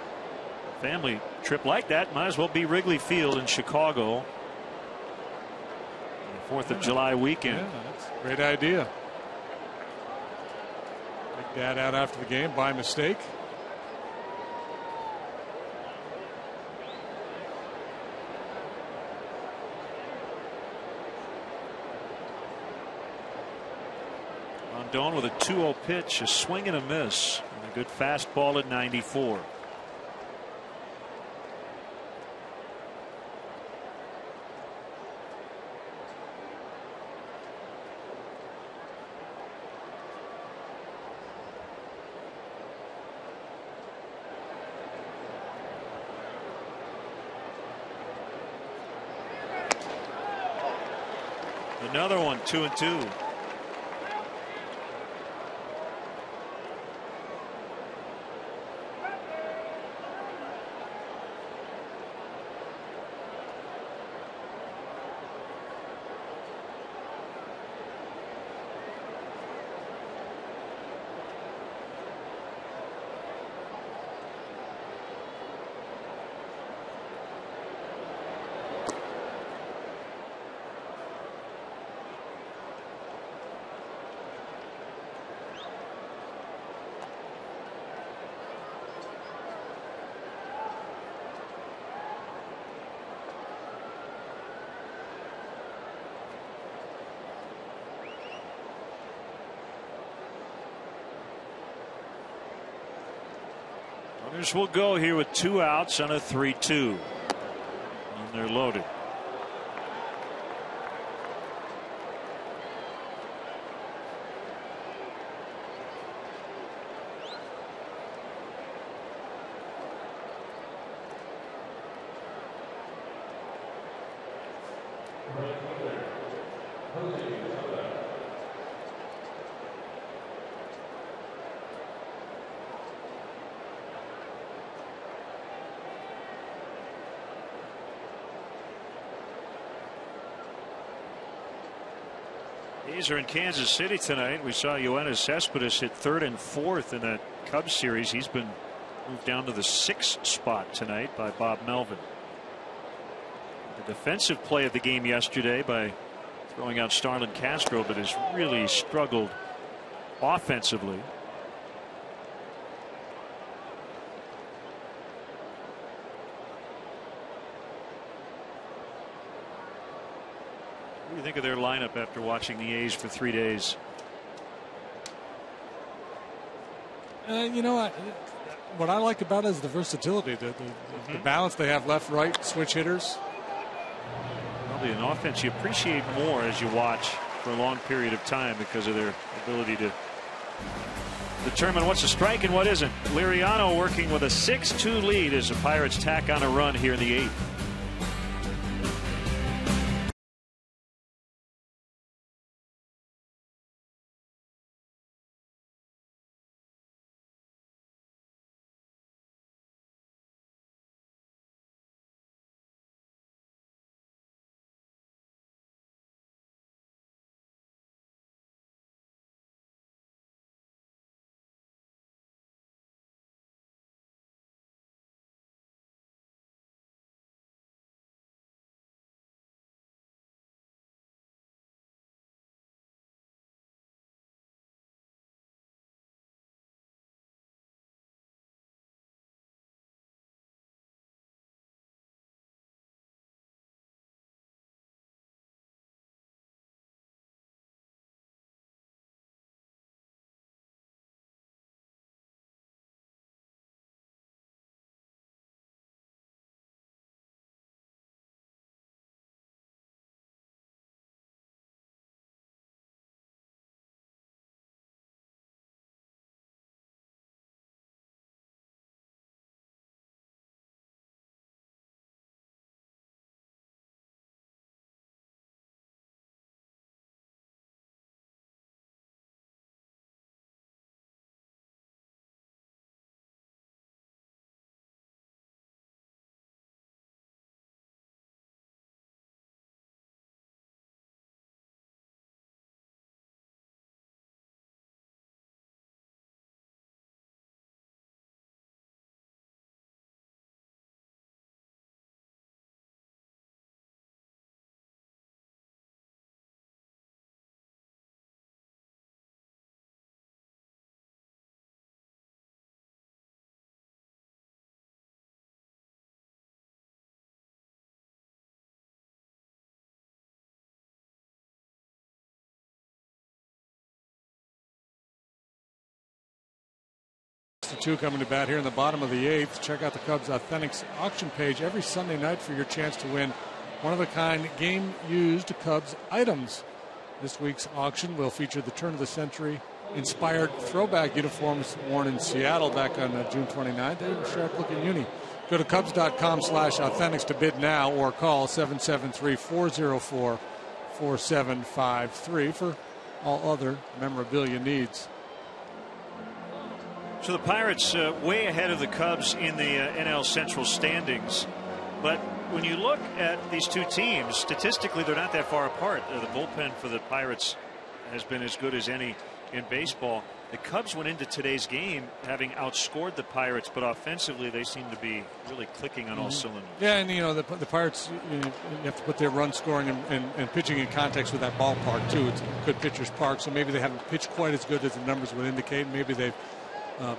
family trip like that, might as well be Wrigley Field in Chicago. 4th of July weekend.
Yeah, that's a great idea. Take Dad out after the game by mistake.
Rondon with a 2-0 pitch, a swing and a miss, and a good fastball at 94. Another one, 2-2. Runners will go here with 2 outs on a 3-2. And they're loaded. A's are in Kansas City tonight. We saw Yoenis Cespedes hit 3rd and 4th in that Cubs series. He's been moved down to the 6th spot tonight by Bob Melvin. The defensive play of the game yesterday by throwing out Starlin Castro, but has really struggled offensively. What do you think of their lineup after watching the A's for 3 days?
You know, what I like about it is the versatility, the balance they have, left, right, switch hitters.
Probably an offense you appreciate more as you watch for a long period of time because of their ability to determine what's a strike and what isn't. Liriano working with a 6-2 lead as the Pirates tack on a run here in the 8th.
2 coming to bat here in the bottom of the 8th. Check out the Cubs Authentics auction page every Sunday night for your chance to win one-of-a-kind game-used Cubs items. This week's auction will feature the turn-of-the-century inspired throwback uniforms worn in Seattle back on June 29th. They were sharp-looking uni. Go to Cubs.com/authentics to bid now or call 773-404-4753 for all other memorabilia needs.
So the Pirates way ahead of the Cubs in the NL Central standings. But when you look at these two teams, statistically, they're not that far apart. The bullpen for the Pirates has been as good as any in baseball. The Cubs went into today's game having outscored the Pirates, but offensively they seem to be really clicking on all cylinders.
Yeah, and the Pirates, you have to put their run scoring and pitching in context with that ballpark too. It's a good pitcher's park, so maybe they haven't pitched quite as good as the numbers would indicate. Maybe they've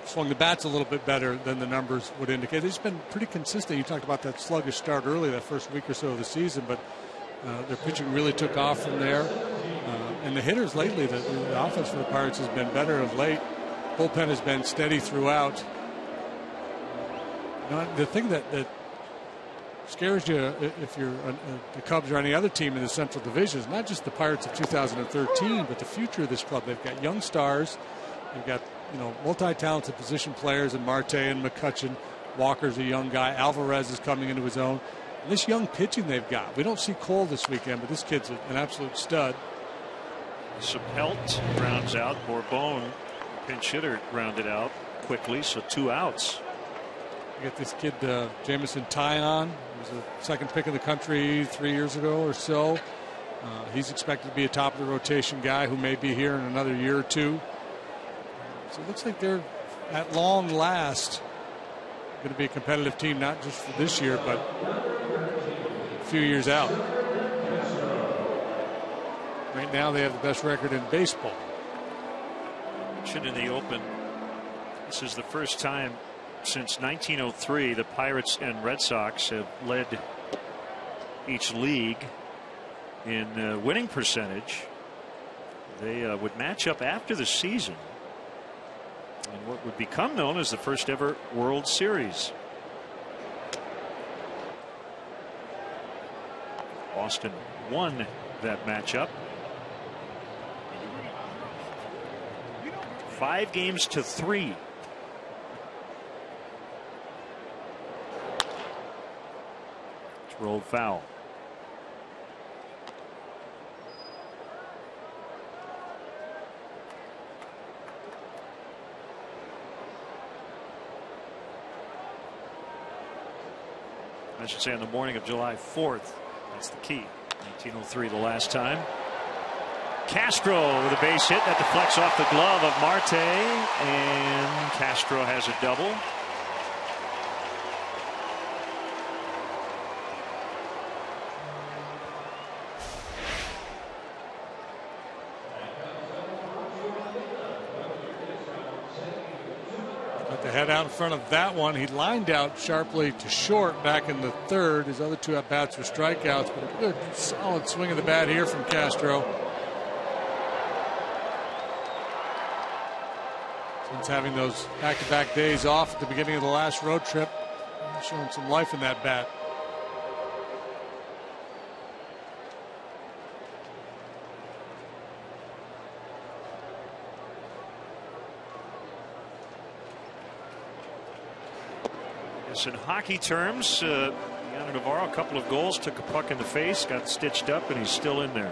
swung the bats a little bit better than the numbers would indicate. They've been pretty consistent. You talked about that sluggish start early, that first week or so of the season, but their pitching really took off from there. And the hitters lately, the offense for the Pirates has been better of late. Bullpen has been steady throughout. The thing that scares you if you're the Cubs or any other team in the Central Division is not just the Pirates of 2013, but the future of this club. They've got young stars. They've got multi-talented position players in Marte and McCutchen. Walker's a young guy. Alvarez is coming into his own. And this young pitching they've got. We don't see Cole this weekend, but this kid's an absolute stud.
Sapelt grounds out. Bourbon, pinch hitter, grounded out quickly, so 2 outs.
You get this kid, Jamison Tyon. He was the second pick in the country 3 years ago or so. He's expected to be a top of the rotation guy who may be here in another year or two. So it looks like they're, at long last, going to be a competitive team, not just for this year, but a few years out. Right now, they have the best record in baseball.
In the open, this is the first time since 1903 the Pirates and Red Sox have led each league in winning percentage. They would match up after the season in what would become known as the first ever World Series. Boston won that matchup 5-3. It's rolled foul. I should say on the morning of July 4th. That's the key. 1903 the last time. Castro with a base hit that deflects off the glove of Marte, and Castro has a double.
Got the head out in front of that one. He lined out sharply to short back in the 3rd. His other 2 at-bats were strikeouts, but a good solid swing of the bat here from Castro. Since having those back-to-back days off at the beginning of the last road trip, showing some life in that bat.
Yes, in hockey terms, Yana Navarro, a couple of goals, took a puck in the face, got stitched up, and he's still in there.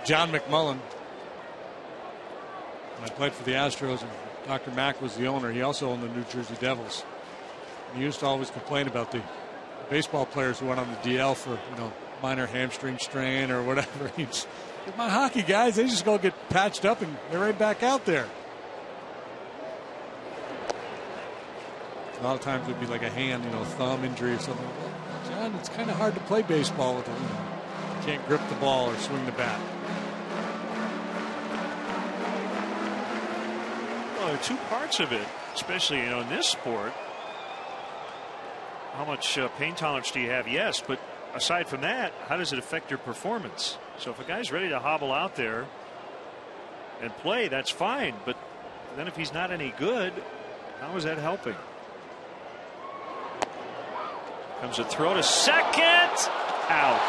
John McMullen, when I played for the Astros and Dr. Mack was the owner, he also owned the New Jersey Devils. He used to always complain about the baseball players who went on the DL for minor hamstring strain or whatever. He's, my hockey guys, they just go get patched up and they're right back out there. A lot of times it would be like a hand, thumb injury or something. John, it's kind of hard to play baseball with it. can't grip the ball or swing the bat.
Well, there are two parts of it, especially in this sport. How much pain tolerance do you have? Yes, but aside from that, how does it affect your performance? So if a guy's ready to hobble out there and play, that's fine. But then if he's not any good, how is that helping? Comes a throw to second. Out.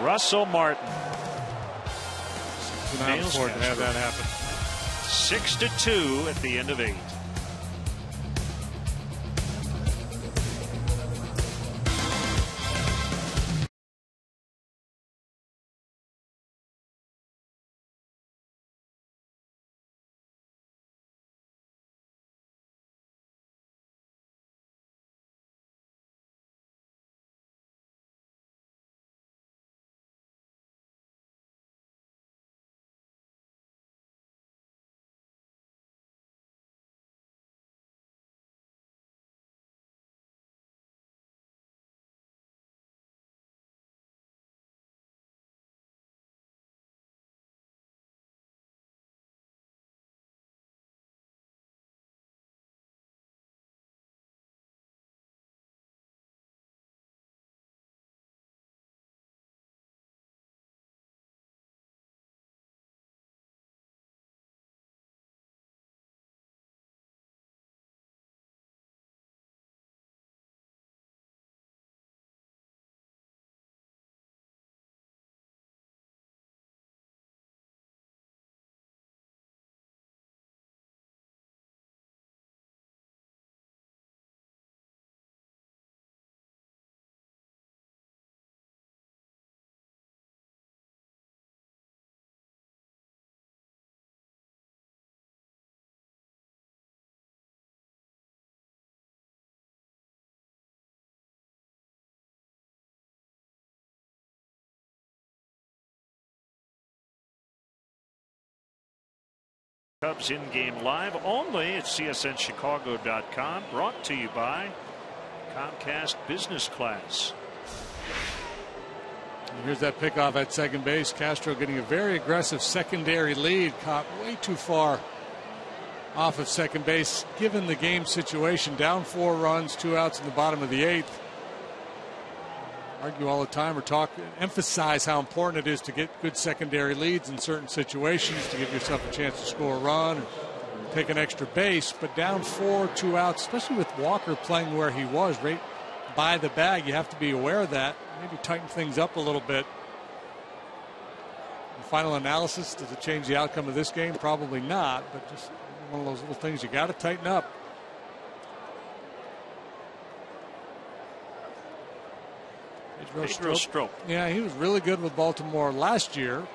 Russell Martin.
Nails to have that happen.
6-2 at the end of 8. Cubs in-game live only at CSNChicago.com. Brought to you by Comcast Business Class.
Here's that pickoff at second base. Castro getting a very aggressive secondary lead. Caught way too far off of second base, given the game situation. Down 4 runs, 2 outs in the bottom of the 8th. Argue all the time or emphasize how important it is to get good secondary leads in certain situations to give yourself a chance to score a run or take an extra base. But down 4, 2 outs, especially with Walker playing where he was right by the bag, you have to be aware of that. Maybe tighten things up a little bit. The final analysis, does it change the outcome of this game? Probably not, but just one of those little things you got to tighten up.
Pedro Strop.
Yeah, he was really good with Baltimore last year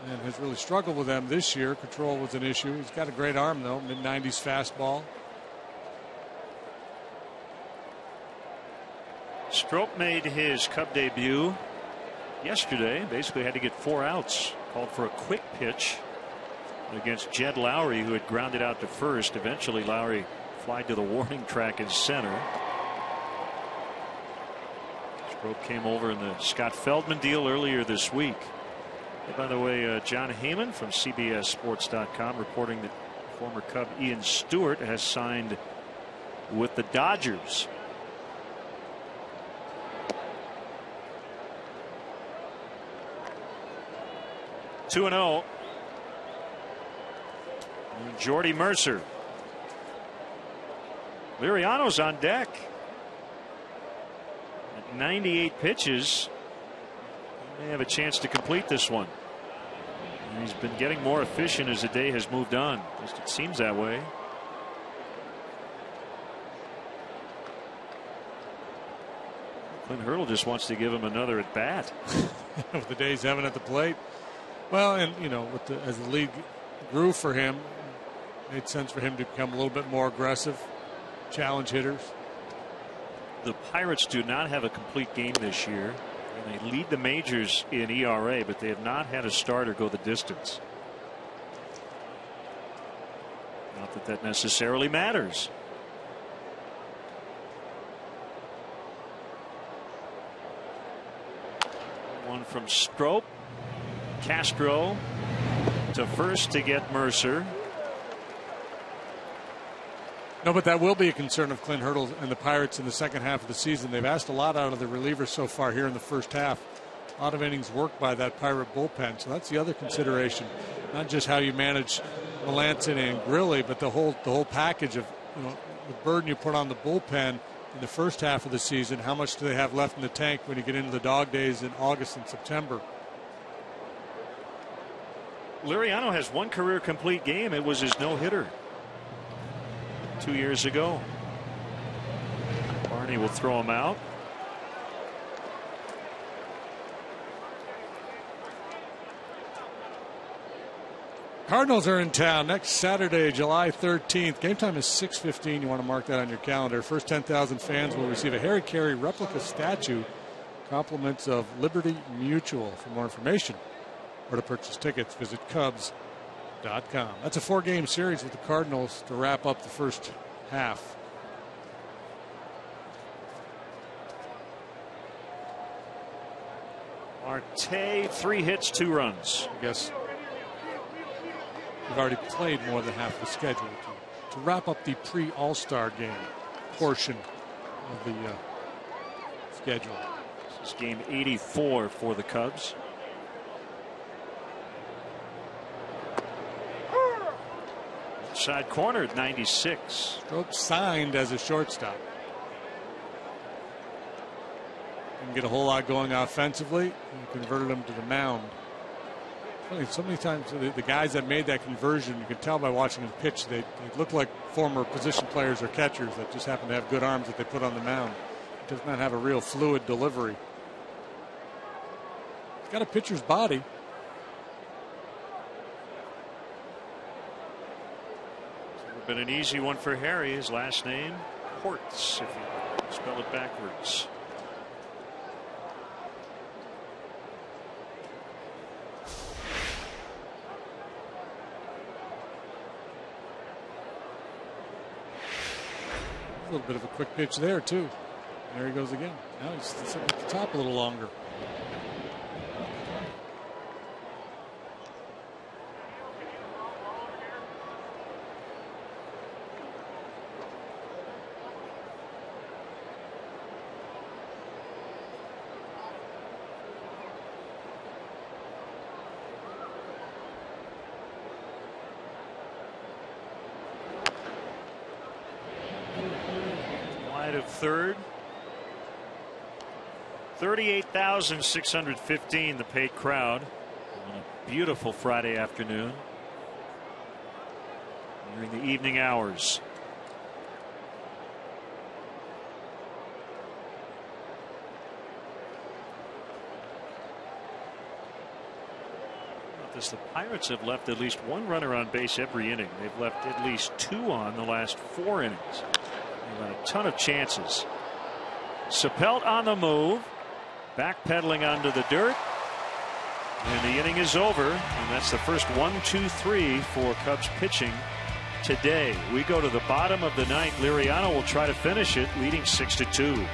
and has really struggled with them this year. Control was an issue. He's got a great arm, though. Mid-90s fastball.
Strop made his Cub debut yesterday. Basically had to get 4 outs. Called for a quick pitch against Jed Lowry, who had grounded out to first. Eventually, Lowry flied to the warning track in center. Strop came over in the Scott Feldman deal earlier this week. And by the way, John Heyman from CBSSports.com reporting that former Cub Ian Stewart has signed with the Dodgers. Two and 0. Jordy Mercer. Liriano's on deck. At 98 pitches, he may have a chance to complete this one. And he's been getting more efficient as the day has moved on. At least it seems that way. Clint Hurdle just wants to give him another at bat.
With the days having at the plate. Well, and you know, as the league grew for him, it made sense for him to become a little bit more aggressive, challenge hitters.
The Pirates do not have a complete game this year, and they lead the majors in ERA, but they have not had a starter go the distance. Not that that necessarily matters. One from Strop. Castro to first to get Mercer.
No, but that will be a concern of Clint Hurdle and the Pirates in the second half of the season. They've asked a lot out of the relievers so far here in the first half. A lot of innings worked by that Pirate bullpen, so that's the other consideration. Not just how you manage Melanson and Grilli, but the whole package of the burden you put on the bullpen in the first half of the season. How much do they have left in the tank when you get into the dog days in August and September?
Liriano has one career complete game. It was his no-hitter 2 years ago. Barney will throw him out.
Cardinals are in town next Saturday, July 13th. Game time is 6:15. You want to mark that on your calendar. First 10,000 fans will receive a Harry Carey replica statue, compliments of Liberty Mutual. For more information or to purchase tickets, visit Cubs.com. That's a 4-game series with the Cardinals to wrap up the first half.
Marte, 3 hits, 2 runs.
I guess we've already played more than half the schedule to wrap up the pre-All-Star game portion of the schedule.
This is game 84 for the Cubs. Side corner at 96.
Strop signed as a shortstop. Didn't get a whole lot going offensively. And converted him to the mound. So many times the guys that made that conversion, you can tell by watching them pitch, they look like former position players or catchers that just happen to have good arms that they put on the mound. It does not have a real fluid delivery. It's got a pitcher's body.
Been an easy one for Harry. His last name, Hortz, if you spell it backwards.
A little bit of a quick pitch there, too. There he goes again. Now he's sitting at the top a little longer.
Of third. 38,615 the paid crowd on a beautiful Friday afternoon during the evening hours. The Pirates have left at least one runner on base every inning. They've left at least 2 on the last 4 innings. They've had a ton of chances. Sapelt on the move, backpedaling onto the dirt, and the inning is over. And that's the first 1-2-3 for Cubs pitching today. We go to the bottom of the 9th. Liriano will try to finish it, leading 6-2.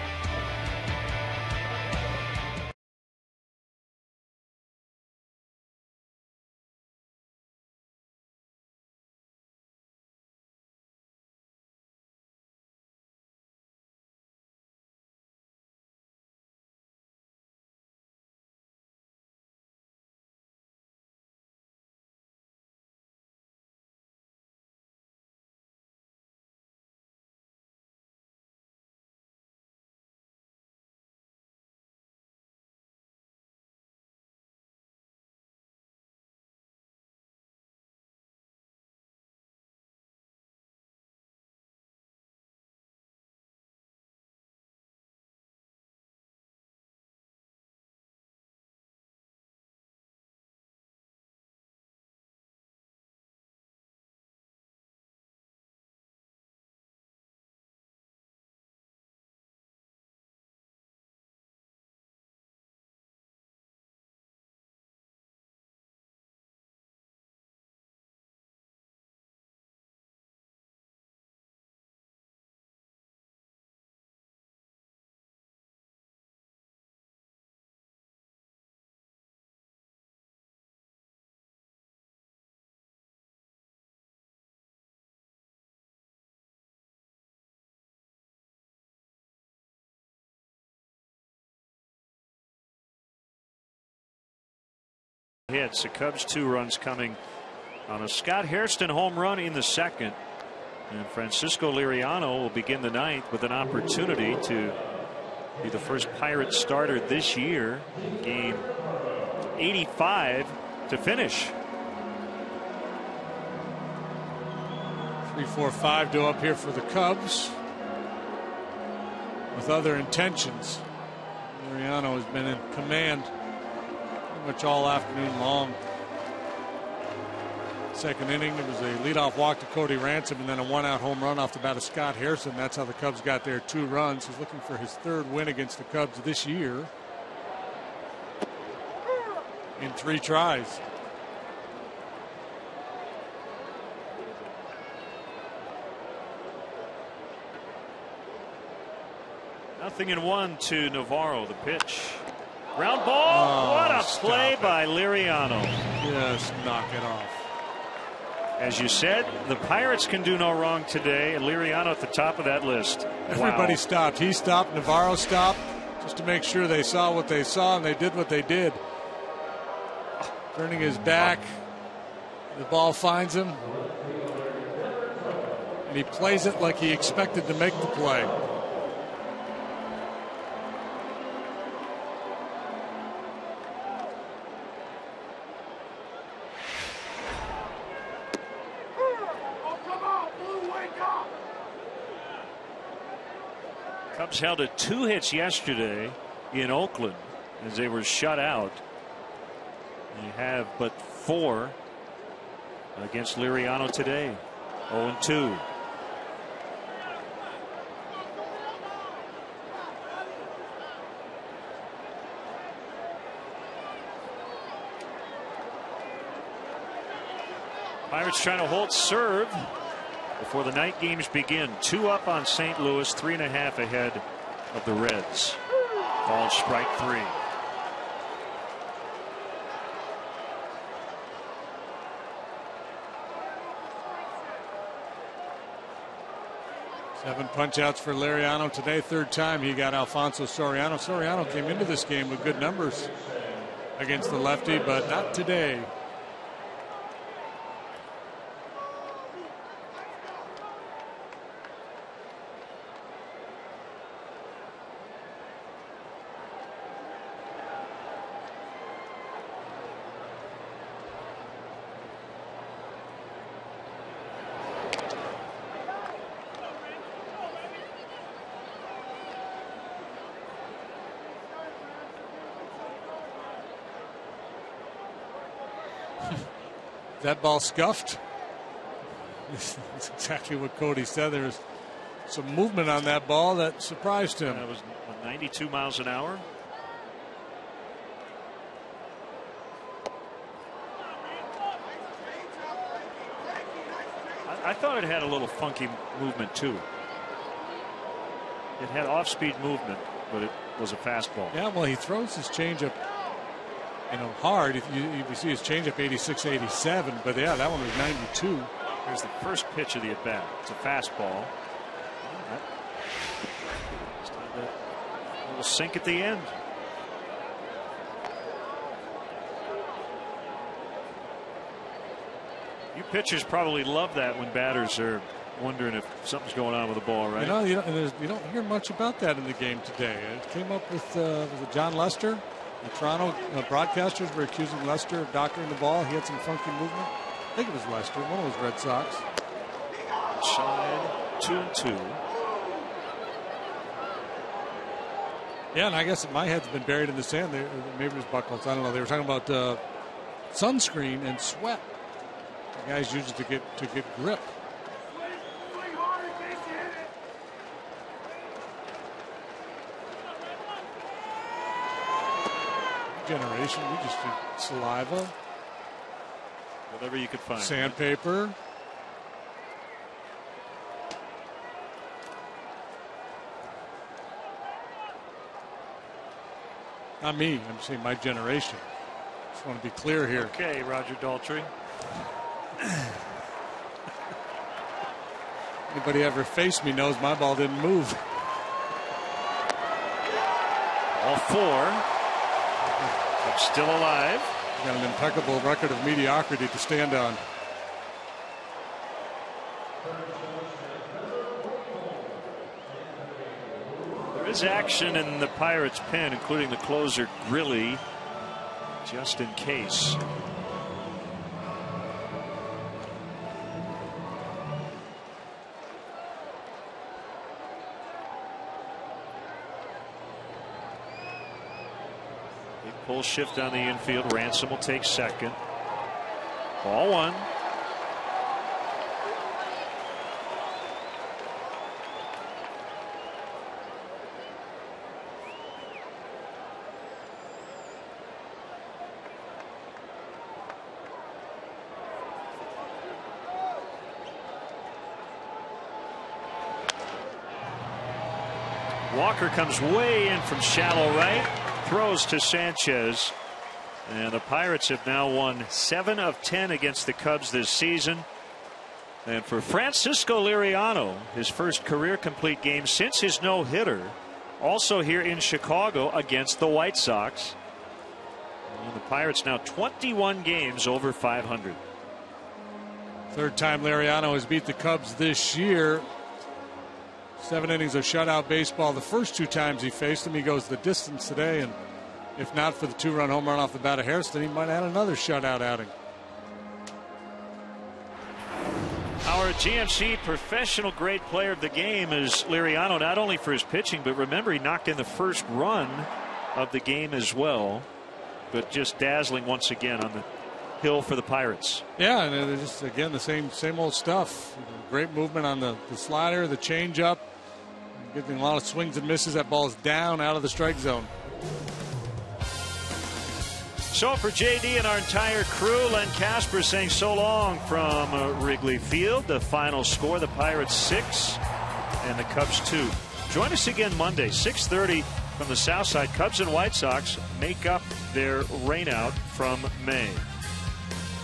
hits. The Cubs 2 runs coming on a Scott Hairston home run in the second. And Francisco Liriano will begin the ninth with an opportunity to be the first Pirates starter this year. Game 85 to finish.
3-4-5 to up here for the Cubs with other intentions. Liriano has been in command pretty much all afternoon long. Second inning, it was a leadoff walk to Cody Ransom and then a one-out home run off the bat of Scott Hairston. That's how the Cubs got their 2 runs. He's looking for his 3rd win against the Cubs this year in 3 tries.
Nothing in 1 to Navarro. The pitch. Ground ball. What a play by Liriano.
Just knock it off.
As you said, the Pirates can do no wrong today. And Liriano at the top of that list.
Everybody
Wow.
stopped. He stopped. Navarro stopped just to make sure they saw what they saw, and they did what they did. Turning his back. The ball finds him. And he plays it like he expected to make the play.
Cubs held at 2 hits yesterday in Oakland as they were shut out. They have but 4 against Liriano today. 0-2. Pirates trying to hold serve before the night games begin. 2 up on St. Louis, 3.5 ahead of the Reds. Ball strike 3.
Seven punch-outs for Liriano today. 3rd time he got Alfonso Soriano. Soriano came into this game with good numbers against the lefty, but not today. That ball scuffed. That's exactly what Cody said. There was some movement on that ball that surprised him.
That was 92 miles an hour. I thought it had a little funky movement too. It had off-speed movement, but it was a fastball.
Yeah, well, he throws his changeup, hard. You see his changeup 86, 87, but yeah, that one was 92.
Here's the first pitch of the at-bat. It's a fastball. Just had a little sink at the end. You pitchers probably love that when batters are wondering if something's going on with the ball, right?
You don't hear much about that in the game today. It came up with was it John Lester? The Toronto broadcasters were accusing Lester of doctoring the ball. He had some funky movement. I think it was Lester, one of those Red Sox.
Side 2-2.
Yeah, and I guess my head's been buried in the sand. Maybe it was Buckles. I don't know. They were talking about sunscreen and sweat. The guys use it to get grip. Generation, we just did saliva,
whatever you could find.
Sandpaper. Not me. I'm saying my generation. Just want to be clear here.
Okay, Roger Daltrey.
Anybody ever faced me knows my ball didn't move.
All 4. Still alive.
got an impeccable record of mediocrity to stand on.
There is action in the Pirates' pen, including the closer Grilly, just in case. Big pull shift on the infield. Ransom will take second. Ball one. Walker comes way in from shallow right, throws to Sanchez, and the Pirates have now won 7 of 10 against the Cubs this season. And for Francisco Liriano, his first career complete game since his no-hitter, also here in Chicago against the White Sox. And the Pirates now 21 games over 500.
Third time Liriano has beat the Cubs this year. 7 innings of shutout baseball. The first 2 times he faced him, he goes the distance today, and if not for the 2-run home run off the bat of Hairston, he might have had another shutout outing.
Our GMC professional grade player of the game is Liriano, not only for his pitching, but remember, he knocked in the first run of the game as well. But just dazzling once again on the hill for the Pirates.
Yeah, and just again the same old stuff. Great movement on the slider, the changeup, getting a lot of swings and misses. That ball's down out of the strike zone.
So for JD and our entire crew, Len Casper saying so long from Wrigley Field. The final score: the Pirates 6 and the Cubs 2. Join us again Monday, 6:30 from the South Side. Cubs and White Sox make up their rainout from May.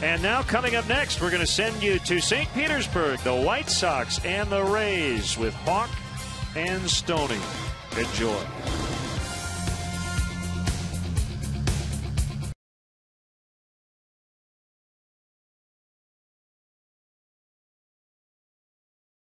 And now coming up next, we're going to send you to St. Petersburg, the White Sox and the Rays with Hawk and Stoney. Enjoy.